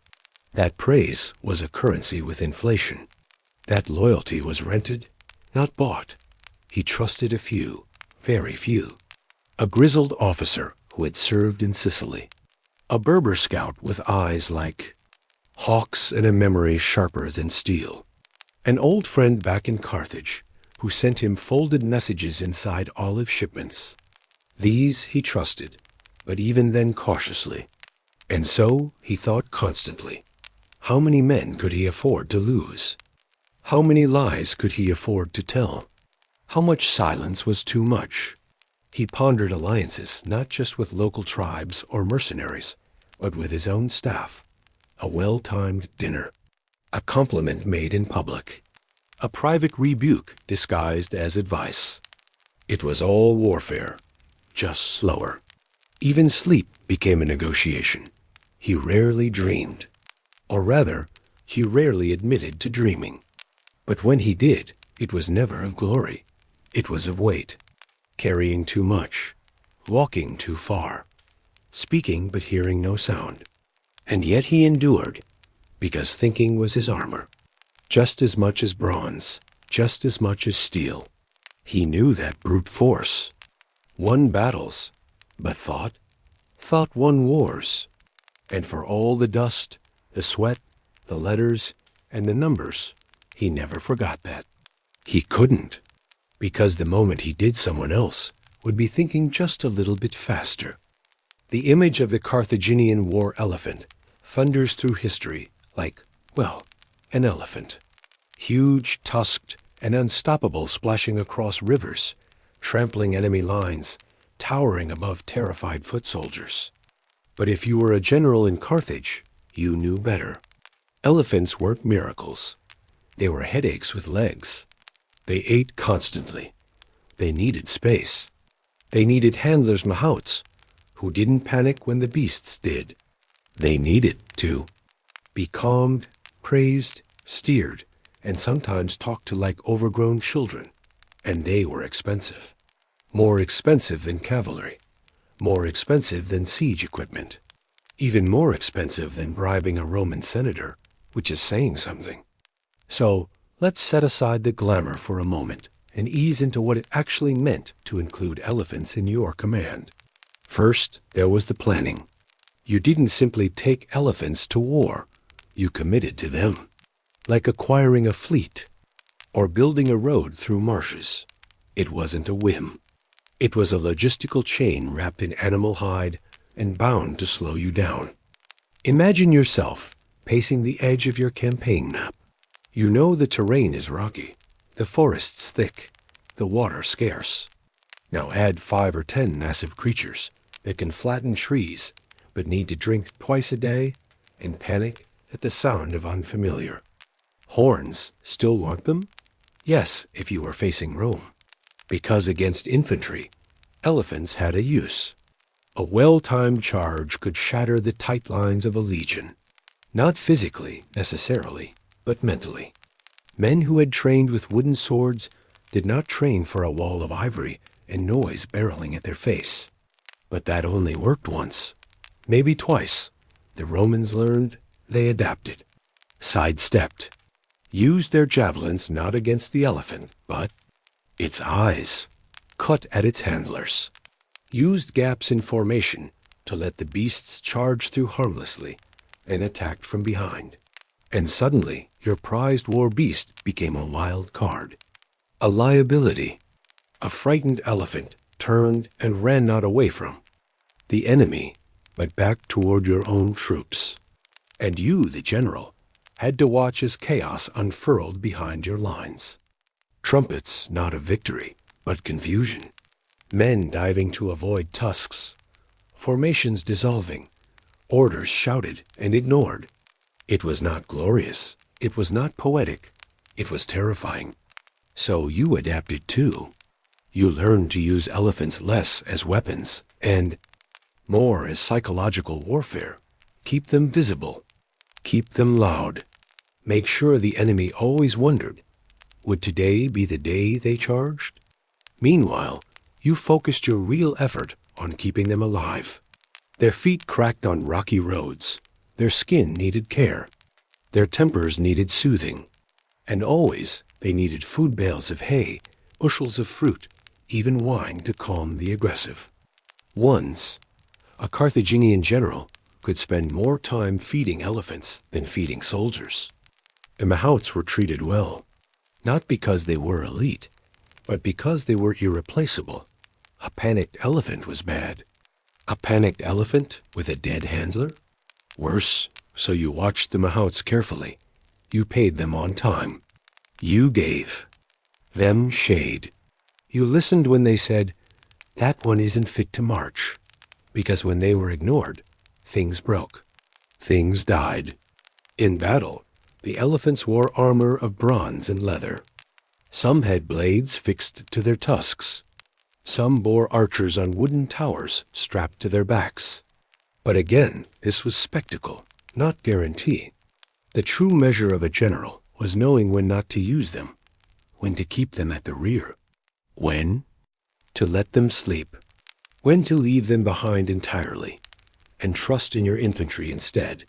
that praise was a currency with inflation, that loyalty was rented, not bought. He trusted a few, very few. A grizzled officer who had served in Sicily, a Berber scout with eyes like hawks and a memory sharper than steel, an old friend back in Carthage who sent him folded messages inside olive shipments. These he trusted, but even then cautiously. And so he thought constantly, how many men could he afford to lose? How many lies could he afford to tell? How much silence was too much? He pondered alliances not just with local tribes or mercenaries, but with his own staff. A well-timed dinner, a compliment made in public, a private rebuke disguised as advice. It was all warfare, just slower. Even sleep became a negotiation. He rarely dreamed, or rather, he rarely admitted to dreaming. But when he did, it was never of glory. It was of weight, carrying too much, walking too far, speaking but hearing no sound. And yet he endured, because thinking was his armor, just as much as bronze, just as much as steel. He knew that brute force, won battles, but thought won wars. And for all the dust, the sweat, the letters, and the numbers, he never forgot that. He couldn't, because the moment he did, someone else would be thinking just a little bit faster. The image of the Carthaginian war elephant thunders through history like, well, an elephant. Huge, tusked, and unstoppable, splashing across rivers, trampling enemy lines, towering above terrified foot soldiers. But if you were a general in Carthage, you knew better. Elephants weren't miracles. They were headaches with legs. They ate constantly. They needed space. They needed handlers mahouts, who didn't panic when the beasts did. They needed to be calmed, praised, steered, and sometimes talked to like overgrown children. And they were expensive. More expensive than cavalry. More expensive than siege equipment. Even more expensive than bribing a Roman senator, which is saying something. So, let's set aside the glamour for a moment and ease into what it actually meant to include elephants in your command. First, there was the planning. You didn't simply take elephants to war. You committed to them. Like acquiring a fleet or building a road through marshes. It wasn't a whim. It was a logistical chain wrapped in animal hide and bound to slow you down. Imagine yourself pacing the edge of your campaign map. You know the terrain is rocky, the forests thick, the water scarce. Now add 5 or 10 massive creatures that can flatten trees but need to drink twice a day and panic at the sound of unfamiliar. Horns, still want them? Yes, if you were facing Rome. Because against infantry, elephants had a use. A well-timed charge could shatter the tight lines of a legion. Not physically, necessarily, but mentally. Men who had trained with wooden swords did not train for a wall of ivory and noise barreling at their face. But that only worked once, maybe twice. The Romans learned, they adapted, sidestepped, used their javelins not against the elephant, but its eyes, cut at its handlers, used gaps in formation to let the beasts charge through harmlessly, and attacked from behind. And suddenly, your prized war beast became a wild card, a liability. A frightened elephant turned and ran not away from the enemy, but back toward your own troops. And you, the general, had to watch as chaos unfurled behind your lines. Trumpets not of victory, but confusion. Men diving to avoid tusks. Formations dissolving. Orders shouted and ignored. It was not glorious. It was not poetic. It was terrifying. So you adapted too. You learned to use elephants less as weapons and more as psychological warfare. Keep them visible. Keep them loud. Make sure the enemy always wondered, would today be the day they charged? Meanwhile, you focused your real effort on keeping them alive. Their feet cracked on rocky roads. Their skin needed care. Their tempers needed soothing. And always they needed food bales of hay, bushels of fruit, even wine to calm the aggressive. Once, a Carthaginian general could spend more time feeding elephants than feeding soldiers. The Mahouts were treated well, not because they were elite, but because they were irreplaceable. A panicked elephant was bad. A panicked elephant with a dead handler? Worse, so you watched the Mahouts carefully. You paid them on time. You gave them shade. You listened when they said, that one isn't fit to march. Because when they were ignored, things broke. Things died. In battle, the elephants wore armor of bronze and leather. Some had blades fixed to their tusks. Some bore archers on wooden towers strapped to their backs. But again, this was spectacle, not guarantee. The true measure of a general was knowing when not to use them, when to keep them at the rear, when to let them sleep, when to leave them behind entirely, and trust in your infantry instead.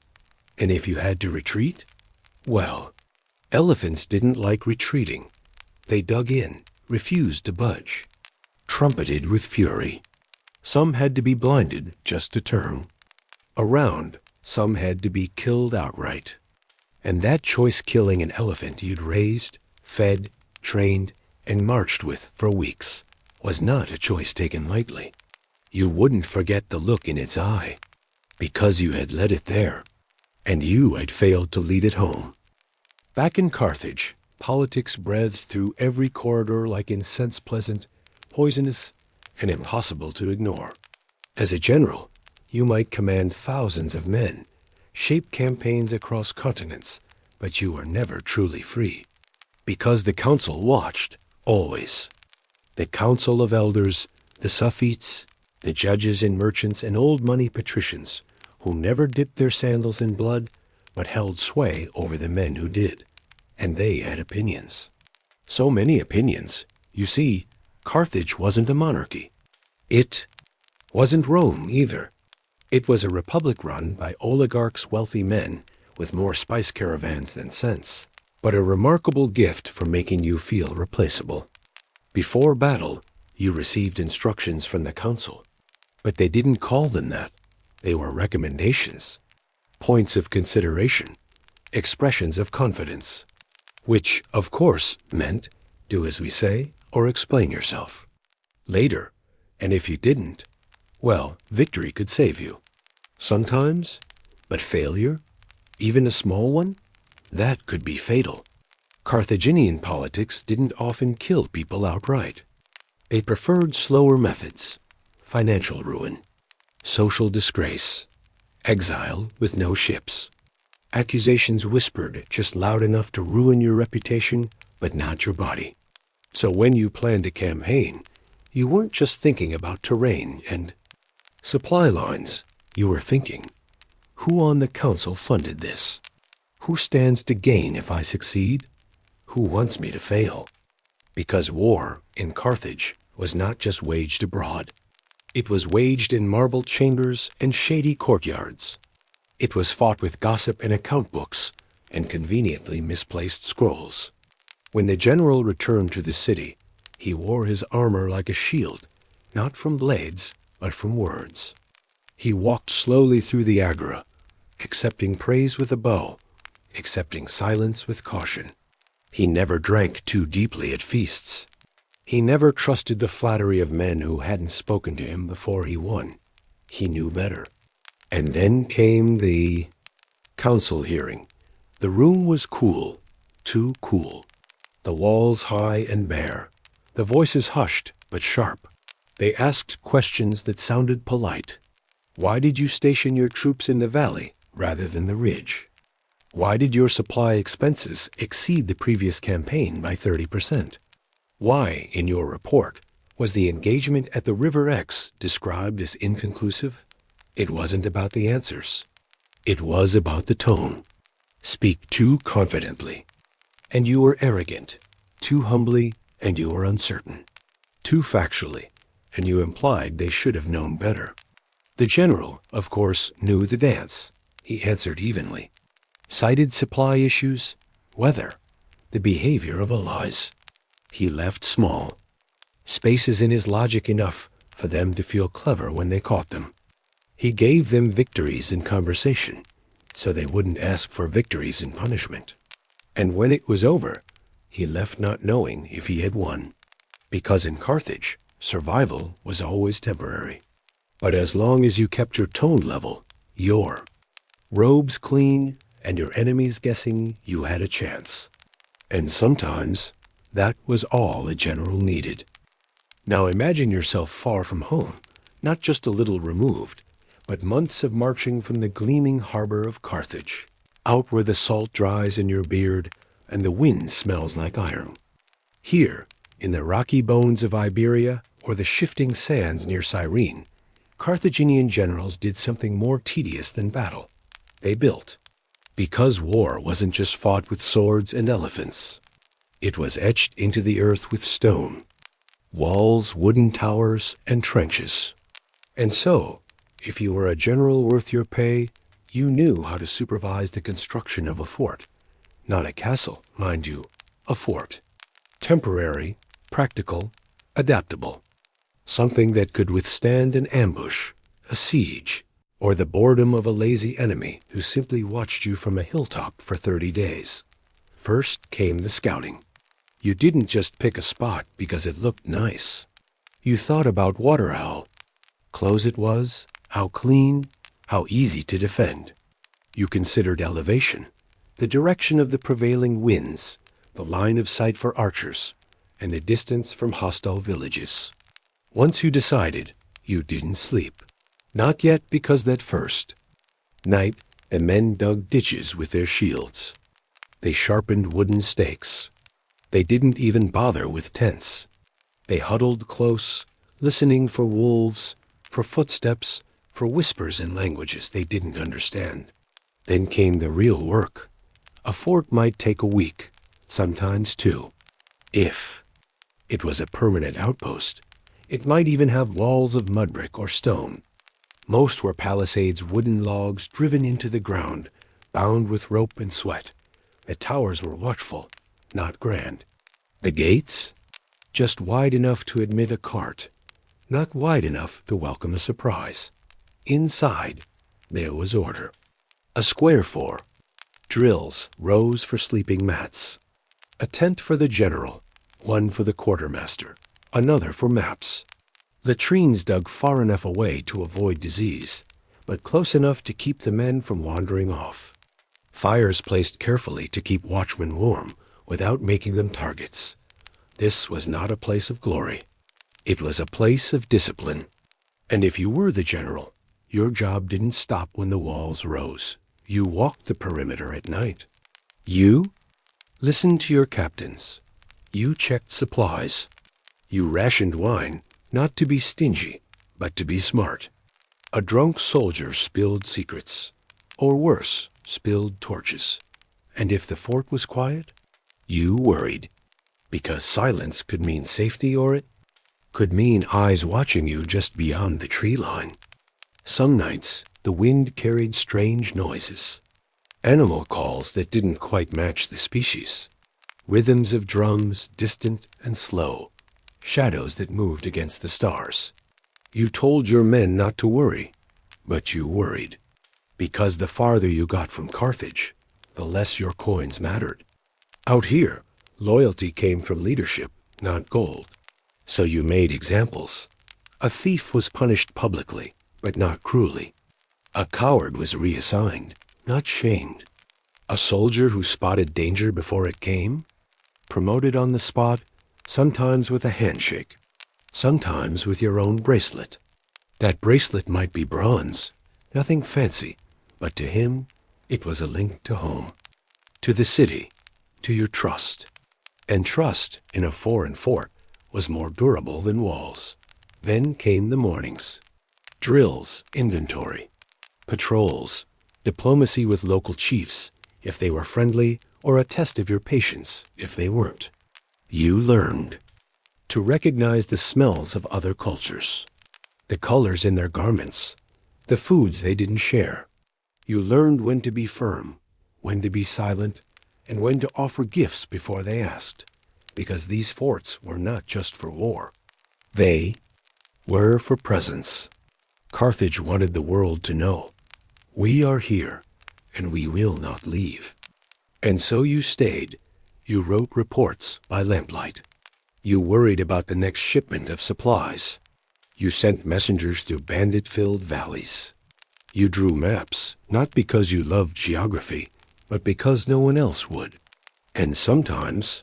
And if you had to retreat, well, elephants didn't like retreating. They dug in, refused to budge, trumpeted with fury. Some had to be blinded just to turn. Around, some had to be killed outright. And that choice killing an elephant you'd raised, fed, trained, and marched with for weeks was not a choice taken lightly. You wouldn't forget the look in its eye, because you had led it there, and you had failed to lead it home. Back in Carthage, politics breathed through every corridor like incense, pleasant, poisonous, and impossible to ignore. As a general, you might command thousands of men, shape campaigns across continents, but you were never truly free. Because the council watched, always. The council of elders, the Suffites, the judges and merchants and old money patricians, who never dipped their sandals in blood, but held sway over the men who did. And they had opinions. So many opinions. You see, Carthage wasn't a monarchy. It wasn't Rome either. It was a republic run by oligarchs, wealthy men with more spice caravans than sense, but a remarkable gift for making you feel replaceable. Before battle, you received instructions from the council, but they didn't call them that. They were recommendations, points of consideration, expressions of confidence, which, of course, meant do as we say or explain yourself. Later, and if you didn't, well, victory could save you. Sometimes, but failure, even a small one, that could be fatal. Carthaginian politics didn't often kill people outright. They preferred slower methods, financial ruin, social disgrace, exile with no ships, accusations whispered just loud enough to ruin your reputation, but not your body. So when you planned a campaign, you weren't just thinking about terrain and Supply lines, you were thinking. Who on the council funded this? Who stands to gain if I succeed? Who wants me to fail? Because war in Carthage was not just waged abroad. It was waged in marble chambers and shady courtyards. It was fought with gossip and account books and conveniently misplaced scrolls. When the general returned to the city, he wore his armor like a shield, not from blades, but from words. He walked slowly through the agora, accepting praise with a bow, accepting silence with caution. He never drank too deeply at feasts. He never trusted the flattery of men who hadn't spoken to him before he won. He knew better. And then came the council hearing. The room was cool, too cool. The walls high and bare. The voices hushed but sharp. They asked questions that sounded polite. Why did you station your troops in the valley rather than the ridge? Why did your supply expenses exceed the previous campaign by 30%? Why, in your report, was the engagement at the River X described as inconclusive? It wasn't about the answers. It was about the tone. Speak too confidently. And you were arrogant. Too humbly, and you were uncertain. Too factually, and you implied they should have known better. The general, of course, knew the dance. He answered evenly. Cited supply issues, weather, the behavior of allies. He left small. Spaces in his logic enough for them to feel clever when they caught them. He gave them victories in conversation, so they wouldn't ask for victories in punishment. And when it was over, he left not knowing if he had won. Because in Carthage, survival was always temporary. But as long as you kept your tone level, your robes clean, and your enemies guessing you had a chance. And sometimes, that was all a general needed. Now imagine yourself far from home, not just a little removed, but months of marching from the gleaming harbor of Carthage, out where the salt dries in your beard and the wind smells like iron. Here, in the rocky bones of Iberia or the shifting sands near Cyrene, Carthaginian generals did something more tedious than battle. They built. Because war wasn't just fought with swords and elephants. It was etched into the earth with stone. Walls, wooden towers, and trenches. And so, if you were a general worth your pay, you knew how to supervise the construction of a fort. Not a castle, mind you, a fort. Temporary, practical, adaptable. Something that could withstand an ambush, a siege, or the boredom of a lazy enemy who simply watched you from a hilltop for 30 days. First came the scouting. You didn't just pick a spot because it looked nice. You thought about waterfowl. Close it was, how clean, how easy to defend. You considered elevation, the direction of the prevailing winds, the line of sight for archers, and the distance from hostile villages. Once you decided, you didn't sleep. Not yet, because that first night the men dug ditches with their shields. They sharpened wooden stakes. They didn't even bother with tents. They huddled close, listening for wolves, for footsteps, for whispers in languages they didn't understand. Then came the real work. A fort might take a week, sometimes 2. If it was a permanent outpost, it might even have walls of mud brick or stone. Most were palisades, wooden logs driven into the ground, bound with rope and sweat. The towers were watchful, not grand. The gates? Just wide enough to admit a cart, not wide enough to welcome a surprise. Inside, there was order. A square for drills, rows for sleeping mats. A tent for the general, one for the quartermaster, another for maps. Latrines dug far enough away to avoid disease, but close enough to keep the men from wandering off. Fires placed carefully to keep watchmen warm without making them targets. This was not a place of glory. It was a place of discipline. And if you were the general, your job didn't stop when the walls rose. You walked the perimeter at night. You listened to your captains. You checked supplies. You rationed wine, not to be stingy, but to be smart. A drunk soldier spilled secrets, or worse, spilled torches. And if the fort was quiet, you worried, because silence could mean safety, or it could mean eyes watching you just beyond the tree line. Some nights, the wind carried strange noises, animal calls that didn't quite match the species, rhythms of drums, distant and slow, shadows that moved against the stars. You told your men not to worry, but you worried, because the farther you got from Carthage, the less your coins mattered. Out here, loyalty came from leadership, not gold. So you made examples. A thief was punished publicly, but not cruelly. A coward was reassigned, not shamed. A soldier who spotted danger before it came, promoted on the spot, sometimes with a handshake, sometimes with your own bracelet. That bracelet might be bronze, nothing fancy, but to him, it was a link to home, to the city, to your trust. And trust in a foreign fort was more durable than walls. Then came the mornings. Drills, inventory, patrols, diplomacy with local chiefs, if they were friendly, or a test of your patience, if they weren't. You learned to recognize the smells of other cultures, the colors in their garments, the foods they didn't share. You learned when to be firm, when to be silent, and when to offer gifts before they asked, because these forts were not just for war. They were for presence. Carthage wanted the world to know, we are here, and we will not leave. And so you stayed. You wrote reports by lamplight. You worried about the next shipment of supplies. You sent messengers through bandit-filled valleys. You drew maps, not because you loved geography, but because no one else would. And sometimes,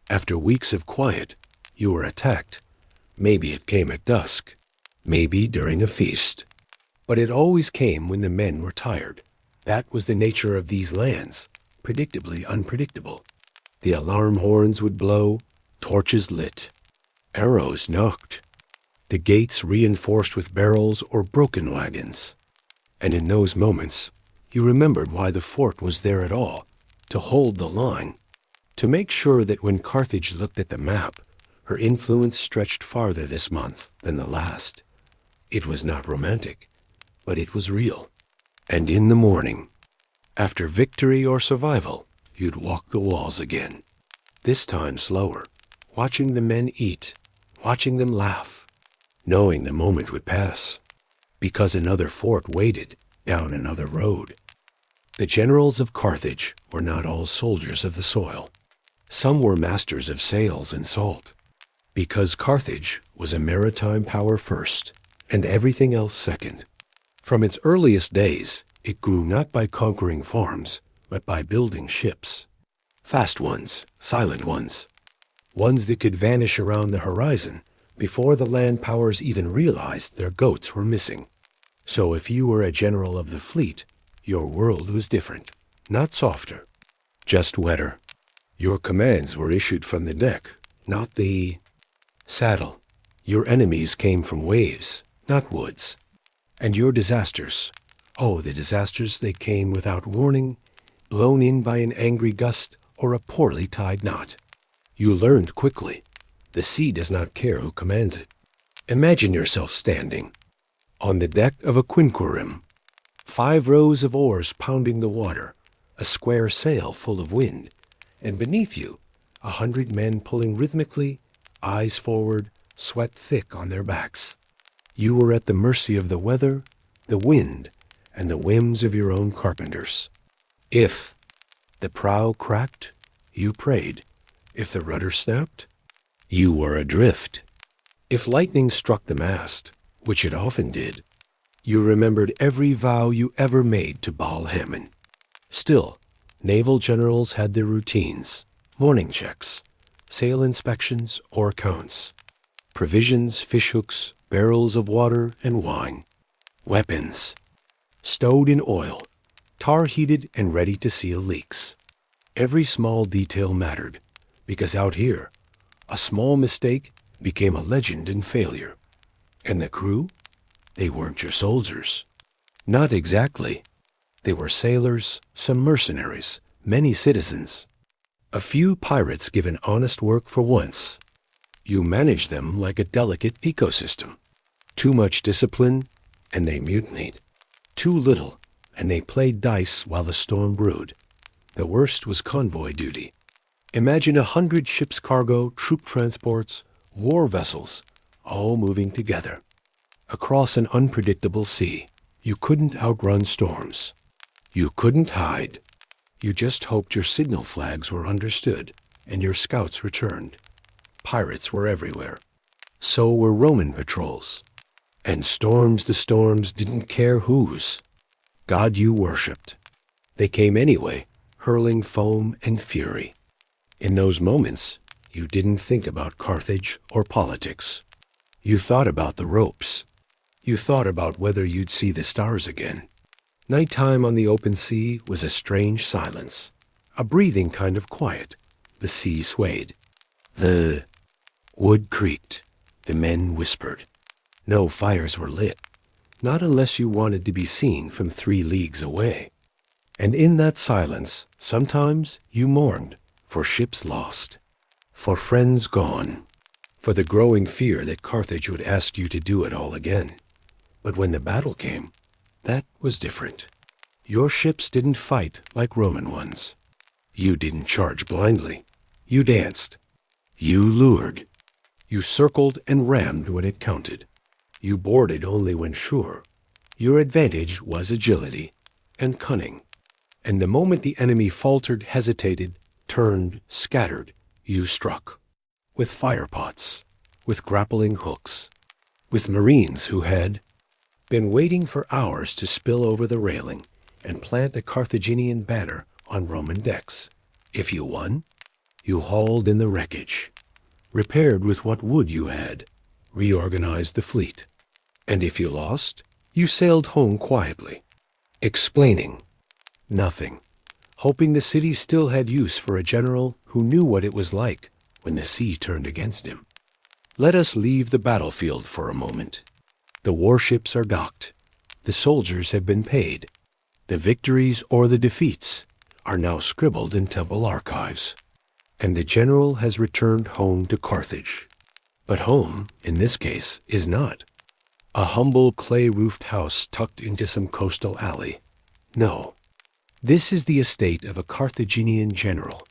after weeks of quiet, you were attacked. Maybe it came at dusk, maybe during a feast. But it always came when the men were tired. That was the nature of these lands, predictably unpredictable. The alarm horns would blow, torches lit, arrows knocked, the gates reinforced with barrels or broken wagons. And in those moments, you remembered why the fort was there at all, to hold the line, to make sure that when Carthage looked at the map, her influence stretched farther this month than the last. It was not romantic, but it was real. And in the morning, after victory or survival, you'd walk the walls again, this time slower, watching the men eat, watching them laugh, knowing the moment would pass, because another fort waited down another road. The generals of Carthage were not all soldiers of the soil. Some were masters of sails and salt, because Carthage was a maritime power first, and everything else second. From its earliest days, it grew not by conquering farms, but by building ships. Fast ones, silent ones, ones that could vanish around the horizon before the land powers even realized their goats were missing. So if you were a general of the fleet, your world was different, not softer, just wetter. Your commands were issued from the deck, not the saddle. Your enemies came from waves, not woods. And your disasters, oh, the disasters, they came without warning, blown in by an angry gust or a poorly tied knot. You learned quickly, the sea does not care who commands it. Imagine yourself standing on the deck of a quinquereme, 5 rows of oars pounding the water, a square sail full of wind, and beneath you, 100 men pulling rhythmically, eyes forward, sweat thick on their backs. You were at the mercy of the weather, the wind, and the whims of your own carpenters. If the prow cracked, you prayed. If the rudder snapped, you were adrift. If lightning struck the mast, which it often did, you remembered every vow you ever made to Baal Hammon. Still, naval generals had their routines, morning checks, sail inspections or counts, provisions, fishhooks, barrels of water and wine, weapons, stowed in oil, tar-heated and ready to seal leaks. Every small detail mattered, because out here, a small mistake became a legend in failure. And the crew? They weren't your soldiers. Not exactly. They were sailors, some mercenaries, many citizens. A few pirates given honest work for once. You manage them like a delicate ecosystem. Too much discipline, and they mutinied. Too little, and they played dice while the storm brewed. The worst was convoy duty. Imagine 100 ships' cargo, troop transports, war vessels, all moving together. Across an unpredictable sea, you couldn't outrun storms. You couldn't hide. You just hoped your signal flags were understood and your scouts returned. Pirates were everywhere. So were Roman patrols. And storms to storms didn't care whose. God you worshipped. They came anyway, hurling foam and fury. In those moments, you didn't think about Carthage or politics. You thought about the ropes. You thought about whether you'd see the stars again. Nighttime on the open sea was a strange silence, a breathing kind of quiet. The sea swayed. The wood creaked. The men whispered. No fires were lit, not unless you wanted to be seen from 3 leagues away. And in that silence, sometimes you mourned for ships lost, for friends gone, for the growing fear that Carthage would ask you to do it all again. But when the battle came, that was different. Your ships didn't fight like Roman ones. You didn't charge blindly. You danced. You lured. You circled and rammed when it counted. You boarded only when sure. Your advantage was agility and cunning. And the moment the enemy faltered, hesitated, turned, scattered, you struck. With firepots, with grappling hooks, with marines who had been waiting for hours to spill over the railing and plant a Carthaginian banner on Roman decks. If you won, you hauled in the wreckage, repaired with what wood you had, reorganized the fleet. And if you lost, you sailed home quietly, explaining nothing, hoping the city still had use for a general who knew what it was like when the sea turned against him. Let us leave the battlefield for a moment. The warships are docked. The soldiers have been paid. The victories or the defeats are now scribbled in temple archives. And the general has returned home to Carthage. But home, in this case, is not a humble clay-roofed house tucked into some coastal alley. No. This is the estate of a Carthaginian general,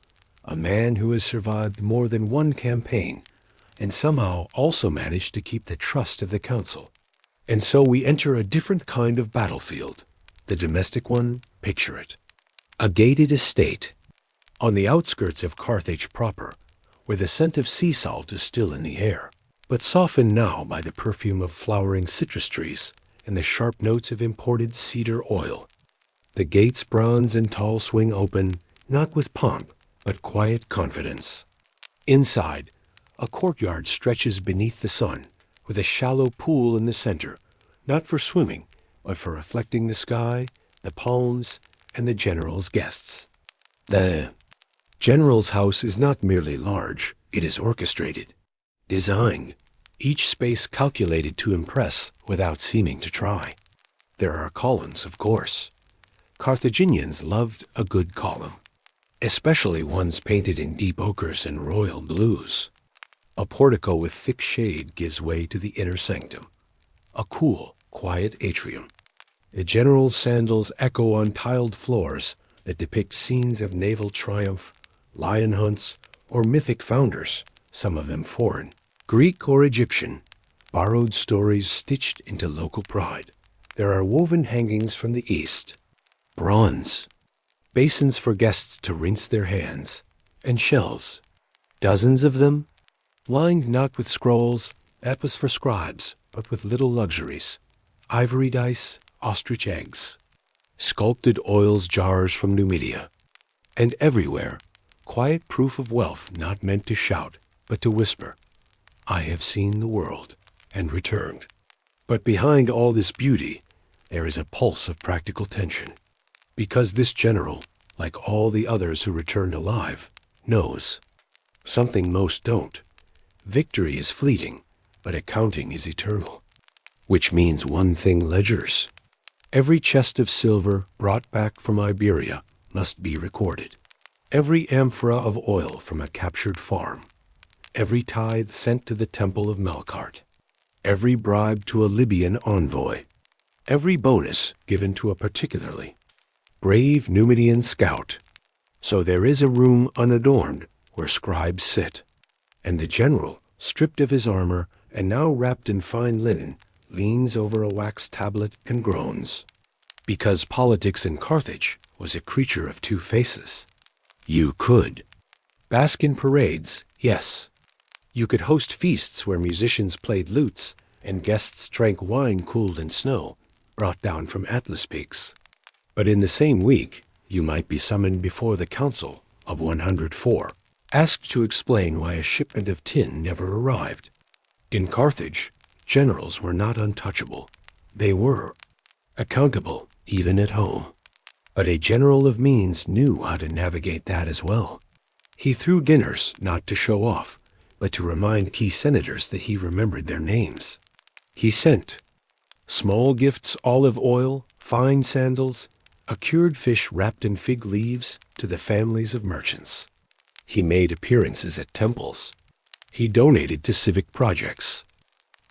a man who has survived more than one campaign and somehow also managed to keep the trust of the council. And so we enter a different kind of battlefield. The domestic one, picture it. A gated estate on the outskirts of Carthage proper, where the scent of sea salt is still in the air, but softened now by the perfume of flowering citrus trees and the sharp notes of imported cedar oil. The gates bronze and tall swing open, not with pomp, but quiet confidence. Inside, a courtyard stretches beneath the sun, with a shallow pool in the center, not for swimming, but for reflecting the sky, the palms, and the general's guests. The general's house is not merely large, it is orchestrated, designed, each space calculated to impress without seeming to try. There are columns, of course. Carthaginians loved a good column, especially ones painted in deep ochres and royal blues. A portico with thick shade gives way to the inner sanctum, a cool, quiet atrium. The general's sandals echo on tiled floors that depict scenes of naval triumph, lion hunts, or mythic founders, some of them foreign, Greek or Egyptian, borrowed stories stitched into local pride. There are woven hangings from the east, bronze, basins for guests to rinse their hands, and shelves, dozens of them, lined not with scrolls, that was for scribes, but with little luxuries, ivory dice, ostrich eggs, sculpted oils jars from Numidia, and everywhere, quiet proof of wealth not meant to shout, but to whisper, I have seen the world, and returned. But behind all this beauty, there is a pulse of practical tension, because this general, like all the others who returned alive, knows something most don't. Victory is fleeting, but accounting is eternal. which means one thing ledgers. Every chest of silver brought back from Iberia must be recorded. Every amphora of oil from a captured farm. Every tithe sent to the temple of Melkart. Every bribe to a Libyan envoy. Every bonus given to a particularly brave Numidian scout. So there is a room unadorned where scribes sit. And the general, stripped of his armor and now wrapped in fine linen, leans over a wax tablet and groans. Because politics in Carthage was a creature of two faces. You could bask in parades, yes. You could host feasts where musicians played lutes and guests drank wine cooled in snow, brought down from Atlas peaks. But in the same week, you might be summoned before the council of 104, asked to explain why a shipment of tin never arrived. In Carthage, generals were not untouchable. They were accountable, even at home. But a general of means knew how to navigate that as well. He threw dinners not to show off, but to remind key senators that he remembered their names. He sent small gifts, olive oil, fine sandals, a cured fish wrapped in fig leaves to the families of merchants. He made appearances at temples. He donated to civic projects.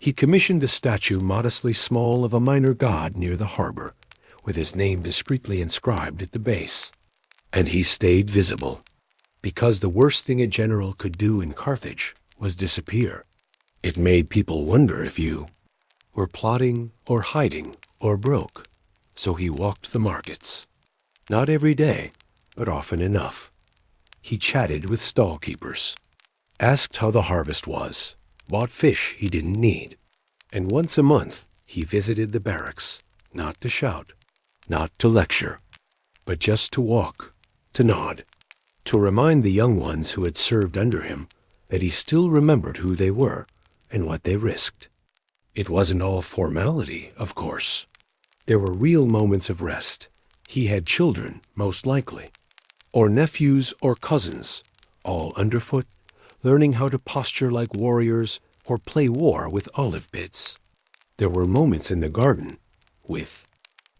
He commissioned a statue modestly small of a minor god near the harbor, with his name discreetly inscribed at the base. And he stayed visible, because the worst thing a general could do in Carthage was disappear. It made people wonder if you were plotting or hiding or broke. So he walked the markets. Not every day, but often enough. He chatted with stall keepers, asked how the harvest was, bought fish he didn't need. And once a month, he visited the barracks, not to shout, not to lecture, but just to walk, to nod, to remind the young ones who had served under him that he still remembered who they were and what they risked. It wasn't all formality, of course. There were real moments of rest. He had children, most likely, or nephews or cousins, all underfoot, learning how to posture like warriors or play war with olive bits. There were moments in the garden with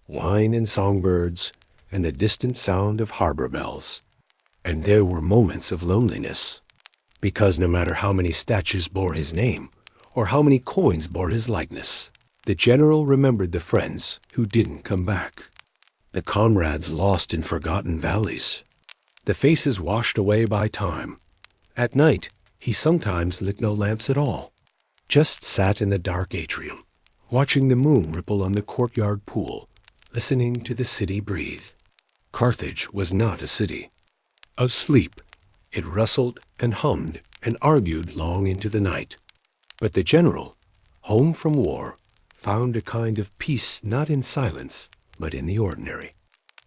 wine and songbirds and the distant sound of harbor bells. And there were moments of loneliness, because no matter how many statues bore his name or how many coins bore his likeness, the general remembered the friends who didn't come back, the comrades lost in forgotten valleys, the faces washed away by time. At night, he sometimes lit no lamps at all, just sat in the dark atrium, watching the moon ripple on the courtyard pool, listening to the city breathe. Carthage was not a city of sleep. It rustled and hummed and argued long into the night. But the general, home from war, found a kind of peace not in silence, but in the ordinary.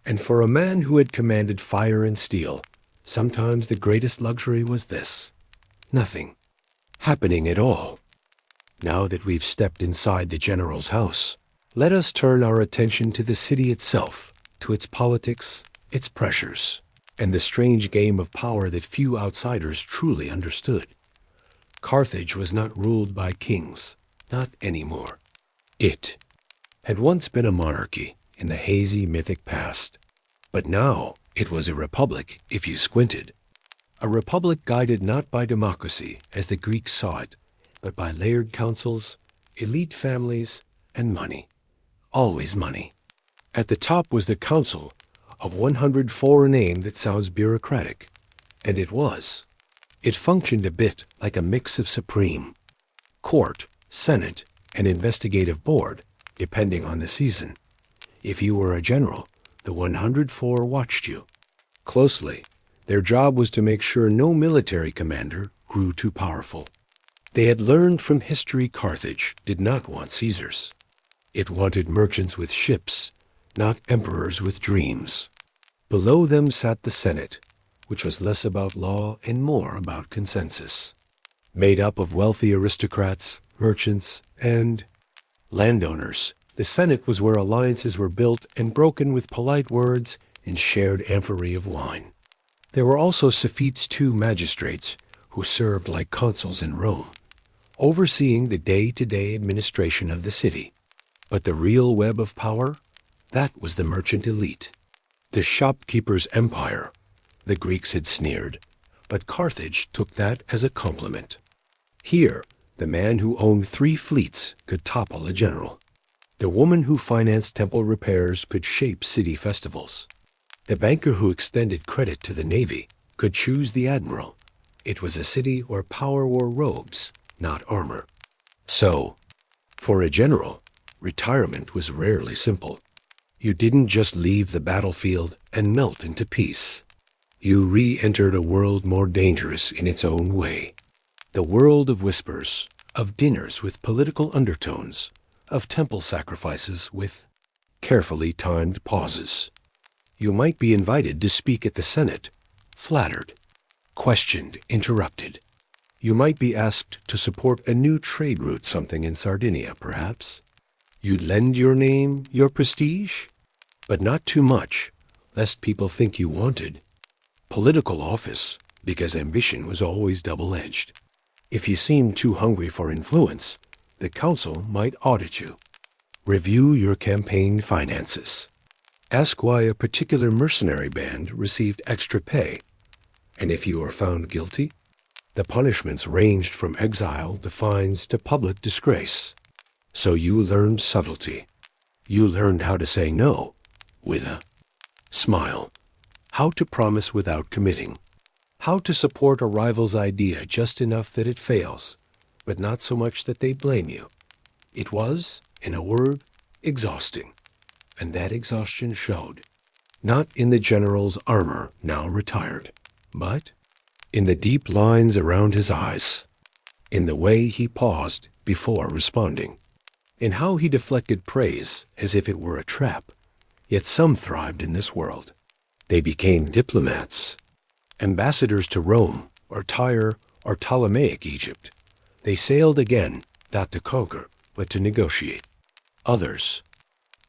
And for a man who had commanded fire and steel, sometimes the greatest luxury was this: nothing happening at all. Now that we've stepped inside the general's house, let us turn our attention to the city itself, to its politics, its pressures, and the strange game of power that few outsiders truly understood. Carthage was not ruled by kings, not anymore. It had once been a monarchy in the hazy mythic past, but now it was a republic if you squinted. A republic guided not by democracy as the Greeks saw it, but by layered councils, elite families, and money. Always money. At the top was the council of 104, a name that sounds bureaucratic, and it was. It functioned a bit like a mix of supreme court, senate, and investigative board, depending on the season. If you were a general, the 104 watched you closely. Their job was to make sure no military commander grew too powerful. They had learned from history Carthage did not want Caesars. It wanted merchants with ships, not emperors with dreams. Below them sat the Senate, which was less about law and more about consensus, made up of wealthy aristocrats, merchants, and landowners. The Senate was where alliances were built and broken with polite words and shared amphorae of wine. There were also Suffete's 2 magistrates who served like consuls in Rome, overseeing the day-to-day administration of the city. But the real web of power, that was the merchant elite. The shopkeeper's empire. The Greeks had sneered, but Carthage took that as a compliment. Here, the man who owned 3 fleets could topple a general. The woman who financed temple repairs could shape city festivals. The banker who extended credit to the navy could choose the admiral. It was a city where power wore robes, not armor. So, for a general, retirement was rarely simple. You didn't just leave the battlefield and melt into peace. You re-entered a world more dangerous in its own way. The world of whispers, of dinners with political undertones, of temple sacrifices with carefully timed pauses. You might be invited to speak at the Senate, flattered, questioned, interrupted. You might be asked to support a new trade route, something in Sardinia, perhaps. You'd lend your name, your prestige, but not too much, lest people think you wanted political office, because ambition was always double-edged. If you seemed too hungry for influence, the council might audit you. Review your campaign finances. Ask why a particular mercenary band received extra pay. And if you were found guilty, the punishments ranged from exile to fines to public disgrace. So you learned subtlety. You learned how to say no with a smile, how to promise without committing, how to support a rival's idea just enough that it fails, but not so much that they blame you. It was, in a word, exhausting, and that exhaustion showed, not in the general's armor now retired, but in the deep lines around his eyes, in the way he paused before responding, in how he deflected praise as if it were a trap. Yet some thrived in this world. They became diplomats, ambassadors to Rome, or Tyre, or Ptolemaic Egypt. They sailed again, not to conquer, but to negotiate. Others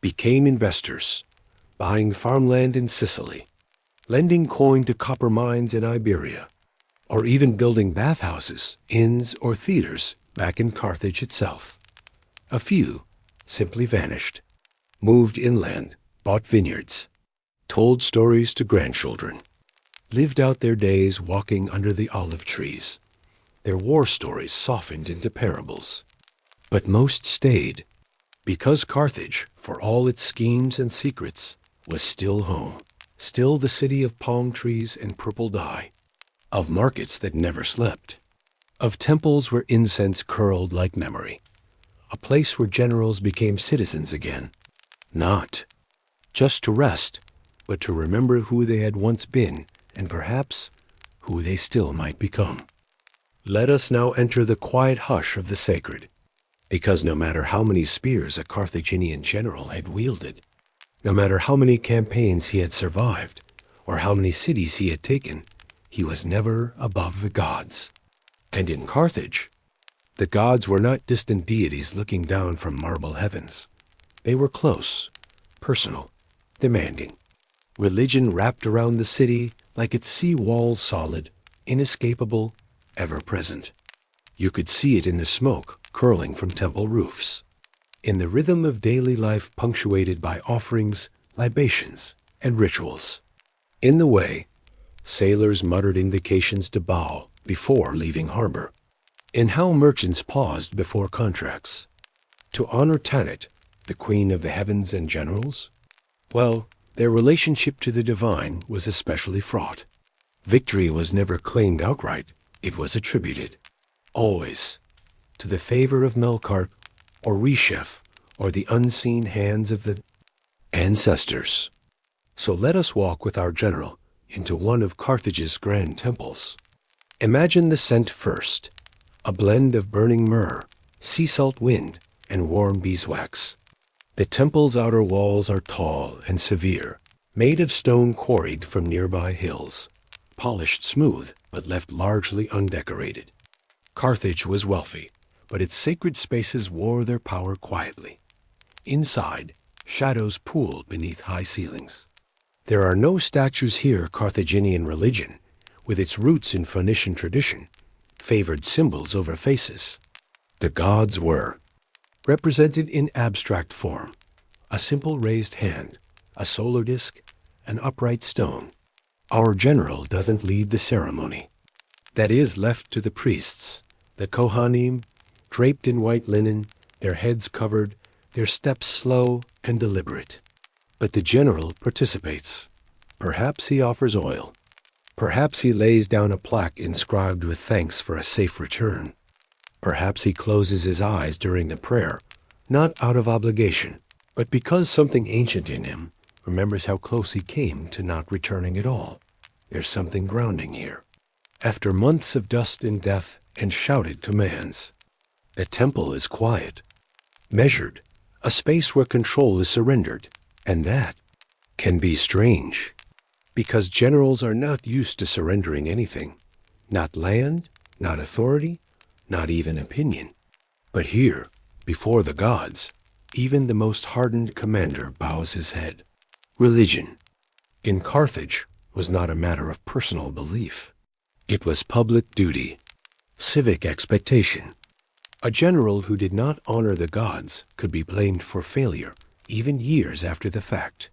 became investors, buying farmland in Sicily, lending coin to copper mines in Iberia, or even building bathhouses, inns, or theaters back in Carthage itself. A few simply vanished, moved inland, bought vineyards, told stories to grandchildren, lived out their days walking under the olive trees, their war stories softened into parables. But most stayed, because Carthage, for all its schemes and secrets, was still home, still the city of palm trees and purple dye, of markets that never slept, of temples where incense curled like memory, a place where generals became citizens again, not just to rest, but to remember who they had once been and perhaps who they still might become. Let us now enter the quiet hush of the sacred, because no matter how many spears a Carthaginian general had wielded, no matter how many campaigns he had survived, or how many cities he had taken, he was never above the gods. And in Carthage, the gods were not distant deities looking down from marble heavens. They were close, personal, demanding. Religion wrapped around the city like its sea walls, solid, inescapable, ever-present. You could see it in the smoke curling from temple roofs, in the rhythm of daily life punctuated by offerings, libations, and rituals, in the way sailors muttered invocations to Baal before leaving harbor, in how merchants paused before contracts. To honor Tanit, the queen of the heavens and generals, well, their relationship to the divine was especially fraught. Victory was never claimed outright, it was attributed, always, to the favor of Melkart or Resheph or the unseen hands of the ancestors. So let us walk with our general into one of Carthage's grand temples. Imagine the scent first, a blend of burning myrrh, sea salt wind, and warm beeswax. The temple's outer walls are tall and severe, made of stone quarried from nearby hills, polished smooth but left largely undecorated. Carthage was wealthy, but its sacred spaces wore their power quietly. Inside, shadows pooled beneath high ceilings. There are no statues here. Carthaginian religion, with its roots in Phoenician tradition, favored symbols over faces. The gods were represented in abstract form: a simple raised hand, a solar disk, an upright stone. Our general doesn't lead the ceremony. That is left to the priests, the Kohanim, draped in white linen, their heads covered, their steps slow and deliberate. But the general participates. Perhaps he offers oil. Perhaps he lays down a plaque inscribed with thanks for a safe return. Perhaps he closes his eyes during the prayer, not out of obligation, but because something ancient in him remembers how close he came to not returning at all. There's something grounding here. After months of dust and death and shouted commands, the temple is quiet, measured, a space where control is surrendered, and that can be strange, because generals are not used to surrendering anything, not land, not authority, not even opinion. But here, before the gods, even the most hardened commander bows his head. Religion, in Carthage, was not a matter of personal belief. It was public duty, civic expectation. A general who did not honor the gods could be blamed for failure, even years after the fact.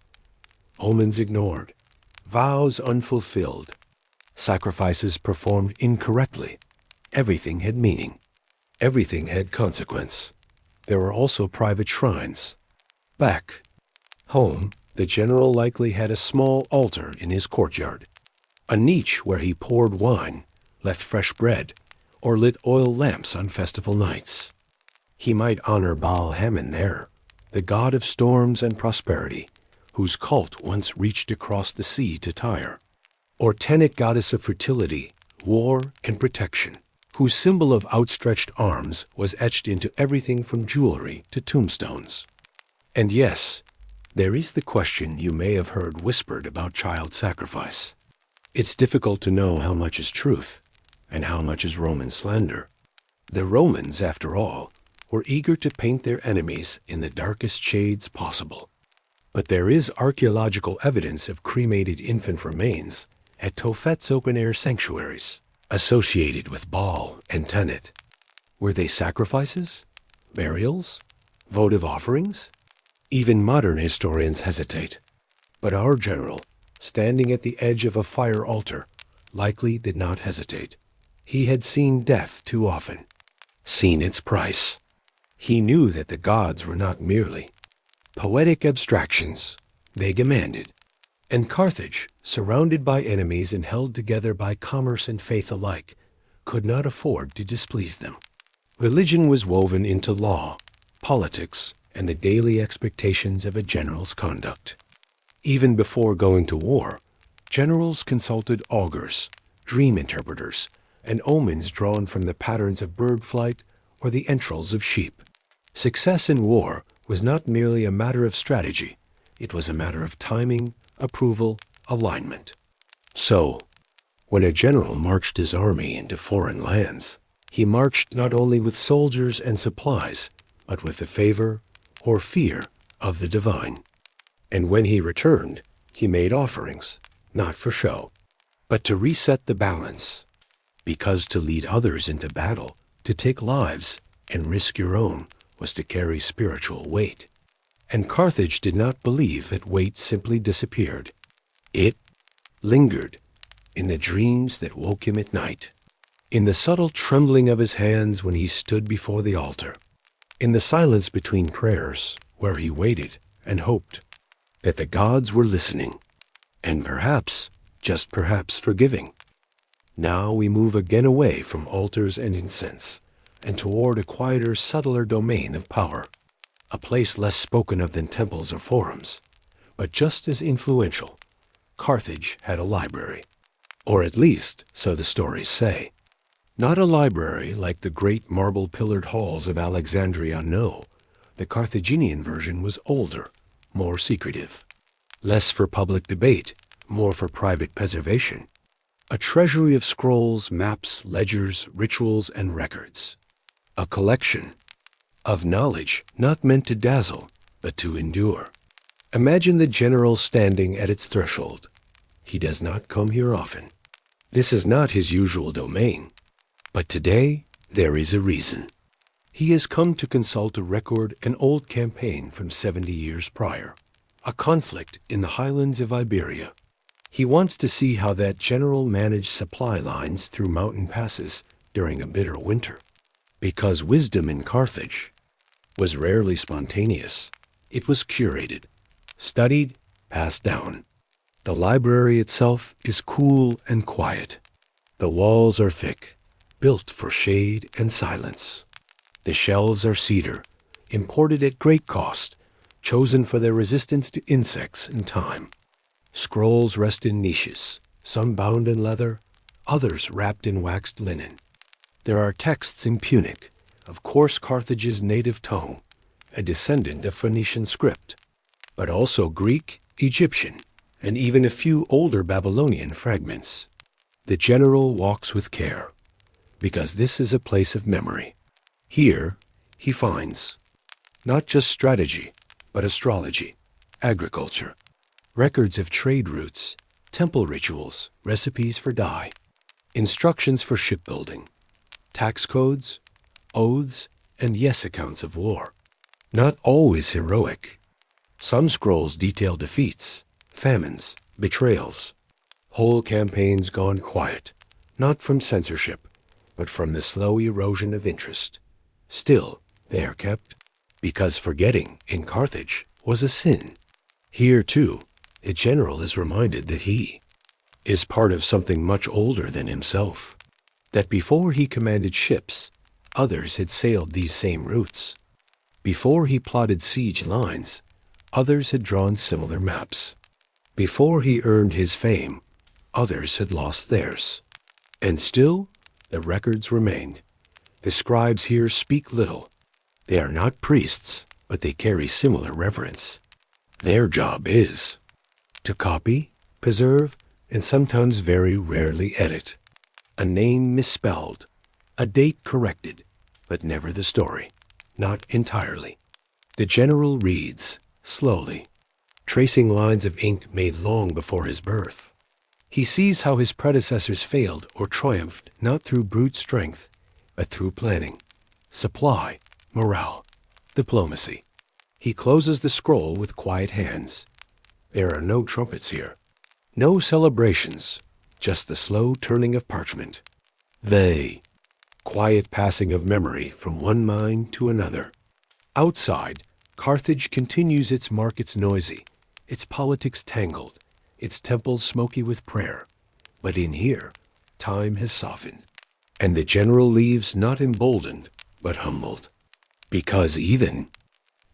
Omens ignored, vows unfulfilled, sacrifices performed incorrectly. Everything had meaning. Everything had consequence. There were also private shrines. Back home, the general likely had a small altar in his courtyard, a niche where he poured wine, left fresh bread, or lit oil lamps on festival nights. He might honor Baal Hammon there, the god of storms and prosperity, whose cult once reached across the sea to Tyre, or Tanit, goddess of fertility, war, and protection, whose symbol of outstretched arms was etched into everything from jewelry to tombstones. And yes, there is the question you may have heard whispered about child sacrifice. It's difficult to know how much is truth and how much is Roman slander. The Romans, after all, were eager to paint their enemies in the darkest shades possible. But there is archaeological evidence of cremated infant remains at Tophet's open-air sanctuaries, associated with Baal and Tanit. Were they sacrifices? Burials? Votive offerings? Even modern historians hesitate. But our general, standing at the edge of a fire altar, likely did not hesitate. He had seen death too often, seen its price. He knew that the gods were not merely poetic abstractions. They demanded. And Carthage, surrounded by enemies and held together by commerce and faith alike, could not afford to displease them. Religion was woven into law, politics, and the daily expectations of a general's conduct. Even before going to war, generals consulted augurs, dream interpreters, and omens drawn from the patterns of bird flight or the entrails of sheep. Success in war was not merely a matter of strategy, it was a matter of timing, approval, alignment. So, when a general marched his army into foreign lands, he marched not only with soldiers and supplies, but with the favor or fear of the divine. And when he returned, he made offerings, not for show, but to reset the balance. Because to lead others into battle, to take lives, and risk your own, was to carry spiritual weight. And Carthage did not believe that weight simply disappeared. It lingered in the dreams that woke him at night, in the subtle trembling of his hands when he stood before the altar, in the silence between prayers where he waited and hoped that the gods were listening, and perhaps, just perhaps, forgiving. Now we move again away from altars and incense, and toward a quieter, subtler domain of power, a place less spoken of than temples or forums, but just as influential. Carthage had a library, or at least, so the stories say. Not a library like the great marble-pillared halls of Alexandria, no. The Carthaginian version was older, more secretive, less for public debate, more for private preservation. A treasury of scrolls, maps, ledgers, rituals, and records. A collection of knowledge not meant to dazzle, but to endure. Imagine the general standing at its threshold. He does not come here often. This is not his usual domain. But today, there is a reason. He has come to consult a record an old campaign from 70 years prior, a conflict in the highlands of Iberia. He wants to see how that general managed supply lines through mountain passes during a bitter winter. Because wisdom in Carthage was rarely spontaneous. It was curated, studied, passed down. The library itself is cool and quiet. The walls are thick, built for shade and silence. The shelves are cedar, imported at great cost, chosen for their resistance to insects and time. Scrolls rest in niches, some bound in leather, others wrapped in waxed linen. There are texts in Punic, of course Carthage's native tongue, a descendant of Phoenician script, but also Greek, Egyptian, and even a few older Babylonian fragments. The general walks with care, because this is a place of memory. Here he finds not just strategy, but astrology, agriculture, records of trade routes, temple rituals, recipes for dye, instructions for shipbuilding, tax codes, oaths, and yes accounts of war. Not always heroic. Some scrolls detail defeats, famines, betrayals, whole campaigns gone quiet, not from censorship, but from the slow erosion of interest. Still, they are kept, because forgetting in Carthage was a sin. Here, too, the general is reminded that he is part of something much older than himself, that before he commanded ships, others had sailed these same routes. Before he plotted siege lines, others had drawn similar maps. Before he earned his fame, others had lost theirs. And still, the records remained. The scribes here speak little. They are not priests, but they carry similar reverence. Their job is to copy, preserve, and sometimes very rarely edit. A name misspelled, a date corrected, but never the story, not entirely. The general reads, slowly, tracing lines of ink made long before his birth. He sees how his predecessors failed or triumphed not through brute strength, but through planning, supply, morale, diplomacy. He closes the scroll with quiet hands. There are no trumpets here, no celebrations, just the slow turning of parchment. Quiet passing of memory from one mind to another. Outside, Carthage continues its markets noisy, its politics tangled, its temples smoky with prayer. But in here, time has softened, and the general leaves not emboldened, but humbled. Because even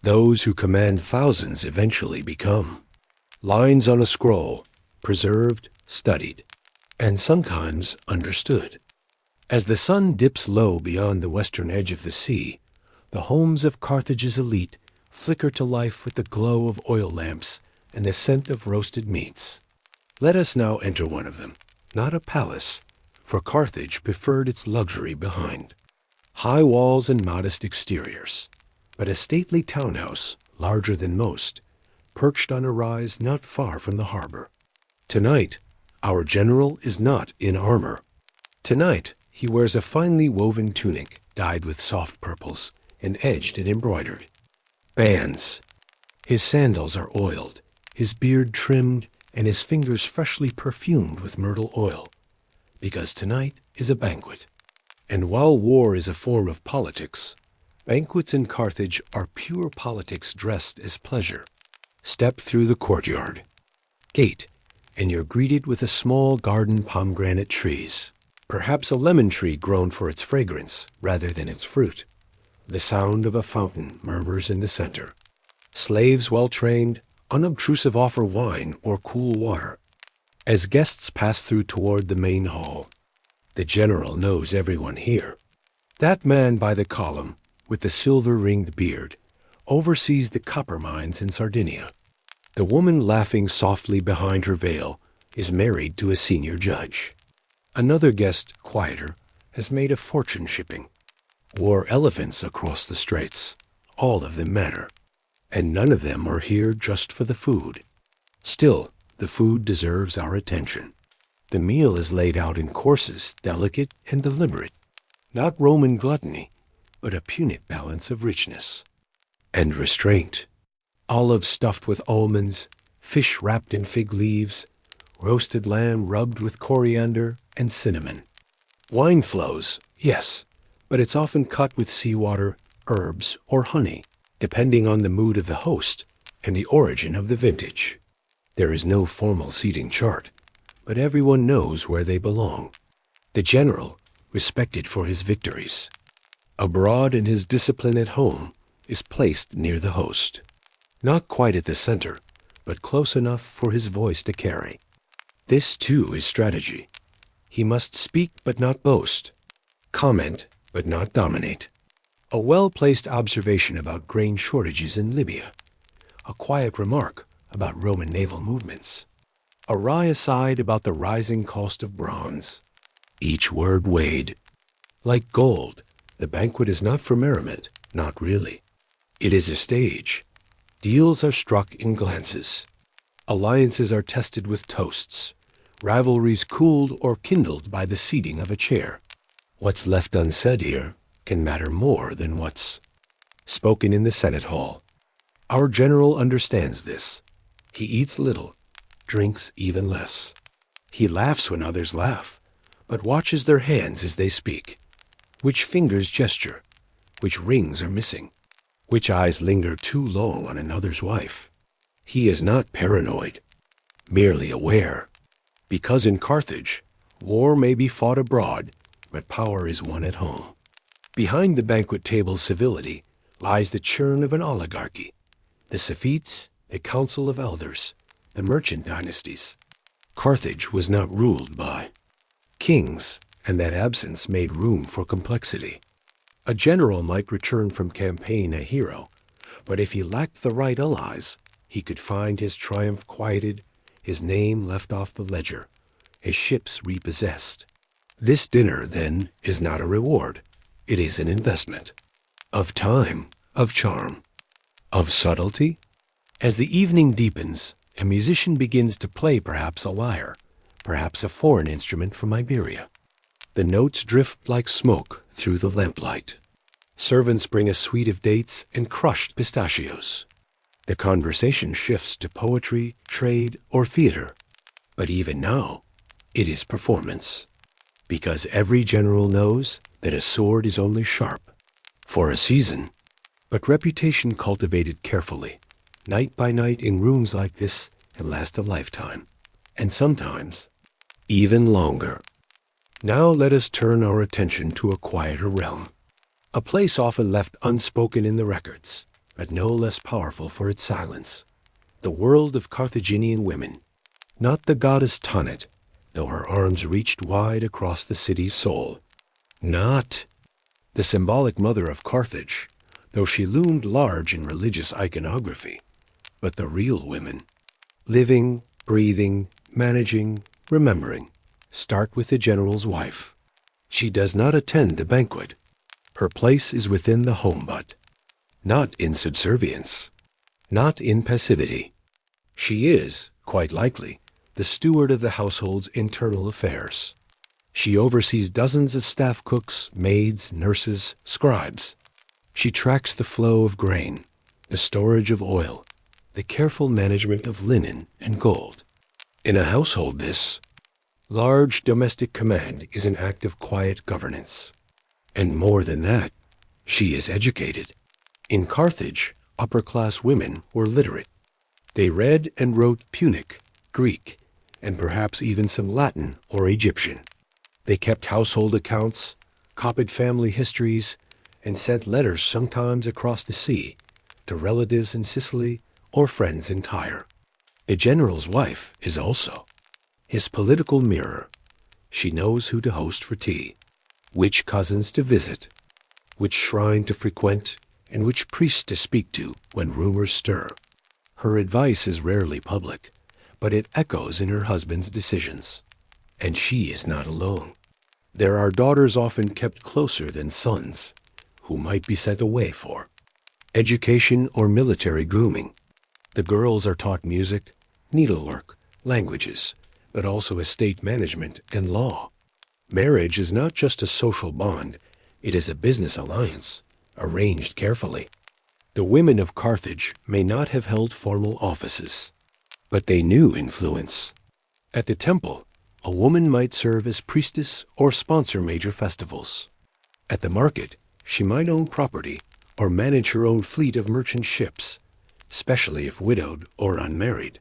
those who command thousands eventually become lines on a scroll, preserved, studied, and sometimes understood. As the sun dips low beyond the western edge of the sea, the homes of Carthage's elite flicker to life with the glow of oil lamps and the scent of roasted meats. Let us now enter one of them, not a palace, for Carthage preferred its luxury behind. High walls and modest exteriors, but a stately townhouse, larger than most, perched on a rise not far from the harbor. Tonight, our general is not in armor. Tonight, he wears a finely woven tunic dyed with soft purples and edged and embroidered. Bands. His sandals are oiled, his beard trimmed, and his fingers freshly perfumed with myrtle oil, because tonight is a banquet. And while war is a form of politics, banquets in Carthage are pure politics dressed as pleasure. Step through the courtyard, gate, and you're greeted with a small garden pomegranate trees, perhaps a lemon tree grown for its fragrance rather than its fruit. The sound of a fountain murmurs in the center. Slaves well-trained, unobtrusive offer wine or cool water. As guests pass through toward the main hall, the general knows everyone here. That man by the column, with the silver-ringed beard, oversees the copper mines in Sardinia. The woman laughing softly behind her veil is married to a senior judge. Another guest, quieter, has made a fortune shipping. Wore elephants across the straits. All of them matter. And none of them are here just for the food. Still, the food deserves our attention. The meal is laid out in courses, delicate and deliberate. Not Roman gluttony, but a punic balance of richness and restraint. Olives stuffed with almonds, fish wrapped in fig leaves, roasted lamb rubbed with coriander and cinnamon. Wine flows, yes, but it's often cut with seawater, herbs, or honey, depending on the mood of the host and the origin of the vintage. There is no formal seating chart, but everyone knows where they belong. The general, respected for his victories, abroad in his discipline at home, is placed near the host. Not quite at the center, but close enough for his voice to carry. This, too, is strategy. He must speak but not boast, comment but not dominate. A well-placed observation about grain shortages in Libya, a quiet remark about Roman naval movements, a wry aside about the rising cost of bronze. Each word weighed. Like gold, the banquet is not for merriment, not really. It is a stage. Deals are struck in glances. Alliances are tested with toasts. Rivalries cooled or kindled by the seating of a chair. What's left unsaid here can matter more than what's spoken in the Senate Hall. Our general understands this. He eats little, drinks even less. He laughs when others laugh, but watches their hands as they speak. Which fingers gesture, which rings are missing, which eyes linger too long on another's wife. He is not paranoid, merely aware. Because in Carthage, war may be fought abroad, but power is won at home. Behind the banquet table's civility lies the churn of an oligarchy. The Sephites, a council of elders, the merchant dynasties. Carthage was not ruled by kings, and that absence made room for complexity. A general might return from campaign a hero, but if he lacked the right allies, he could find his triumph quieted, his name left off the ledger, his ships repossessed. This dinner, then, is not a reward. It is an investment. Of time, of charm, of subtlety. As the evening deepens, a musician begins to play perhaps a lyre, perhaps a foreign instrument from Iberia. The notes drift like smoke through the lamplight. Servants bring a suite of dates and crushed pistachios. The conversation shifts to poetry, trade, or theater. But even now, it is performance. Because every general knows that a sword is only sharp for a season, but reputation cultivated carefully, night by night in rooms like this, can last a lifetime, and sometimes even longer. Now let us turn our attention to a quieter realm, a place often left unspoken in the records, but no less powerful for its silence. The world of Carthaginian women, not the goddess Tanit, though her arms reached wide across the city's soul. Not the symbolic mother of Carthage, though she loomed large in religious iconography, but the real women, living, breathing, managing, remembering. Start with the general's wife. She does not attend the banquet. Her place is within the home but, not in subservience, not in passivity. She is, quite likely, the steward of the household's internal affairs. She oversees dozens of staff cooks, maids, nurses, scribes. She tracks the flow of grain, the storage of oil, the careful management of linen and gold. In a household this large domestic command is an act of quiet governance. And more than that, she is educated. In Carthage, upper-class women were literate. They read and wrote Punic, Greek, and perhaps even some Latin or Egyptian. They kept household accounts, copied family histories, and sent letters sometimes across the sea to relatives in Sicily or friends in Tyre. The general's wife is also his political mirror. She knows who to host for tea, which cousins to visit, which shrine to frequent, and which priest to speak to when rumors stir. Her advice is rarely public, but it echoes in her husband's decisions. And she is not alone. There are daughters often kept closer than sons, who might be sent away for education or military grooming. The girls are taught music, needlework, languages, but also estate management and law. Marriage is not just a social bond, it is a business alliance, arranged carefully. The women of Carthage may not have held formal offices, but they knew influence. At the temple, a woman might serve as priestess or sponsor major festivals. At the market, she might own property or manage her own fleet of merchant ships, especially if widowed or unmarried.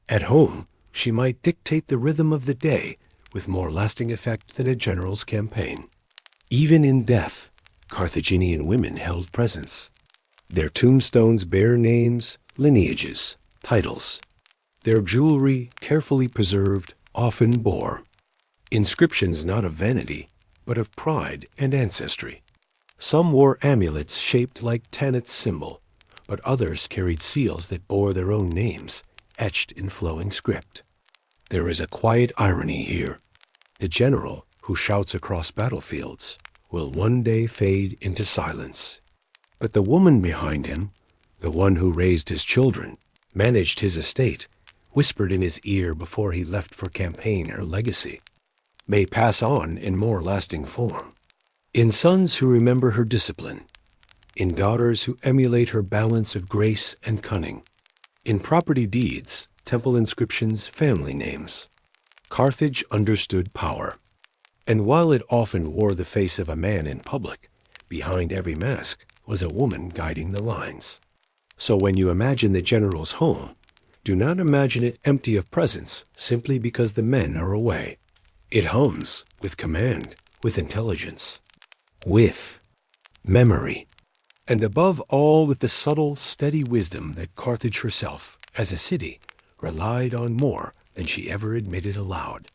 At home, she might dictate the rhythm of the day with more lasting effect than a general's campaign. Even in death, Carthaginian women held presence. Their tombstones bear names, lineages, titles. Their jewelry, carefully preserved, often bore inscriptions not of vanity, but of pride and ancestry. Some wore amulets shaped like Tanit's symbol, but others carried seals that bore their own names, etched in flowing script. There is a quiet irony here. The general, who shouts across battlefields, will one day fade into silence. But the woman behind him, the one who raised his children, managed his estate, whispered in his ear before he left for campaign or legacy, may pass on in more lasting form. In sons who remember her discipline, in daughters who emulate her balance of grace and cunning, in property deeds, temple inscriptions, family names. Carthage understood power, and while it often wore the face of a man in public, behind every mask was a woman guiding the lines. So when you imagine the general's home, do not imagine it empty of presence simply because the men are away. It hums with command, with intelligence, with memory, and above all with the subtle, steady wisdom that Carthage herself, as a city, relied on more than she ever admitted aloud.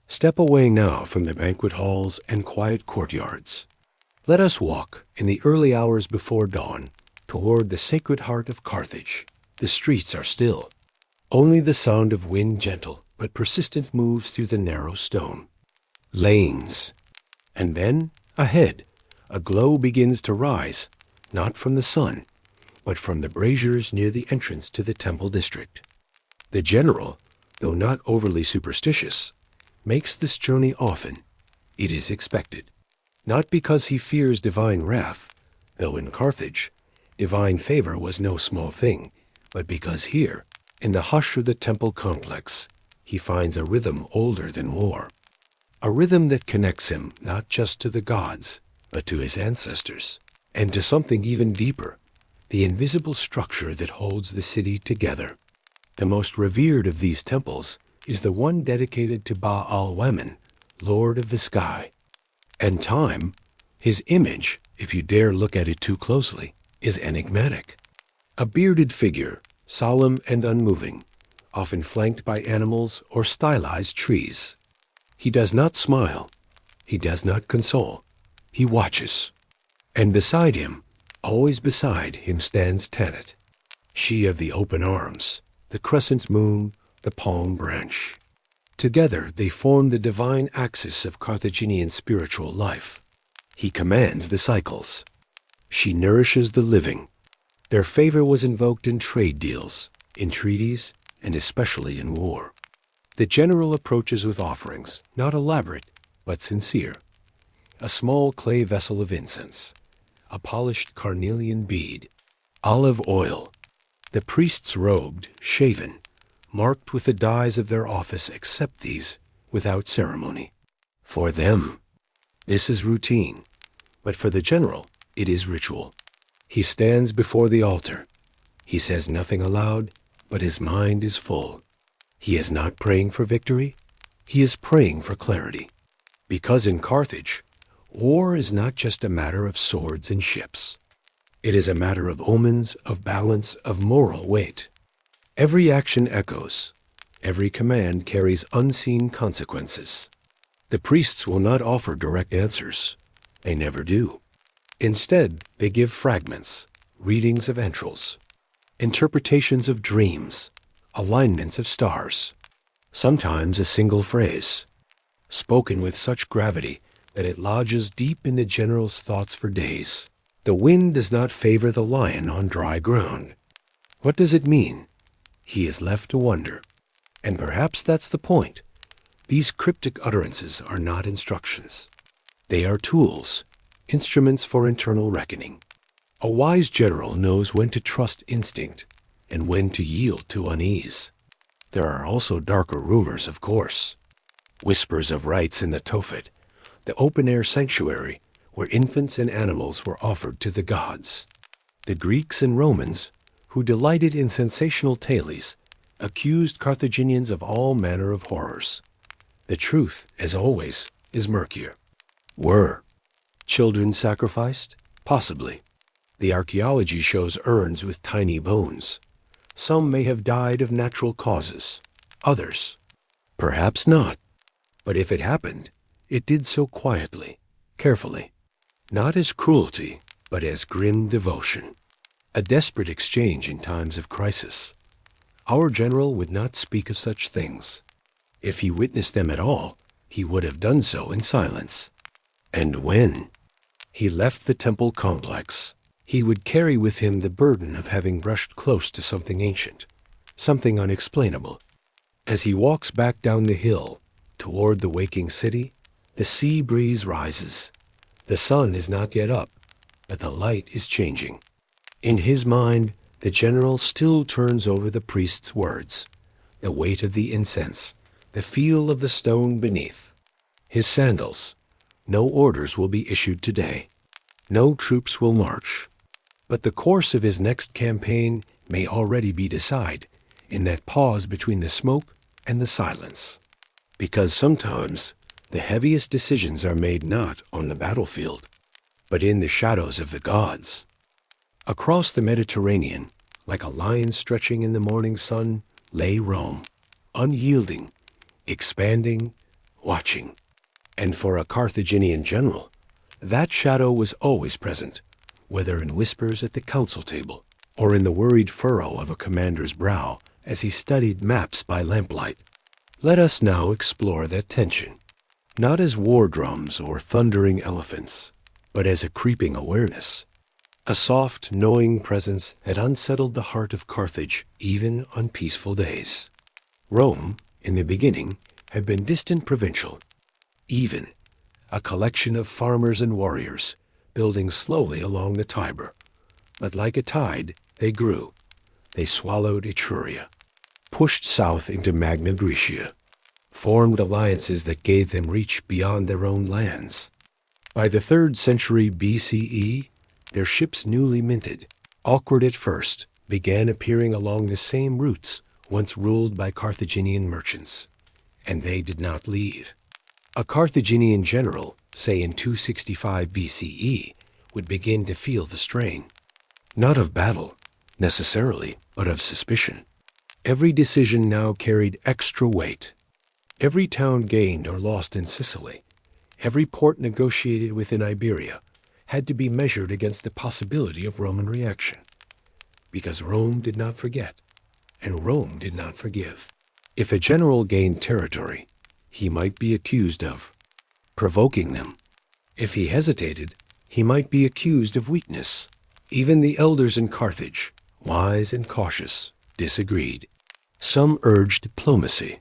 Step away now from the banquet halls and quiet courtyards. Let us walk, in the early hours before dawn, toward the sacred heart of Carthage. The streets are still. Only the sound of wind gentle but persistent moves through the narrow stone lanes. And then, ahead, a glow begins to rise, not from the sun, but from the braziers near the entrance to the temple district. The general, though not overly superstitious, makes this journey often. It is expected. Not because he fears divine wrath, though in Carthage, divine favor was no small thing, but because here, in the hush of the temple complex, he finds a rhythm older than war. A rhythm that connects him not just to the gods, but to his ancestors, and to something even deeper, the invisible structure that holds the city together. The most revered of these temples is the one dedicated to Baal-Waman, Lord of the Sky. And time, his image, if you dare look at it too closely, is enigmatic. A bearded figure, solemn and unmoving, often flanked by animals or stylized trees. He does not smile. He does not console. He watches. And beside him, always beside him, stands Tanit, she of the open arms, the crescent moon, the palm branch. Together they form the divine axis of Carthaginian spiritual life. He commands the cycles. She nourishes the living. Their favor was invoked in trade deals, in treaties, and especially in war. The general approaches with offerings, not elaborate, but sincere. A small clay vessel of incense, a polished carnelian bead, olive oil. The priests robed, shaven, marked with the dyes of their office accept these without ceremony. For them, this is routine, but for the general, it is ritual. He stands before the altar. He says nothing aloud, but his mind is full. He is not praying for victory. He is praying for clarity. Because in Carthage, war is not just a matter of swords and ships. It is a matter of omens, of balance, of moral weight. Every action echoes. Every command carries unseen consequences. The priests will not offer direct answers. They never do. Instead, they give fragments, readings of entrails, interpretations of dreams, alignments of stars, sometimes a single phrase, spoken with such gravity that it lodges deep in the general's thoughts for days. The wind does not favor the lion on dry ground. What does it mean? He is left to wonder. And perhaps that's the point. These cryptic utterances are not instructions. They are tools, instruments for internal reckoning. A wise general knows when to trust instinct and when to yield to unease. There are also darker rumors, of course. Whispers of rites in the Tophet, the open-air sanctuary where infants and animals were offered to the gods. The Greeks and Romans, who delighted in sensational tales, accused Carthaginians of all manner of horrors. The truth, as always, is murkier. Were children sacrificed? Possibly. The archaeology shows urns with tiny bones. Some may have died of natural causes. Others, perhaps not. But if it happened, it did so quietly, carefully. Not as cruelty, but as grim devotion. A desperate exchange in times of crisis. Our general would not speak of such things. If he witnessed them at all, he would have done so in silence. And when he left the temple complex, he would carry with him the burden of having brushed close to something ancient, something unexplainable. As he walks back down the hill toward the waking city, the sea breeze rises. The sun is not yet up, but the light is changing. In his mind, the general still turns over the priest's words, the weight of the incense, the feel of the stone beneath. His sandals. No orders will be issued today. No troops will march. But the course of his next campaign may already be decided in that pause between the smoke and the silence. Because sometimes the heaviest decisions are made not on the battlefield, but in the shadows of the gods. Across the Mediterranean, like a line stretching in the morning sun, lay Rome, unyielding, expanding, watching. And for a Carthaginian general, that shadow was always present, whether in whispers at the council table or in the worried furrow of a commander's brow as he studied maps by lamplight. Let us now explore that tension, not as war drums or thundering elephants, but as a creeping awareness, a soft, knowing presence that unsettled the heart of Carthage even on peaceful days. Rome, in the beginning, had been distant provincial, even, a collection of farmers and warriors, building slowly along the Tiber. But like a tide, they grew. They swallowed Etruria, pushed south into Magna Graecia, formed alliances that gave them reach beyond their own lands. By the 3rd century BCE, their ships newly minted, awkward at first, began appearing along the same routes once ruled by Carthaginian merchants. And they did not leave. A Carthaginian general, say in 265 BCE, would begin to feel the strain. Not of battle, necessarily, but of suspicion. Every decision now carried extra weight. Every town gained or lost in Sicily, every port negotiated within Iberia, had to be measured against the possibility of Roman reaction. Because Rome did not forget, and Rome did not forgive. If a general gained territory, he might be accused of provoking them. If he hesitated, he might be accused of weakness. Even the elders in Carthage, wise and cautious, disagreed. Some urged diplomacy.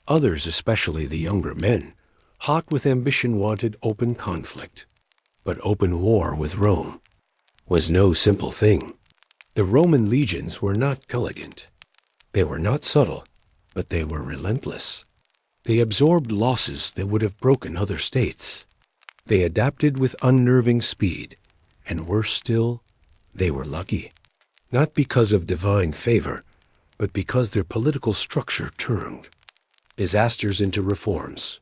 Others, especially the younger men, hot with ambition, wanted open conflict. But open war with Rome was no simple thing. The Roman legions were not elegant. They were not subtle, but they were relentless. They absorbed losses that would have broken other states. They adapted with unnerving speed, and worse still, they were lucky. Not because of divine favor, but because their political structure turned disasters into reforms.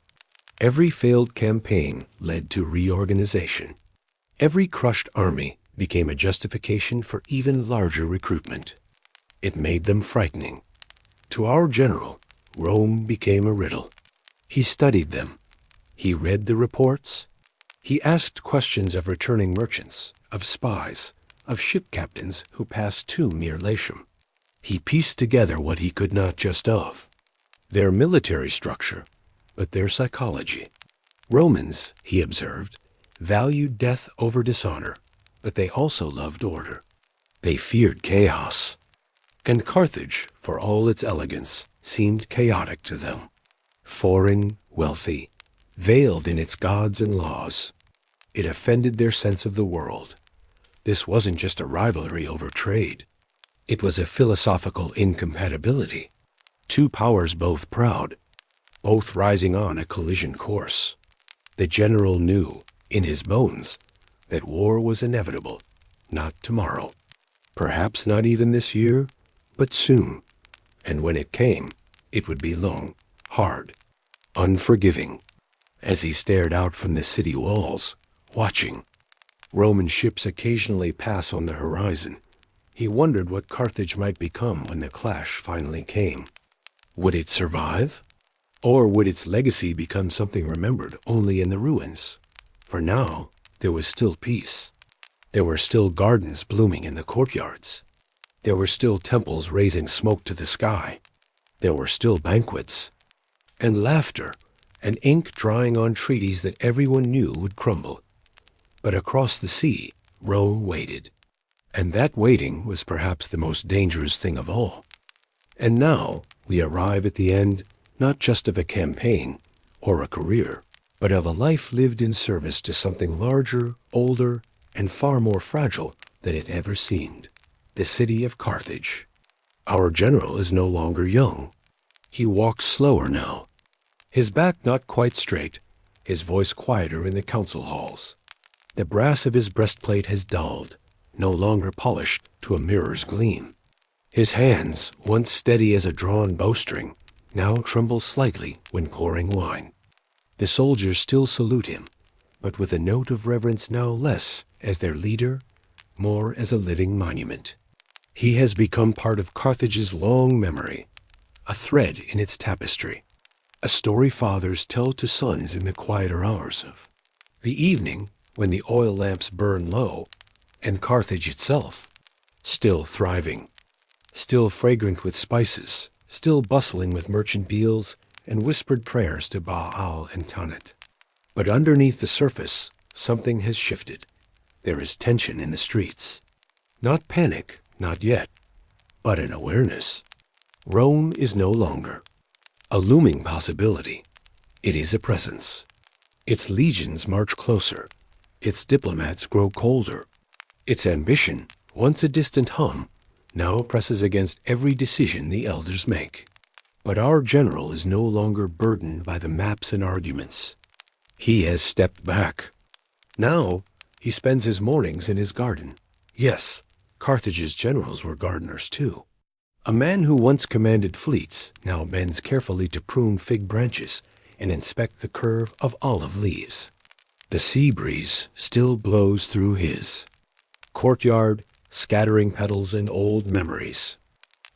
Every failed campaign led to reorganization. Every crushed army became a justification for even larger recruitment. It made them frightening. To our general, Rome became a riddle. He studied them. He read the reports. He asked questions of returning merchants, of spies, of ship captains who passed to near Latium. He pieced together what he could not just of. Their military structure, but their psychology. Romans, he observed, valued death over dishonor, but they also loved order. They feared chaos. And Carthage, for all its elegance, seemed chaotic to them. Foreign, wealthy, veiled in its gods and laws. It offended their sense of the world. This wasn't just a rivalry over trade. It was a philosophical incompatibility. Two powers both proud, both rising on a collision course. The general knew, in his bones, that war was inevitable, not tomorrow. Perhaps not even this year, but soon. And when it came, it would be long, hard, unforgiving. As he stared out from the city walls, watching Roman ships occasionally pass on the horizon, he wondered what Carthage might become when the clash finally came. Would it survive? Or would its legacy become something remembered only in the ruins? For now, there was still peace. There were still gardens blooming in the courtyards. There were still temples raising smoke to the sky. There were still banquets, and laughter, and ink drying on treaties that everyone knew would crumble. But across the sea, Rome waited. And that waiting was perhaps the most dangerous thing of all. And now we arrive at the end, not just of a campaign or a career, but of a life lived in service to something larger, older, and far more fragile than it ever seemed. The city of Carthage. Our general is no longer young. He walks slower now, his back not quite straight, his voice quieter in the council halls. The brass of his breastplate has dulled, no longer polished to a mirror's gleam. His hands, once steady as a drawn bowstring, now tremble slightly when pouring wine. The soldiers still salute him, but with a note of reverence now less as their leader, more as a living monument. He has become part of Carthage's long memory, a thread in its tapestry, a story fathers tell to sons in the quieter hours of the evening when the oil lamps burn low, and Carthage itself, still thriving, still fragrant with spices, still bustling with merchant deals and whispered prayers to Baal and Tanit. But underneath the surface, something has shifted. There is tension in the streets. Not panic, not yet, but an awareness. Rome is no longer a looming possibility. It is a presence. Its legions march closer. Its diplomats grow colder. Its ambition, once a distant hum, now presses against every decision the elders make. But our general is no longer burdened by the maps and arguments. He has stepped back. Now he spends his mornings in his garden. Yes, Carthage's generals were gardeners too. A man who once commanded fleets now bends carefully to prune fig branches and inspect the curve of olive leaves. The sea breeze still blows through his courtyard, scattering petals and old memories.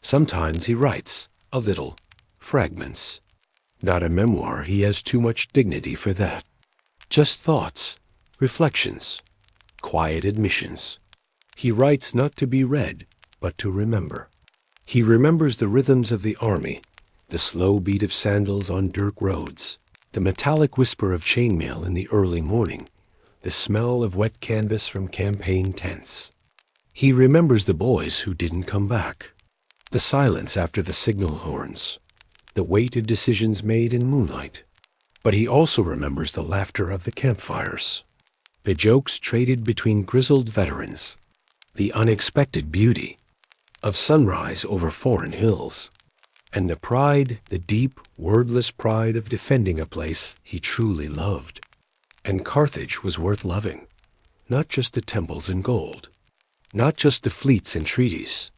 Sometimes he writes, a little, fragments. Not a memoir, he has too much dignity for that. Just thoughts, reflections, quiet admissions. He writes not to be read, but to remember. He remembers the rhythms of the army, the slow beat of sandals on dirt roads, the metallic whisper of chainmail in the early morning, the smell of wet canvas from campaign tents. He remembers the boys who didn't come back, the silence after the signal horns, the weight of decisions made in moonlight. But he also remembers the laughter of the campfires, the jokes traded between grizzled veterans, the unexpected beauty of sunrise over foreign hills, and the pride, the deep, wordless pride of defending a place he truly loved. And Carthage was worth loving, not just the temples and gold, not just the fleets and treaties,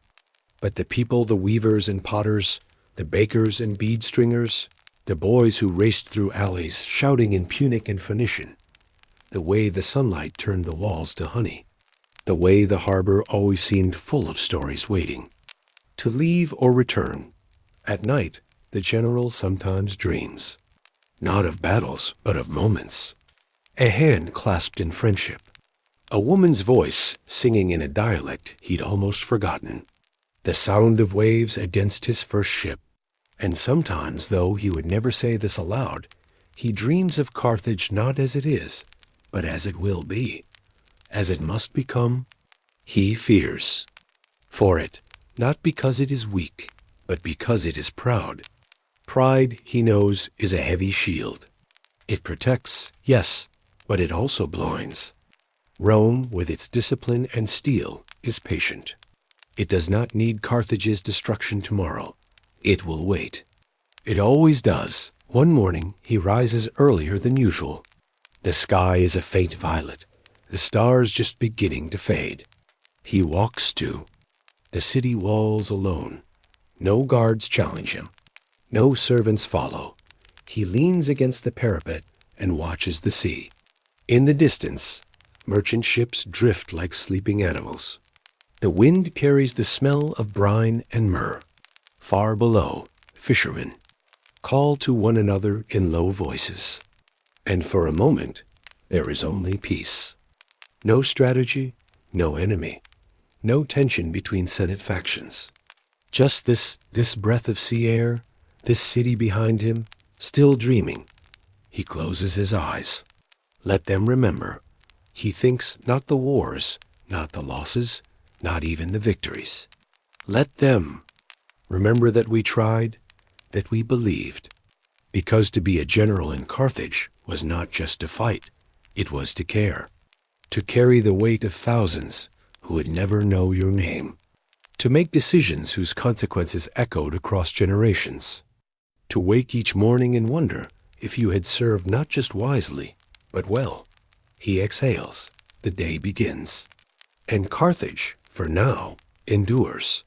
but the people, the weavers and potters, the bakers and bead stringers, the boys who raced through alleys shouting in Punic and Phoenician, the way the sunlight turned the walls to honey, the way the harbor always seemed full of stories waiting to leave or return. At night, the general sometimes dreams, not of battles, but of moments. A hand clasped in friendship, a woman's voice singing in a dialect he'd almost forgotten, the sound of waves against his first ship. And sometimes, though he would never say this aloud, he dreams of Carthage not as it is, but as it will be, as it must become. He fears for it, not because it is weak, but because it is proud. Pride, he knows, is a heavy shield. It protects, yes, but it also blinds. Rome, with its discipline and steel, is patient. It does not need Carthage's destruction tomorrow. It will wait. It always does. One morning, he rises earlier than usual. The sky is a faint violet, the stars just beginning to fade. He walks to the city walls alone. No guards challenge him. No servants follow. He leans against the parapet and watches the sea. In the distance, merchant ships drift like sleeping animals. The wind carries the smell of brine and myrrh. Far below, fishermen call to one another in low voices. And for a moment, there is only peace. No strategy, no enemy, no tension between Senate factions. Just this breath of sea air, this city behind him, still dreaming. He closes his eyes. Let them remember. He thinks not the wars, not the losses, not even the victories. Let them remember that we tried, that we believed. Because to be a general in Carthage was not just to fight, it was to care. To carry the weight of thousands who would never know your name. To make decisions whose consequences echoed across generations. To wake each morning and wonder if you had served not just wisely, but well. He exhales. The day begins. And Carthage, for now, endures.